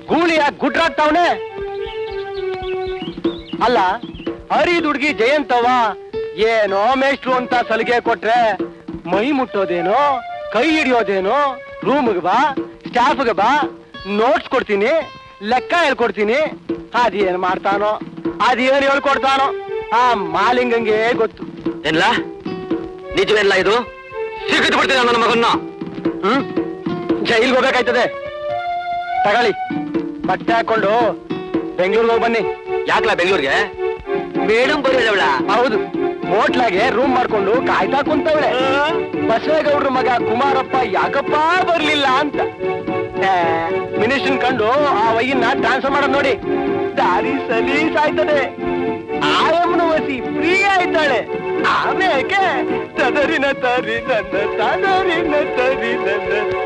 ಗೂಳಿಯ ಗುಡ್ರಾಗ್ತಾವನೆ. ಅಲ್ಲ ಹರಿದ್ ಹುಡ್ಗಿ ಜಯಂತವ ಏನೋ ಮೇಷ್ಟ್ರು ಅಂತ ಸಲಿಗೆ ಕೊಟ್ರೆ ಮೈ ಮುಟ್ಟೋದೇನೋ, ಕೈ ಹಿಡಿಯೋದೇನೋ, ರೂಮ್ಗೆ ಬಾ, ಸ್ಟಾಫ್ಗೆ ಬಾ, ನೋಟ್ಸ್ ಕೊಡ್ತೀನಿ, ಲೆಕ್ಕ ಹೇಳ್ಕೊಡ್ತೀನಿ. ಅದೇನ್ ಮಾಡ್ತಾನೋ, ಅದೇನ್ ಹೇಳ್ಕೊಡ್ತಾನೋ ಆ ಮಾಲಿಂಗಂಗೆ ಗೊತ್ತು. ಏನ್ಲ ನಿಜವೆಲ್ಲ ಇದು? ಸಿಕ್ಕಿಟ್ಟು ಬಿಡ್ತೀನಿ ನನ್ನ ಮಗನ್ನ. ಜೈಲ್ಗೆ ಹೋಗ್ಬೇಕಾಯ್ತದೆ. ತಗೊಳ್ಳಿ, ಬಟ್ಟೆ ಹಾಕೊಂಡು ಬೆಂಗಳೂರಿಗೆ ಹೋಗಿ ಬನ್ನಿ. ಯಾಕಲ ಬೆಂಗಳೂರಿಗೆ? ಮೇಡಮ್ ಬರೋದವಳ? ಹೌದು, ಹೋಟ್ಲಾಗೆ ರೂಮ್ ಮಾಡ್ಕೊಂಡು ಕಾಯ್ತಾ ಕುಂತವಳೆ. ಬಸವೇಗೌಡ್ರ ಮಗ ಕುಮಾರಪ್ಪ ಯಾಕಪ್ಪ ಬರ್ಲಿಲ್ಲ ಅಂತ ಮಿನಿಸ್ಟರ್ ಕಂಡು ಆ ವಯ್ಯನ್ನ ಟ್ರಾನ್ಸ್ಫರ್ ಮಾಡೋದ್ ನೋಡಿ. ದಾರಿ ಸಲೀಸ್ ಆಯ್ತದೆ. ಆಯಮ್ಮನ ವಸಿ ಫ್ರೀ ಆಯ್ತಾಳೆ. ಆಮೇಲೆ ತದರಿನ ತರಿ ನನ್ನ, ತದರಿನ ತರಿ ನನ್ನ.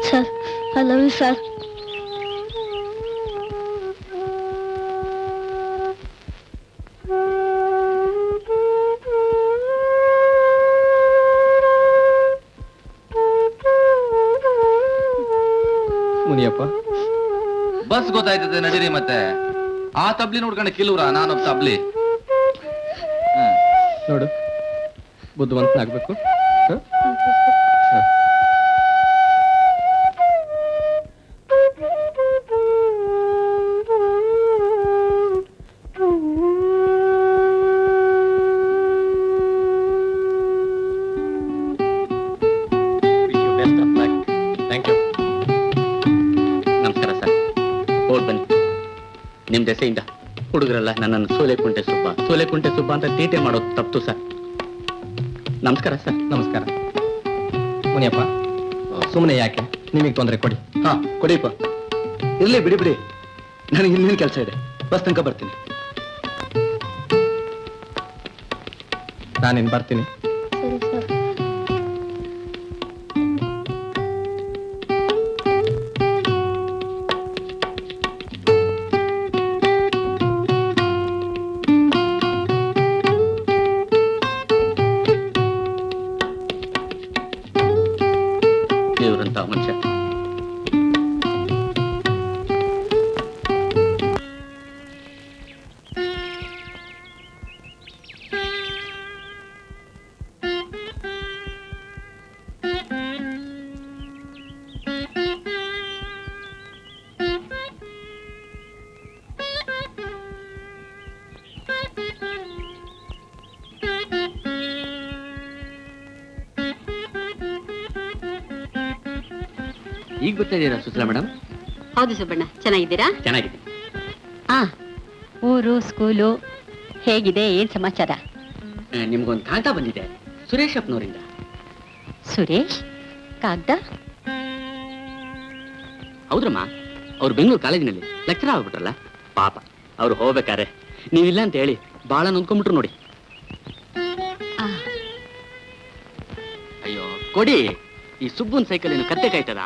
Sir I love you sir. Muniyappa, ಬಸ್ ಗೊತ್ತಾಯ್ತದೆ, ನಡೀರಿ. ಮತ್ತೆ ಆ ತಬ್ಲಿ ನೋಡ್ಕೊಂಡು ಕಿಲೂರ, ನಾನೊಬ್ಬ ತಬ್ಲಿ. ನೋಡು, ಬುದ್ಧಿವಂತನಾಗ್ಬೇಕು. Thank you. ನಮಸ್ಕಾರ ಸರ್. ಹೋಗಿ ಬನ್ನಿ. ನಿಮ್ ದೆಸೆಯಿಂದ ಹುಡುಗರಲ್ಲ ನನ್ನನ್ನು ಸೋಲೆಕುಂಟೆ ಸುಬ್ಬ ಅಂತ ತೀಟೆ ಮಾಡೋದು ತಪ್ಪು ಸರ್. ನಮಸ್ಕಾರ ಸರ್. ನಮಸ್ಕಾರ. ಮುನಿಯಪ್ಪ, ಸುಮ್ಮನೆ ಯಾಕೆ ನಿಮಗೆ ತೊಂದರೆ ಕೊಡಿ. ಹಾ, ಕೊಡಿಪ್ಪ. ಇರ್ಲಿ, ಬಿಡಿ. ನನಗೆ ಇನ್ನೇನು ಕೆಲಸ ಇದೆ. ಬಸ್ ತನಕ ಬರ್ತೀನಿ. ನಾನಿನ್ ಬರ್ತೀನಿ. ಸರಿ ಸರ್. ದೇವರಂತ ಮನುಷ್ಯ. ಈಗ ಗೊತ್ತಿದ್ದೀರಾ ಸುಶೀಲಾ ಮೇಡಮ್? ಹೌದು ಸುಬ್ಬಣ್ಣ, ಚೆನ್ನಾಗಿದ್ದೀರಾ? ಚೆನ್ನಾಗಿದೆ. ಊರು ಸ್ಕೂಲು ಹೇಗಿದೆ, ಏನ್ ಸಮಾಚಾರ? ನಿಮ್ಗೊಂದು ಕಾಗದ ಬಂದಿದೆ ಸುರೇಶ್ ಅಪ್ಪನವರಿಂದ. ಸುರೇಶ್ ಕಾಗ್ದ? ಹೌದ್ರಮ್ಮ, ಅವ್ರು ಬೆಂಗಳೂರು ಕಾಲೇಜಿನಲ್ಲಿ ಲೆಕ್ಚರ್ ಆಗ್ಬಿಟ್ರಲ್ಲ. ಪಾಪ ಅವ್ರು ಹೋಗ್ಬೇಕಾರೆ ನೀವಿಲ್ಲ ಅಂತ ಹೇಳಿ ಬಾಳ ನೊಂದ್ಕೊಂಡ್ಬಿಟ್ರು ನೋಡಿ. ಅಯ್ಯೋ ಕೊಡಿ, ಈ ಸುಬ್ಬನ್ ಸೈಕಲ್ ಏನು ಕತ್ತೆ ಕಾಯ್ತದ?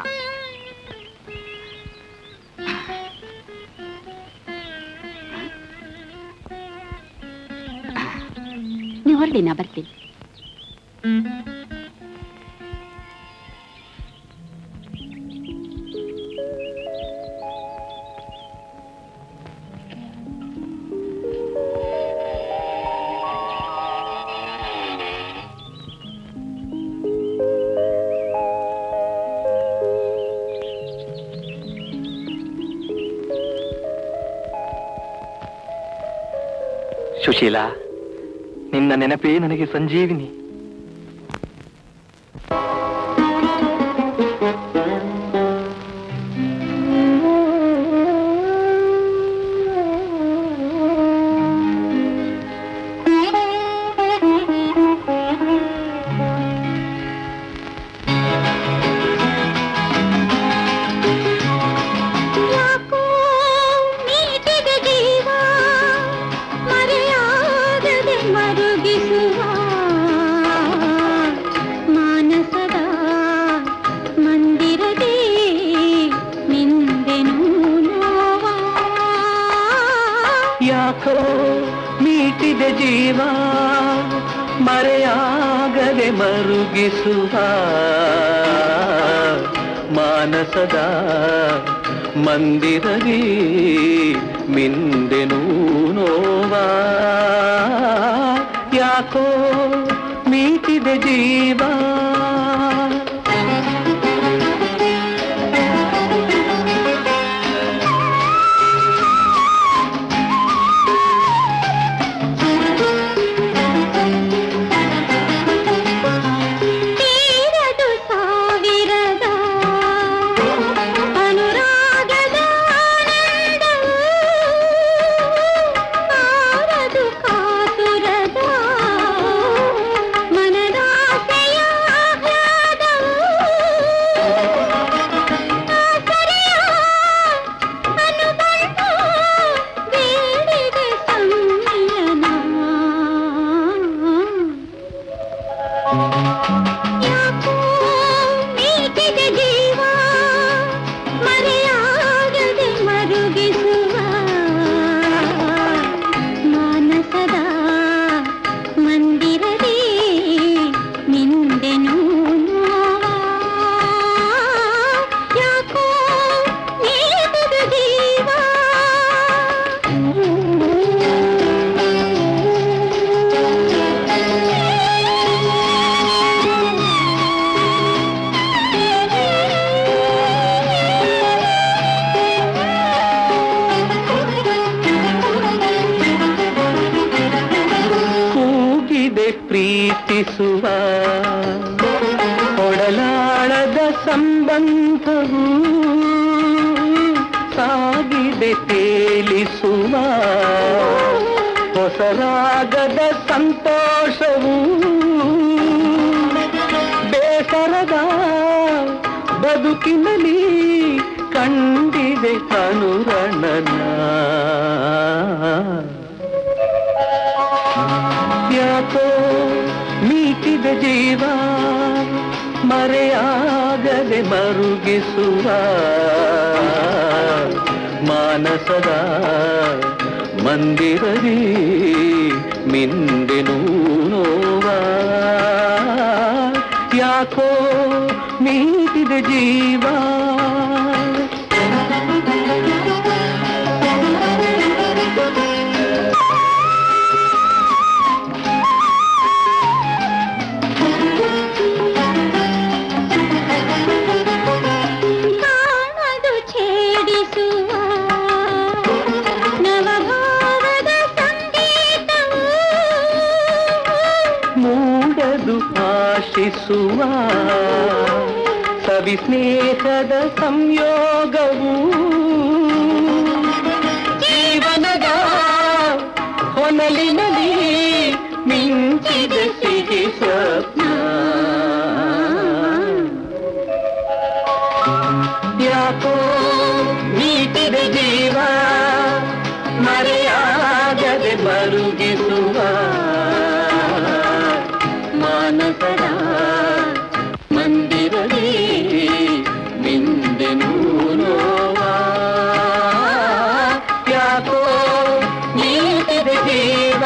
ನೀವು ಹೊರಡಿ, ನಾ ಬರ್ತೀನಿ. ಸುಶೀಲಾ, ನಿನ್ನ ನೆನಪೇ ನನಗೆ ಸಂಜೀವಿನಿ. ಯಾಕೋ ಮೀಟಿದೆ ಜೀವ ಮರೆಯಾಗದೆ ಮರುಗಿಸುವ ಮಾನಸದ ಮಂದಿರದಿ ಮಿಂದೆನೂ ನೋವಾ. ಯಾಕೋ ಮೀಟಿದೆ ಜೀವ ಮನದಾಸೆಯ ಸಾಗಿಸುವ ಒಡಲಾಳದ ಸಂಬಂಧವು ಸಾಗಿದೆ ತೇಲಿಸುವ ಹೊಸರಾಗದ ಸಂತೋಷವು ಬೇಸರದ ಬದುಕಿನಲ್ಲಿ ಕಂಡಿದೆ ಅನುರಣನ ಯಾಕೋ ಮೀಟಿದ ಜೀವ ಮರೆಯಾಗದೆ ಮರುಗಿಸುವ ಮಾನಸದ ಮಂದಿರದಿ ಮಿಂದೆನೂ ನೋವ ಯಾಕೋ ಮೀಟಿದ ಜೀವ ಆಶಿಸುವ ಸವಿ ಸ್ನೇಹದ ಸಂಯೋಗವು ಜೀವನದ ಹೊನಲಿನಲ್ಲಿ ಮಿಂಚಿದ ಸಿಹಿ ಸ್ವಪ್ನ ಯಾಕೋ ಮೀಟಿದ ಜೀವ ಮರೆಯಾಗದೆ ಮರುಗಿಸುವ ಮಾನಸದ ಮಂದಿರದಿ ಮಿಂದೆನೂ ನೋವ ಯಾಕೋ ಮೀಟಿದ ಜೀವ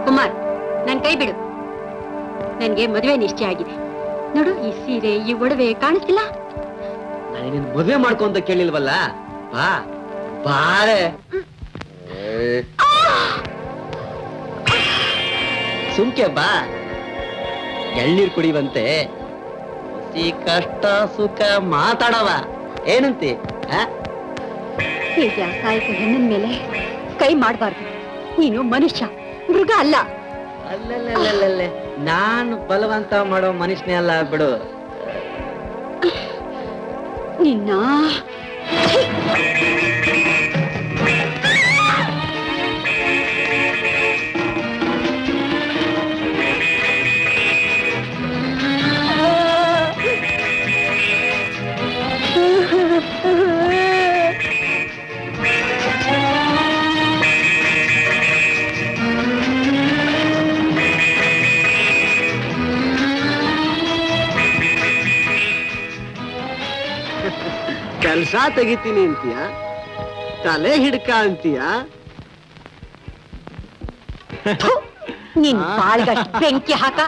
ಕುಮಾರ್, ನನ್ ಕೈ ಬಿಡು. ನನ್ಗೆ ಮದುವೆ ನಿಶ್ಚಯ ಆಗಿದೆ. ನೋಡು, ಈ ಸೀರೆ, ಈ ಒಡವೆ ಕಾಣಿಸ್ತಿಲ್ಲ. ನಾನು ಮದುವೆ ಮಾಡ್ಕೊಂತ ಕೇಳಿಲ್ವಲ್ಲ. ಬಾ ಬಾಳೆ ಸುಮ್ಕೆ ಬಾ, ಎಳ್ನೀರ್ ಕುಡಿವಂತೆ ಈ ಕಷ್ಟ ಸುಖ ಮಾತಾಡವ. ಏನಂತಿ? ಸಾಯಿಸ ಹೆಣ್ಣಿನ ಮೇಲೆ ಕೈ ಮಾಡಬಾರ್ದು. ನೀನು ಮನುಷ್ಯ, ಮೃಗ ಅಲ್ಲ. ಅಲ್ಲಲ್ಲೇ ನಾನು ಬಲವಂತ ಮಾಡೋ ಮನುಷ್ಯನೇ ಅಲ್ಲ ಬಿಡು. ನಿನ್ನ ಕೆಲಸ ತೆಗಿತೀನಿ ಅಂತೀಯ, ತಲೆ ಹಿಡ್ಕ ಅಂತೀಯ. ನಿನ್ ಬಾಳ್ಗಷ್ಟು ಬೆಂಕಿ ಹಾಕ.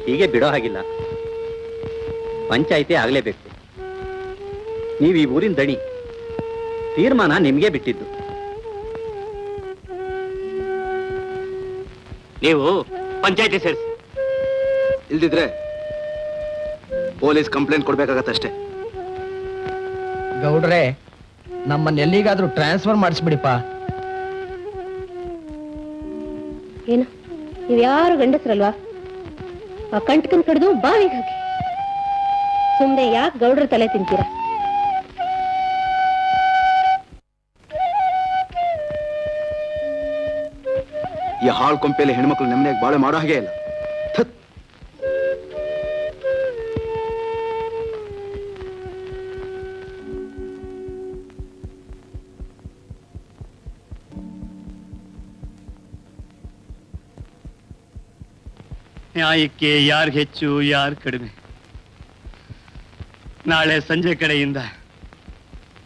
ಹೀಗೆ ಬಿಡೋ ಹಾಗಿಲ್ಲ. ಪಂಚಾಯಿತಿ ಆಗ್ಲೇಬೇಕು. ನೀವು ಈ ಊರಿನ ದಣಿ, ತೀರ್ಮಾನ ನಿಮ್ಗೆ ಬಿಟ್ಟಿದ್ದು. ನೀವು ಪಂಚಾಯತಿ ಸೇರಿಸಿ. ಇಲ್ದಿದ್ರೆ ಪೊಲೀಸ್ ಕಂಪ್ಲೇಂಟ್ ಕೊಡ್ಬೇಕಾಗತ್ತಷ್ಟೇ. ಗೌಡ್ರೆ, ನಮ್ಮನ್ನ ಎಲ್ಲಿಗಾದ್ರೂ ಟ್ರಾನ್ಸ್ಫರ್ ಮಾಡಿಸ್ಬಿಡಿಪ್ಪ. ಏನು ನೀವು ಯಾರು ಗಂಡಸ್ರಲ್ವಾ? ಆ ಕಂಟ್ಕನ್ ಕಡ್ದು ಬಾವಿಗೆ ಹಾಕಿ. ಸುಮ್ನೆ ಯಾಕೆ ಗೌಡ್ರ ತಲೆ ತಿಂತೀರಾ? ಈ ಹಾಳು ಕೊಂಪೆಯಲ್ಲಿ ಹೆಣ್ಮಕ್ಳು ನೆಮ್ಮದಿಯಾಗಿ ಬಾಳೆ ಮಾಡೋ ಹಾಗೆ ಇಲ್ಲ. ನ್ಯಾಯಕ್ಕೆ ಯಾರು ಹೆಚ್ಚು ಯಾರು ಕಡಿಮೆ? ನಾಳೆ ಸಂಜೆ ಕಡೆಯಿಂದ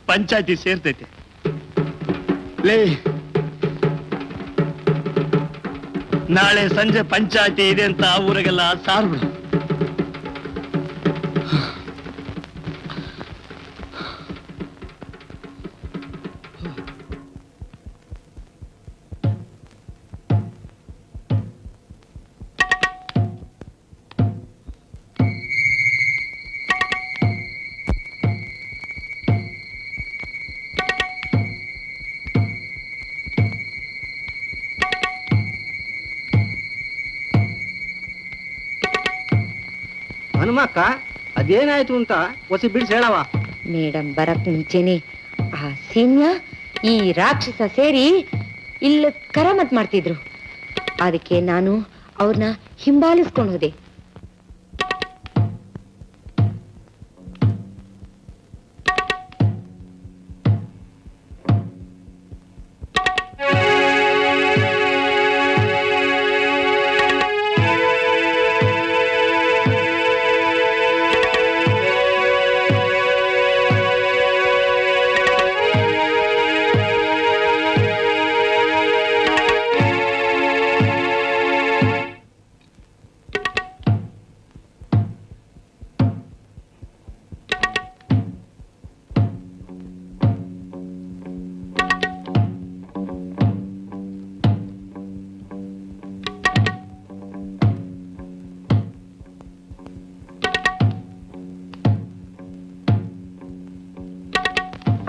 ಪಂಚಾಯತಿ ಸೇರ್ತೈತೆ. ಲೇ, ನಾಳೆ ಸಂಜೆ ಪಂಚಾಯತಿ ಇದೆ ಅಂತ ಊರಿಗೆಲ್ಲ ಸಾರ್ಬಿಡು. ಹನುಮಕ್ಕ, ಅದೇನಾಯ್ತು ಅಂತ ಹೊಸಿ ಬಿಡಿಸಿ ಹೇಳವ. ಮೇಡಮ್ ಬರಕ್ ಮುಂಚೆನೆ ಆ ಸೀನ್ಯ ಈ ರಾಕ್ಷಸ ಸೇರಿ ಇಲ್ಲ ಕರಾಮತ್ ಮಾಡ್ತಿದ್ರು. ಅದಕ್ಕೆ ನಾನು ಅವ್ರನ್ನ ಹಿಂಬಾಲಿಸ್ಕೊಂಡು ಹೋದೆ.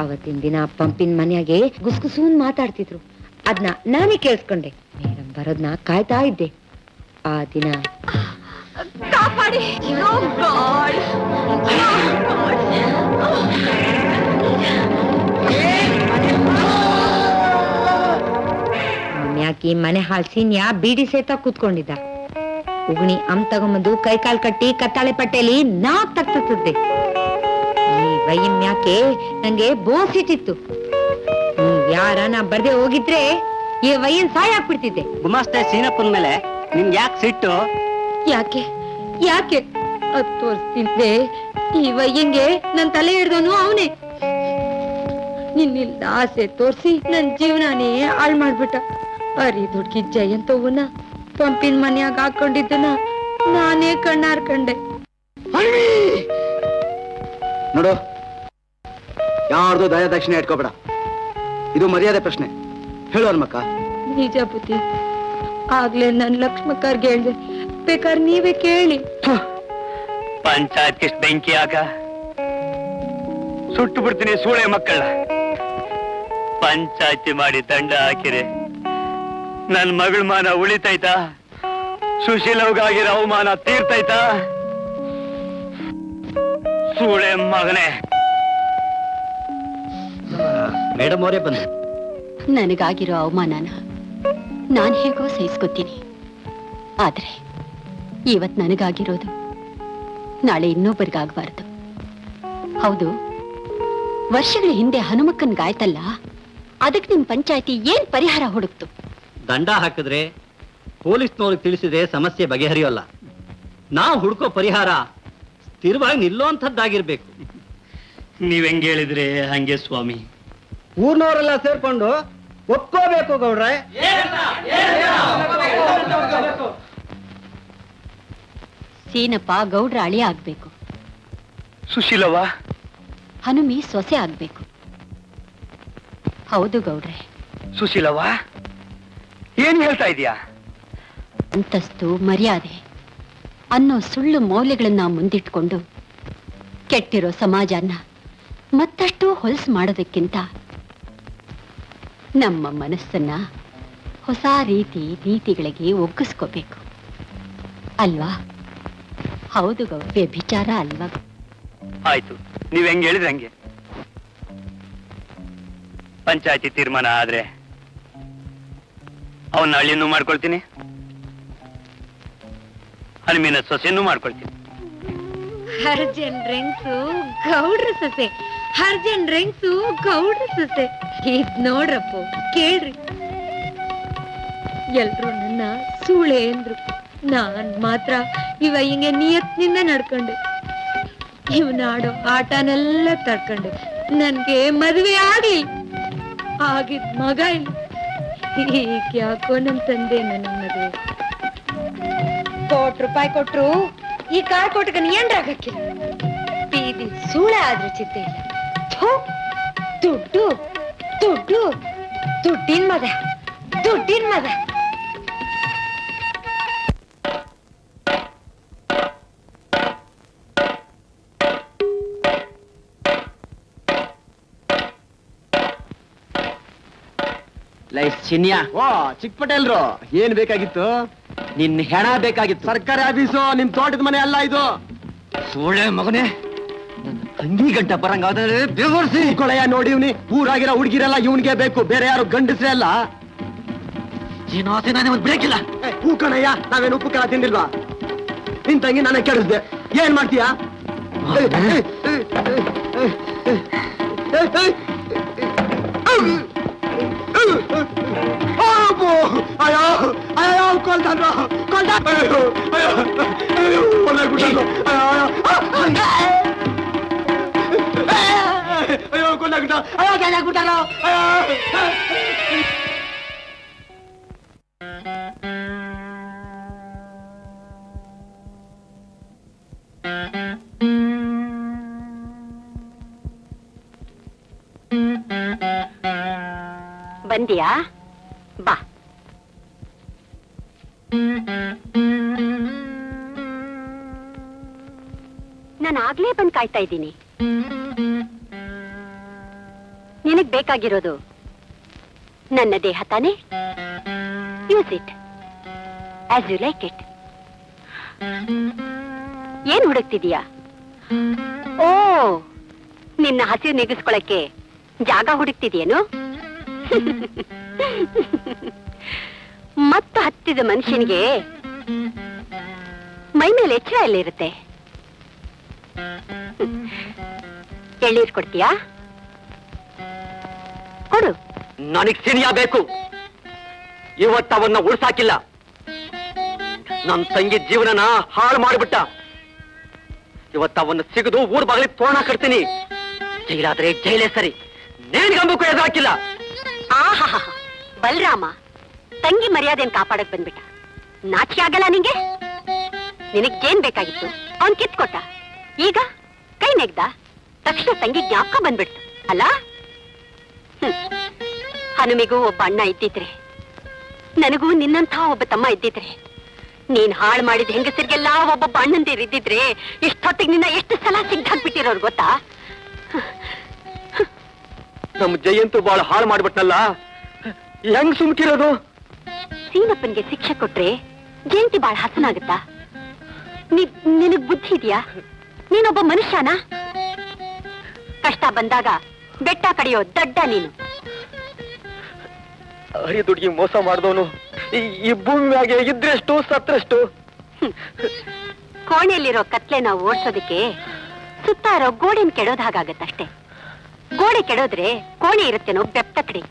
ಅವತ್ತಿನ ದಿನ ಪಂಪಿನ ಮನೆಯಾಗೆ ಗುಸ್ಗುಸೂನ್ ಮಾತಾಡ್ತಿದ್ರು. ಅದನ್ನ ನಾನೇ ಕೇಳಿಸ್ಕೊಂಡೆ. ಮೇಡಮ್ ಬರೋದ್ನ ಕಾಯ್ತಾ ಇದ್ದೆ. ಆ ದಿನ ಯಾಕೆ ಮನೆ ಹಾಲ್ಸಿನ್ಯಾ ಬೀಡಿ ಸೇತಾ ಕೂತ್ಕೊಂಡಿದ್ದ. ಉಗುಣಿ ತಗೊಂಬಂದು ಕೈಕಾಲ್ ಕಟ್ಟಿ ಕತ್ತಾಳೆ ಪಟ್ಟೆಯಲ್ಲಿ ನಾಕ್ ತಗ್ತಿದ್ದೆ. ಈ ವೈಮ್ಯಾಕೆ ನಂಗೆ ಬೋಸಿಟ್ಟಿತ್ತು. ನೀವ್ ಯಾರನ ಬರ್ದೆ ಹೋಗಿದ್ರೆ ಈ ವಯ್ಯನ್ ಸಾಯ ಹಾಕ್ಬಿಡ್ತಿದ್ದೆ. ಗುಮಾಸ್ತೆ ಸೀನಪ್ಪನ ಮೇಲೆ ನಿಮ್ಗೆ ಯಾಕೆ ಸಿಟ್ಟು? ಯಾಕೆ ಯಾಕೆ 10 ವರ್ಷದಿಂದ ಈ ವಯ್ಯಂಗೆ ನನ್ ತಲೆ ಹಿಡ್ದವನು ಅವನೇ. ನಿನ್ನಿಲ್ದ ಆಸೆ ತೋರ್ಸಿ ನನ್ ಜೀವನಾನೇ ಹಾಳ್ ಮಾಡ್ಬಿಟ್ಟ. ಅರಿ ದುಡ್ಕಿ ಜಯಂತವನ್ನ ಪಂಪಿನ ಮನ್ಯಾಗ ಹಾಕೊಂಡಿದ್ದನ ನಾನೇ ಕಣ್ಣಾರ್ಕಂಡೆ. ನೋಡು, ಯಾರ್ದು ದಯ ದಕ್ಷಿಣೆ ಇಟ್ಕೋಬೇಡ. ಇದು ಮರ್ಯಾದೆ ಪ್ರಶ್ನೆ. ಹೇಳು ಹನುಮಕ್ಕ. ನಿಜ ಬುದ್ಧಿ. ಆಗ್ಲೇ ನನ್ ಲಕ್ಷ್ಮಕ್ಕರ್ಗೆ ಹೇಳ್ದೆ, ಬೇಕಾದ್ರೆ ನೀವೇ ಕೇಳಿ. ಪಂಚಾಯತ್ ಬೆಂಕಿ ಆಗ ಸುಟ್ಟು ಬಿಡ್ತೀನಿ ಸೂಳೆ ಮಕ್ಕಳ. ಪಂಚಾಯತಿ ಮಾಡಿ ದಂಡ ಹಾಕಿರೆ ನನ್ ಮಗಳ ಮಾನ ಉಳಿತೈತಾ? ಸುಶೀಲವ್ಗಾಗಿರೋ ಅವಮಾನ ತೀರ್ತೈತಾ? ಸೂಳೆ ಮಗನೇ. ಮೇಡಮ್ ಅವರೇ ಬಂದು. ನನಗಾಗಿರೋ ಅವಮಾನನ ನಾನ್ ಹೇಗೋ ಸಹಿಸ್ಕೊತೀನಿ. ಆದ್ರೆ ಇವತ್ ನನಗಾಗಿರೋದು ನಾಳೆ ಇನ್ನೊಬ್ಬರಿಗಾಗಬಾರ್ದು. ಹೌದು, ವರ್ಷಗಳ ಹಿಂದೆ ಹನುಮಕ್ಕನ್ಗಾಯ್ತಲ್ಲ, ಅದಕ್ಕೆ ನಿಮ್ ಪಂಚಾಯತಿ ಏನ್ ಪರಿಹಾರ ಹುಡುಕ್ತು? ದಂಡ ಹಾಕಿದ್ರೆ ಪೊಲೀಸ್ನವ್ರಿಗೆ ತಿಳಿಸಿದ್ರೆ ಸಮಸ್ಯೆ ಬಗೆಹರಿಯೋಲ್ಲ. ನಾವು ಹುಡುಕೋ ಪರಿಹಾರ ಸ್ಥಿರವಾಗಿ ನಿಲ್ಲುವಂಥದ್ದಾಗಿರ್ಬೇಕು. ನೀವ್ ಹೆಂಗ್ ಹೇಳಿದ್ರೆ ಹಂಗೆ ಸ್ವಾಮಿ. ಊರ್ನವರೆಲ್ಲ ಸೇರ್ಕೊಂಡು ಒಪ್ಕೋಬೇಕು ಗೌಡ್ರೆ. ಸೀನಪ್ಪ ಗೌಡ್ರ ಅಳಿ ಆಗ್ಬೇಕು. ಸುಶೀಲವ್ವ ಹನುಮಿ ಸೊಸೆ ಆಗ್ಬೇಕು. ಹೌದು ಗೌಡ್ರೆ. ಸುಶೀಲವ್ವ, ಏನ್ ಹೇಳ್ತಾ ಇದೀಯಾ? ಅಂತಸ್ತು ಮರ್ಯಾದೆ ಅನ್ನೋ ಸುಳ್ಳು ಮೌಲ್ಯಗಳನ್ನ ಮುಂದಿಟ್ಕೊಂಡು ಕೆಟ್ಟಿರೋ ಸಮಾಜನ ಮತ್ತಷ್ಟು ಹೊಲಸು ಮಾಡೋದಕ್ಕಿಂತ ನಮ್ಮ ಮನಸ್ಸನ್ನ ಹೊಸ ರೀತಿ ನೀತಿಗಳಿಗೆ ಒಗ್ಗಿಸ್ಕೋಬೇಕು ಅಲ್ವಾ? ಹೌದು ವ್ಯಭಿಚಾರ ಅಲ್ವಾ? ಆಯ್ತು, ನೀವ್ ಹೆಂಗ್ ಹೇಳಿದ್ರೆ ಹಂಗೆ. ಪಂಚಾಯತಿ ತೀರ್ಮಾನ ಆದ್ರೆ ಅವನ್ನ ಹಳ್ಳಿನೂ ಮಾಡ್ಕೊಳ್ತೀನಿ, ಹನುಮಿನ ಸೊಸೆನೂ ಮಾಡ್ಕೊಳ್ತೀನಿ. ಹರ್ಜನ್ ರೆಂಗ್ಸು ಗೌಡ್ರ ಸೊಸೆ, ಹರ್ಜನ್ ರೆಂಗ್ಸು ಗೌಡ್ರ ಸೊಸೆ. ಇದ್ ನೋಡ್ರಪ್ಪ, ಕೇಳ್ರಿ. ಎಲ್ರು ನನ್ನ ಸೂಳೆ ಅಂದ್ರು, ನಾನ್ ಮಾತ್ರ ಇವ ಹಿಂಗೆ ನಿಯತ್ನಿಂದ ನಡ್ಕೊಂಡೆ. ಇವನಾಡೋ ಆಟನೆಲ್ಲ ತಡ್ಕೊಂಡೆ. ನನ್ಗೆ ಮದುವೆ ಆಗ್ಲಿ, ಆಗಿದ್ ಮಗ ಇಲ್ಲ. ಈಗ ಯಾಕೋ ನನ್ ತಂದೆ ನನ್ನ ಮದುವೆ ₹1 ಕೊಟ್ರು ಈ ಕಾರ್ ಕೊಟ್ಟಗನ್ ಏನ್ರಾಗಕ್ಕಿಲ್ಲ. ಬೀದಿ ಸೂಳೆ ಆದ್ರೂ ಚಿಂತೆ ಇಲ್ಲ. ದುಡ್ಡು ದುಡ್ಡು ದುಡ್ಡಿನ ಮಗ, ದುಡ್ಡಿನ ಮಗ. ಚಿನ್ಯ, ಓ ಚಿಕ್ಕ ಪಟೇಲ್ರು, ಏನ್ ಬೇಕಾಗಿತ್ತು? ನಿನ್ ಹೆಣ ಬೇಕಾಗಿತ್ತು. ಸರ್ಕಾರಿ ಆಫೀಸು, ನಿಮ್ ತೋಟದ ಮನೆ ಅಲ್ಲ ಇದು. ಸೋಳೆ ಮಗನೇ, ತಂಗಿ ಗಂಟ ಬರಂಗಾದ್ರೆ ಬೆವರ್ಸಿ ಕೊಳೆಯ ನೋಡಿವ್ನಿ. ಊರಾಗಿರೋ ಹುಡುಗಿರೆಲ್ಲ ಇವನ್ಗೆ ಬೇಕು, ಬೇರೆ ಯಾರು ಗಂಡಸ್ರೇ ಅಲ್ಲ. ನಾನೇ ಒಂದ್ ಬ್ರೇಕಿಲ್ಲ. ಹೂ ಕಣಯ್ಯ, ನಾವೇನು ಉಪ್ಪು ಖಾರ ತಿಂದಿಲ್ವಾ? ನಿನ್ ತಂಗಿ ನನಗೆ ಕೆಡಿಸ್ದೆ, ಏನ್ ಮಾಡ್ತೀಯಾ? ಅಯ್ಯೋ ಅಯ್ಯೋ, ಕೊಲ್ತಾನ್ರ ಕೊಲ್ತ, ಅಯ್ಯೋ ಅಯ್ಯೋ ಅಯ್ಯೋ, ಕೊಲ್ಲಾಗ್ಬಿಟ್ಟರು, ಅಯ್ಯೋ ಕೊಲ್ಲಾಗ್ಬಿಟ್ಟ, ಅಯ್ಯೋ ಕೆಳಾಗ್ಬಿಟ್ಟಾರ, ಅಯ್ಯೋ. ಬಂದಿಯಾ? ಬಾ. ನಾನು ಆಗ್ಲೇ ಬಂದು ಕಾಯ್ತಾ ಇದ್ದೀನಿ. ನಿನಗ್ ಬೇಕಾಗಿರೋದು ನನ್ನ ದೇಹ ತಾನೆ? Use it as you like it. ಏನ್ ಹುಡುಕ್ತಿದೀಯಾ? ಓ, ನಿನ್ನ ಹಸಿವು ನೀಗಿಸ್ಕೊಳಕ್ಕೆ ಜಾಗ ಹುಡುಕ್ತಿದ್ಯೇನು? ಮತ್ತು ಹತ್ತಿದ ಮನುಷ್ಯನಿಗೆ ಮೈ ಮೇಲೆ ಎಚ್ಚರ ಎಲ್ಲಿರುತ್ತೆ? ಎಳ್ಳೀರ್ ಕೊಡ್ತೀಯಾ? ಕೊಡು. ನನಗ್ ಸಿನಿಯ ಬೇಕು. ಇವತ್ತವನ್ನ ಉಳ್ಸಾಕಿಲ್ಲ. ನನ್ ತಂಗಿ ಜೀವನನ ಹಾಳು ಮಾಡಿಬಿಟ್ಟ. ಇವತ್ತವನ್ನ ಸಿಗದು ಊರ್ ಬಾಗಿಲಿಗೆ ತೋರಣ ಕಟ್ತೀನಿ. ಜೈಲಾದ್ರೆ ಜೈಲೇ ಸರಿ, ನೇಣಿಗಂಬಕ್ಕೂ ಎದುರಾಕಿಲ್ಲ. ಆಹಾ, ಬಲರಾಮ ತಂಗಿ ಮರ್ಯಾದೆನ್ ಕಾಪಾಡಕ್ ಬಂದ್ಬಿಟ್ಟ. ನಾಚಿಕೆ ಆಗಲ್ಲ ನಿಂಗೆ? ನಿನಗೇನ್ ಬೇಕಾಗಿತ್ತು ಅವನ್ ಕಿತ್ಕೊಟ್ಟ. ಈಗ ಕೈ ನೆಗ್ದ ತಕ್ಷಣ ತಂಗಿ ಜ್ಞಾಪಕ ಬಂದ್ಬಿಡ್ತು ಅಲ್ಲ? ಹನುಮಿಗೂ ಒಬ್ಬ ಅಣ್ಣ ಇದ್ದಿದ್ರೆ, ನನಗೂ ನಿನ್ನಂಥ ಒಬ್ಬ ತಮ್ಮ ಇದ್ದಿದ್ರೆ, ನೀನ್ ಹಾಳು ಮಾಡಿದ ಹೆಂಗಸರಿಗೆಲ್ಲ ಒಬ್ಬೊಬ್ಬ ಅಣ್ಣಂದಿರು ಇದ್ದಿದ್ರೆ ಇಷ್ಟೊತ್ತಿಗೆ ನಿನ್ನ ಎಷ್ಟು ಸಲ ಸಿಗ್ದಾಕ್ಬಿಟ್ಟಿರೋರು ಗೊತ್ತಾ? ನಮ್ ಜಯಂತು ಬಾಳ ಹಾಳು ಮಾಡ್ಬಿಟ್ನಲ್ಲ, ಹೆಂಗ್ ಸುಮ್ಕಿರೋದು? ಸೀನಪ್ಪನ್ಗೆ ಶಿಕ್ಷೆ ಕೊಟ್ರೆ ಜಯಂತಿ ಬಾಳ ಹಸನಾಗುತ್ತಾ? ನಿನಗ್ ಬುದ್ಧಿ ಇದೆಯಾ? ನೀನೊಬ್ಬ ಮನುಷ್ಯನಾ? ಕಷ್ಟ ಬಂದಾಗ ಬೆಟ್ಟ ಕಡಿಯೋ ದಡ್ಡ ನೀನು. ಹರಿ ದುಡ್ಗಿ ಮೋಸ ಮಾಡಿದವನು ಈ ಭೂಮಿ ಮ್ಯಾಗೆ ಇದ್ರೆಷ್ಟು ಸತ್ರಷ್ಟು. ಕೋಣೆಯಲ್ಲಿರೋ ಕತ್ಲೆನ ಓಡ್ಸೋದಕ್ಕೆ ಸುತ್ತ ಇರೋ ಗೋಡೆನ್ ಕೆಡೋದ್ ಹಾಗಾಗತ್ತಷ್ಟೇ. ಗೋಡೆ ಕೆಡೋದ್ರೆ ಕೋಣೆ ಇರುತ್ತೇನೋ ಬೆಪ್ತ ಕಡೆ.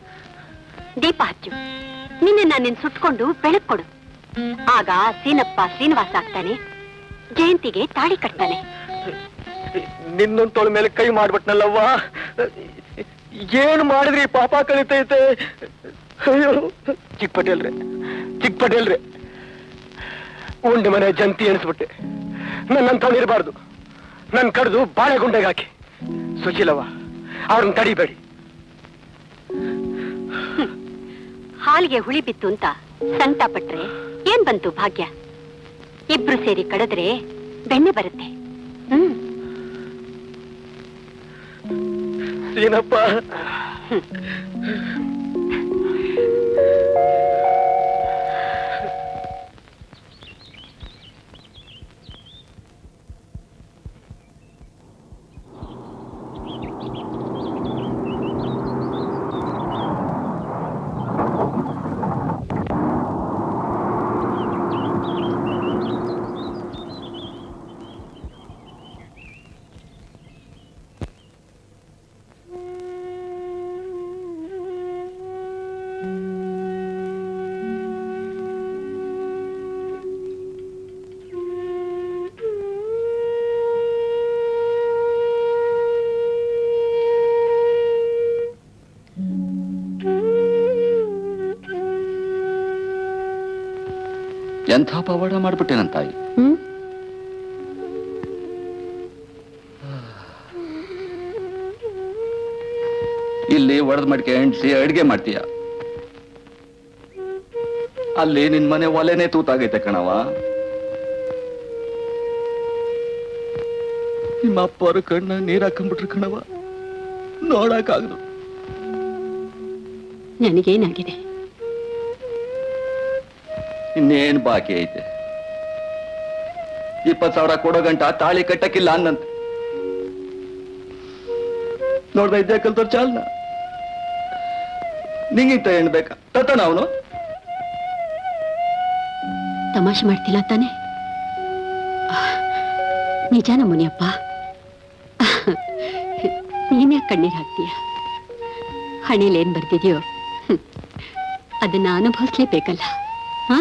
ದೀಪ ಹಚ್ಚು, ನಿನ್ನ ನಿನ್ ಸುಟ್ಕೊಂಡು ಬೆಳಕ್ ಕೊಡು. ಆಗ ಸೀನಪ್ಪ ಶ್ರೀನಿವಾಸ ಆಗ್ತಾನೆ, ಜಯಂತಿಗೆ ತಾಳಿ ಕಟ್ತಾನೆ. ನಿನ್ನೊಂದ್ ತೊಳ ಮೇಲೆ ಕೈ ಮಾಡ್ಬಿಟ್ನಲ್ಲವ್ವ, ಏನ್ ಮಾಡಿದ್ರಿ? ಪಾಪ ಕಳಿತೈತೆ. ಅಯ್ಯೋ ಚಿಕ್ಕ ಪಟೇಲ್ರೆ, ಉಂಡೆ ಮನೆ ಜಂತಿ ಎಣಿಸ್ಬಿಟ್ಟೆ. ನನ್ನಂತವನಿರ್ಬಾರ್ದು. ನನ್ ಕಡ್ದು ಬಾಳೆಗುಂಡೆಗೆ ಹಾಕಿ. ಸುಶೀಲವ್ವ, ಅವ್ರನ್ನ ತಡಿಬೇಡಿ. ಹಾಲಿಗೆ ಹುಳಿ ಬಿತ್ತು ಅಂತ ಸಂಕಟ ಪಟ್ರೆ ಏನ್ ಬಂತು ಭಾಗ್ಯ? ಇಬ್ರು ಸೇರಿ ಕಡಿದ್ರೆ ಬೆಣ್ಣೆ ಬರುತ್ತೆ. ಏನಪ್ಪ ಎಂಥ ಪವಾಡ ಮಾಡ್ಬಿಟ್ಟೆ ನನ್ನ ತಾಯಿ. ಇಲ್ಲಿ ಒಡೆದ್ ಮಡಿಕೆ ಎಂಟಿಸಿ ಅಡ್ಗೆ ಮಾಡ್ತೀಯ, ಅಲ್ಲಿ ನಿನ್ ಮನೆ ಒಲೆನೇ ತೂತಾಗೈತೆ ಕಣವ. ನಿಮ್ಮ ಅಪ್ಪವ್ರ ಕಣ್ಣ ನೀರ್ ಹಾಕೊಂಡ್ಬಿಟ್ರು ಕಣವ, ನೋಡಕ್ಕಾಗದು. ನನಗೇನಾಗಿದೆ? ಇನ್ನೇನ್ ಬಾಕಿ ಐತೆ? 20,000 ಕೊಡೋ ಗಂಟ ತಾಳಿ ಕಟ್ಟಕ್ಕಿಲ್ಲ ಅನ್ನಂತೆ. ನೋಡ್ದ ಇದ್ದೆ ಕಲ್ತೋರ್ ಚಾಲ್ನ ನಿಂಗಿಂತ ಹೆಣ್ ಬೇಕಾ ತತ್ತಾನ ಅವನು? ತಮಾಷೆ ಮಾಡ್ತಿಲ್ಲ ತಾನೆ? ನಿಜಾನ ಮುನಿಯಪ್ಪ? ನೀನ್ಯಾಕೆ ಕಣ್ಣೀರ್ ಹಾಕ್ತೀಯ? ಹಣೆಲೇನ್ ಬರ್ತಿದ್ಯೋ ಅದನ್ನ ಅನುಭವಿಸ್ಲೇಬೇಕಲ್ಲ. ಹಾ,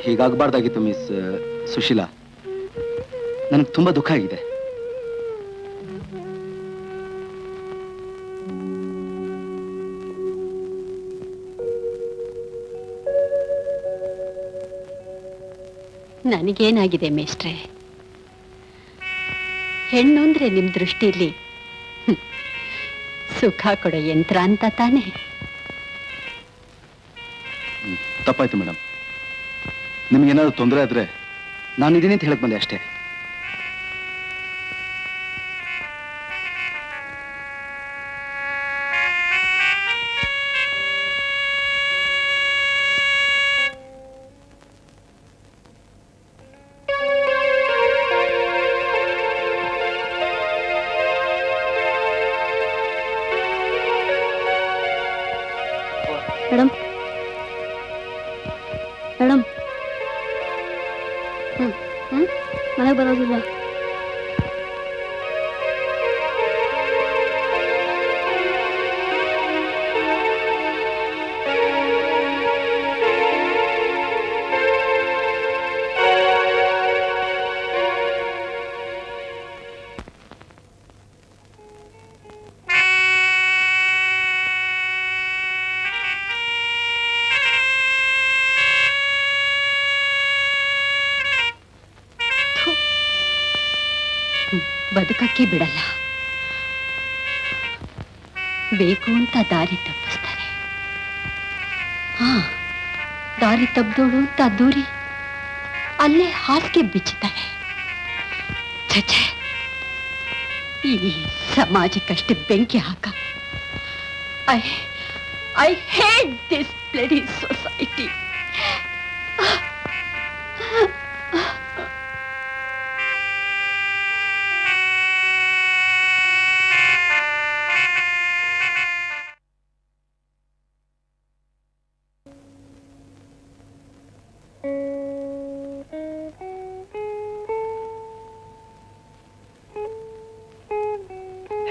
ಹೀಗಾಗಬಾರ್ದಾಗಿತ್ತು ಮಿಸ್ ಸುಶೀಲಾ. ನನಗೆ ತುಂಬಾ ದುಃಖ ಆಗಿದೆ. ನನಗೇನಾಗಿದೆ ಮೇಷ್ಟ್ರೆ? ಹೆಣ್ಣು ಅಂದ್ರೆ ನಿಮ್ ದೃಷ್ಟಿಲಿ ಸುಖ ಕೊಡೋ ಯಂತ್ರ ಅಂತ ತಾನೆ? ತಪ್ಪಾಯ್ತು ಮೇಡಮ್. ನಿಮ್ಗೇನಾದ್ರು ತೊಂದರೆ ಆದ್ರೆ ನಾನು ಇದೀನಿ ಅಂತ ಹೇಳಕ್ ಬಂದೆ ಅಷ್ಟೇ. ಮೇಡಮ್ ಮೇಡಮ್ ಮನೆಗೆ ಬರೋದಿಲ್ಲ. ಬದುಕಕ್ಕೆ ಬಿಡಲ್ಲ, ಬೇಕು ಅಂತ ದಾರಿ ತಪ್ಪಿಸ್ತಾರೆ. ಹಾ, ದಾರಿ ತಪ್ಪಿದೋಳು ಅಂತ ದೂರಿ ಅಲ್ಲೇ ಹಾಸಿಗೆ ಬಿಚ್ಚುತ್ತಾರೆ. ಛೆ, ಈ ಸಮಾಜಕ್ಕಷ್ಟೇ ಬೆಂಕಿ ಹಾಕ. I hate this bloody society.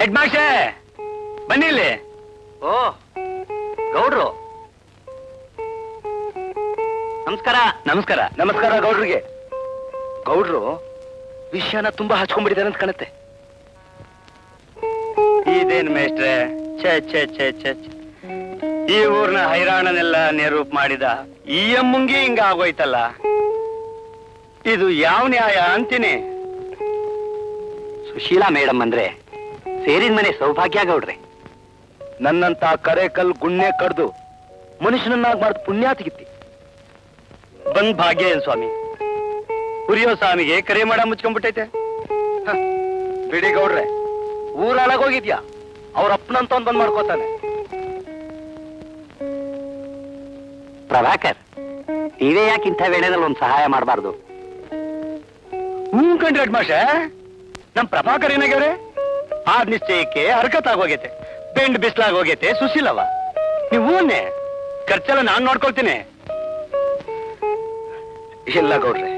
Head master ಬನ್ನಿ ಇಲ್ಲಿ. ಓ ಗೌಡ್ರು, ನಮಸ್ಕಾರ. ನಮಸ್ಕಾರ. ನಮಸ್ಕಾರ ಗೌಡ್ರಿಗೆ. ಗೌಡ್ರು ವಿಷಯನ ತುಂಬಾ ಹಚ್ಕೊಂಡ್ಬಿಟ್ಟಿದ್ದಾರೆ ಅಂತ ಕಾಣುತ್ತೆ. ಅದೇನ್ ಮೇಷ್ಟ್ರೆ, ಛೇ ಛೇ ಛೇ ಛೇ ಛೇ. ಈ ಊರ್ನ ಹೈರಾಣನೆಲ್ಲ ನಿರೂಪ್ ಮಾಡಿದ ಈ ಅಮ್ಮಂಗೆ ಹಿಂಗ ಆಗೋಯ್ತಲ್ಲ. ಇದು ಯಾವ ನ್ಯಾಯ ಅಂತೀನಿ. ಸುಶೀಲಾ ಮೇಡಮ್ ಅಂದ್ರೆ ಸೇರಿದ ಮನೆ ಸೌಭಾಗ್ಯ ಗೌಡ್ರೆ. ನನ್ನಂತ ಕರೆ ಕಲ್ ಗುಣ್ಣೆ ಕಡ್ದು ಮನುಷ್ಯನನ್ನಾಗ್ ಮಾಡ್ದು ಪುಣ್ಯಾತಿಗಿತ್ತಿ ಬಂದ್ ಭಾಗ್ಯ ಏನ್ ಸ್ವಾಮಿ. ಹುರಿಯೋ ಸ್ವಾಮಿಗೆ ಕರೆ ಮಾಡ ಮುಚ್ಕೊಂಡ್ಬಿಟ್ಟೈತೆ. ಬಿಡಿ ಗೌಡ್ರೆ, ಊರೊಳಗೋಗಿದ್ಯಾ, ಅವ್ರ ಅಪ್ಪನಂತ ಬಂದ್ ಮಾಡ್ಕೋತಾನೆ. ಪ್ರಭಾಕರ್, ನೀವೇ ಯಾಕೆ ಇಂಥ ವೇಳೆದಲ್ಲಿ ಒಂದು ಸಹಾಯ ಮಾಡಬಾರ್ದು? ಕಂಡ್ರಿ ಅಡ್ಮಾಷೆ, ನಮ್ ಪ್ರಭಾಕರ್ ಏನಾಗ್ಯವ್ರೆ? ಆದ್ ನಿಶ್ಚಯಕ್ಕೆ ಹರ್ಕತ್ ಆಗೋಗೈತೆ, ಬೆಂಡ್ ಬಿಸ್ಲಾಗೋಗೈತೆ. ಸುಶೀಲವ ನೀವೂನೆ ಖರ್ಚೆಲ್ಲ ನಾನ್ ನೋಡ್ಕೊಳ್ತೀನಿ. ಇಲ್ಲ ಗೌಡ್ರೆ,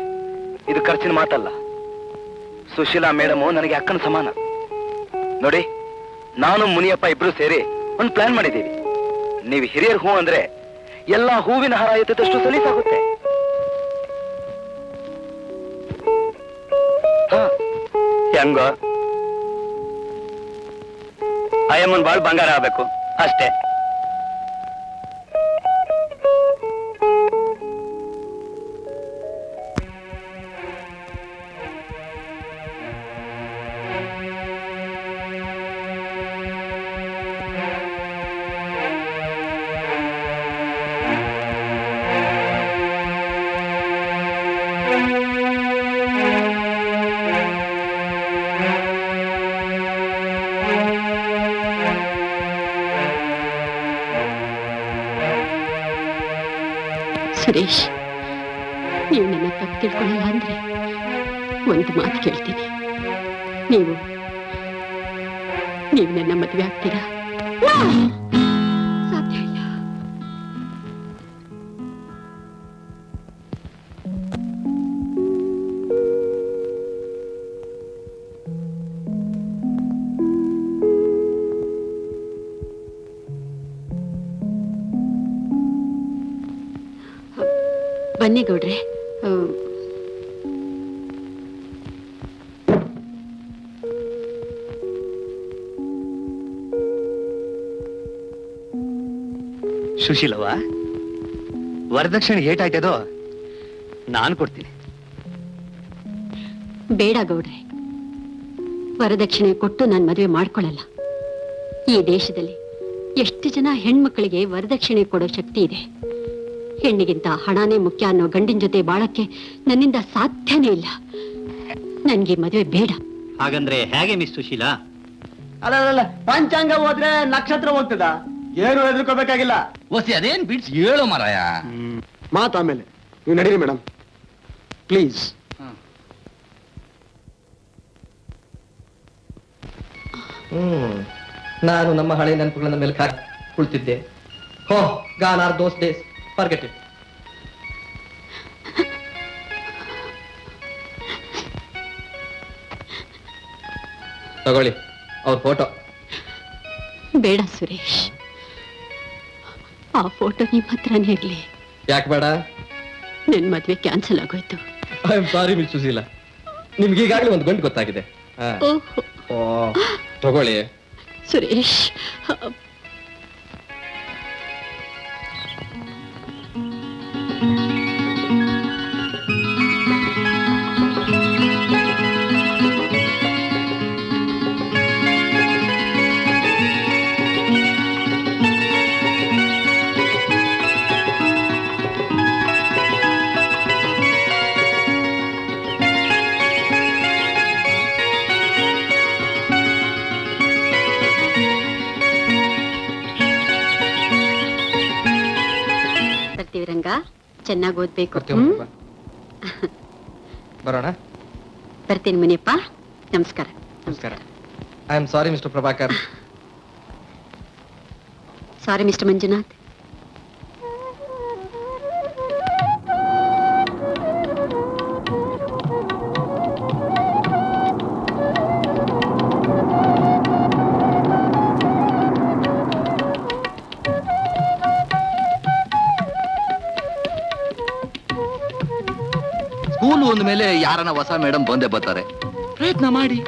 ಇದು ಖರ್ಚಿನ ಮಾತಲ್ಲ. ಸುಶೀಲಾ ಮೇಡಮು ನನಗೆ ಅಕ್ಕನ ಸಮಾನ. ನೋಡಿ, ನಾನು ಮುನಿಯಪ್ಪ ಇಬ್ರು ಸೇರಿ ಒಂದು ಪ್ಲಾನ್ ಮಾಡಿದ್ದೀವಿ. ನೀವು ಹಿರಿಯರ್ ಹೂ ಅಂದ್ರೆ ಎಲ್ಲಾ ಹೂವಿನ ಹಾರ ಎತ್ತಿದಷ್ಟು ಸಲೀಸಾಗುತ್ತೆ. ಹೆಂಗ ಅಯ್ಯಮ್ಮನ್ ಬಾಳ್ ಬಂಗಾರ ಆಗ್ಬೇಕು ಅಷ್ಟೇ. ಸುರೇಶ್, ನೀವು ನನ್ನ ತಪ್ಪು ತಿಳ್ಕೊಳ್ಳಲ್ಲ ಅಂದ್ರೆ ಒಂದು ಮಾತು ಕೇಳ್ತೀನಿ. ನೀವು ನನ್ನ ಮದುವೆ ಆಗ್ತೀರಾ? ಸಾಧ್ಯ ಇಲ್ಲ. ಬನ್ನಿ ಗೌಡ್ರೆ. ಸುಶೀಲವ್ವ, ವರದಕ್ಷಿಣೆ ಏಟಾಯ್ತದೋ ನಾನು ಕೊಡ್ತೀನಿ. ಬೇಡ ಗೌಡ್ರೆ, ವರದಕ್ಷಿಣೆ ಕೊಟ್ಟು ನಾನು ಮದುವೆ ಮಾಡ್ಕೊಳ್ಳಲ್ಲ. ಈ ದೇಶದಲ್ಲಿ ಎಷ್ಟು ಜನ ಹೆಣ್ಮಕ್ಳಿಗೆ ವರದಕ್ಷಿಣೆ ಕೊಡೋ ಶಕ್ತಿ ಇದೆ. ಹೆಣ್ಣಿಗಿಂತ ಹಣನೇ ಮುಖ್ಯ ಅನ್ನೋ ಗಂಡಿನ ಜೊತೆ ಬಾಳಕ್ಕೆ ನನ್ನಿಂದ ಸಾಧ್ಯನೇ ಇಲ್ಲ. ನನ್ಗೆ ಮದುವೆ ಬೇಡ. ಹಾಗಂದ್ರೆ ಹೇಗೆ ಮಿಸ್ ಸುಶೀಲಾ? ಅಲ್ಲ, ಪಂಚಾಂಗ ಹೋದ್ರೆ ನಕ್ಷತ್ರ ಹೋಗ್ತದ? ಏನು ಹೆದರ್ಕೋಬೇಕಾಗಿಲ್ಲ. ಓಸಿ ಅದೇನ್ ಬಿಡ್ಸ್ ಹೇಳು ಮಾರಾಯ. ಮಾತು ಆಮೇಲೆ, ನೀವು ನಡೀರಿ ಮೇಡಮ್ ಪ್ಲೀಸ್. ನಾನು ನಮ್ಮ ಹಳೆ ನೆನಪುಗಳನ್ನ ಮೇಲೆ ಕುಳಿತಿದ್ದೆ. ಹೋ gone are those days, forget it. ತಗೊಳ್ಳಿ ಅವ್ರ ಫೋಟೋ. ಬೇಡ ಸುರೇಶ್, ಆ ಫೋಟೋ ನಿಮ್ಮ ಹತ್ರನೇ ಇರ್ಲಿ. ಯಾಕೆ ಬೇಡ? ನಿನ್ ಮದ್ವೆ ಕ್ಯಾನ್ಸಲ್ ಆಗೋಯ್ತು. I am sorry miss Sushila, ನಿಮ್ಗೆ ಈಗಾಗಲೇ ಒಂದು ಗಂಟು ಗೊತ್ತಾಗಿದೆ. ತಗೊಳ್ಳಿ ಸುರೇಶ್. ರಂಗ, ಚೆನ್ನಾಗಿ ಓದ್ಬೇಕು. ಬರೋಣ. ಬರ್ತೀನಿ ಮುನಿಯಪ್ಪ. ನಮಸ್ಕಾರ. ನಮಸ್ಕಾರ. I am sorry mister Prabhakar. Sorry mister Manjunath. School ಒಂದ ಮೇಲೆ ಯಾರನ್ನ ಹೊಸ ಮೇಡಮ್ ಬಂದೇ ಬರ್ತಾರೆ. ಪ್ರಯತ್ನ ಮಾಡಿ.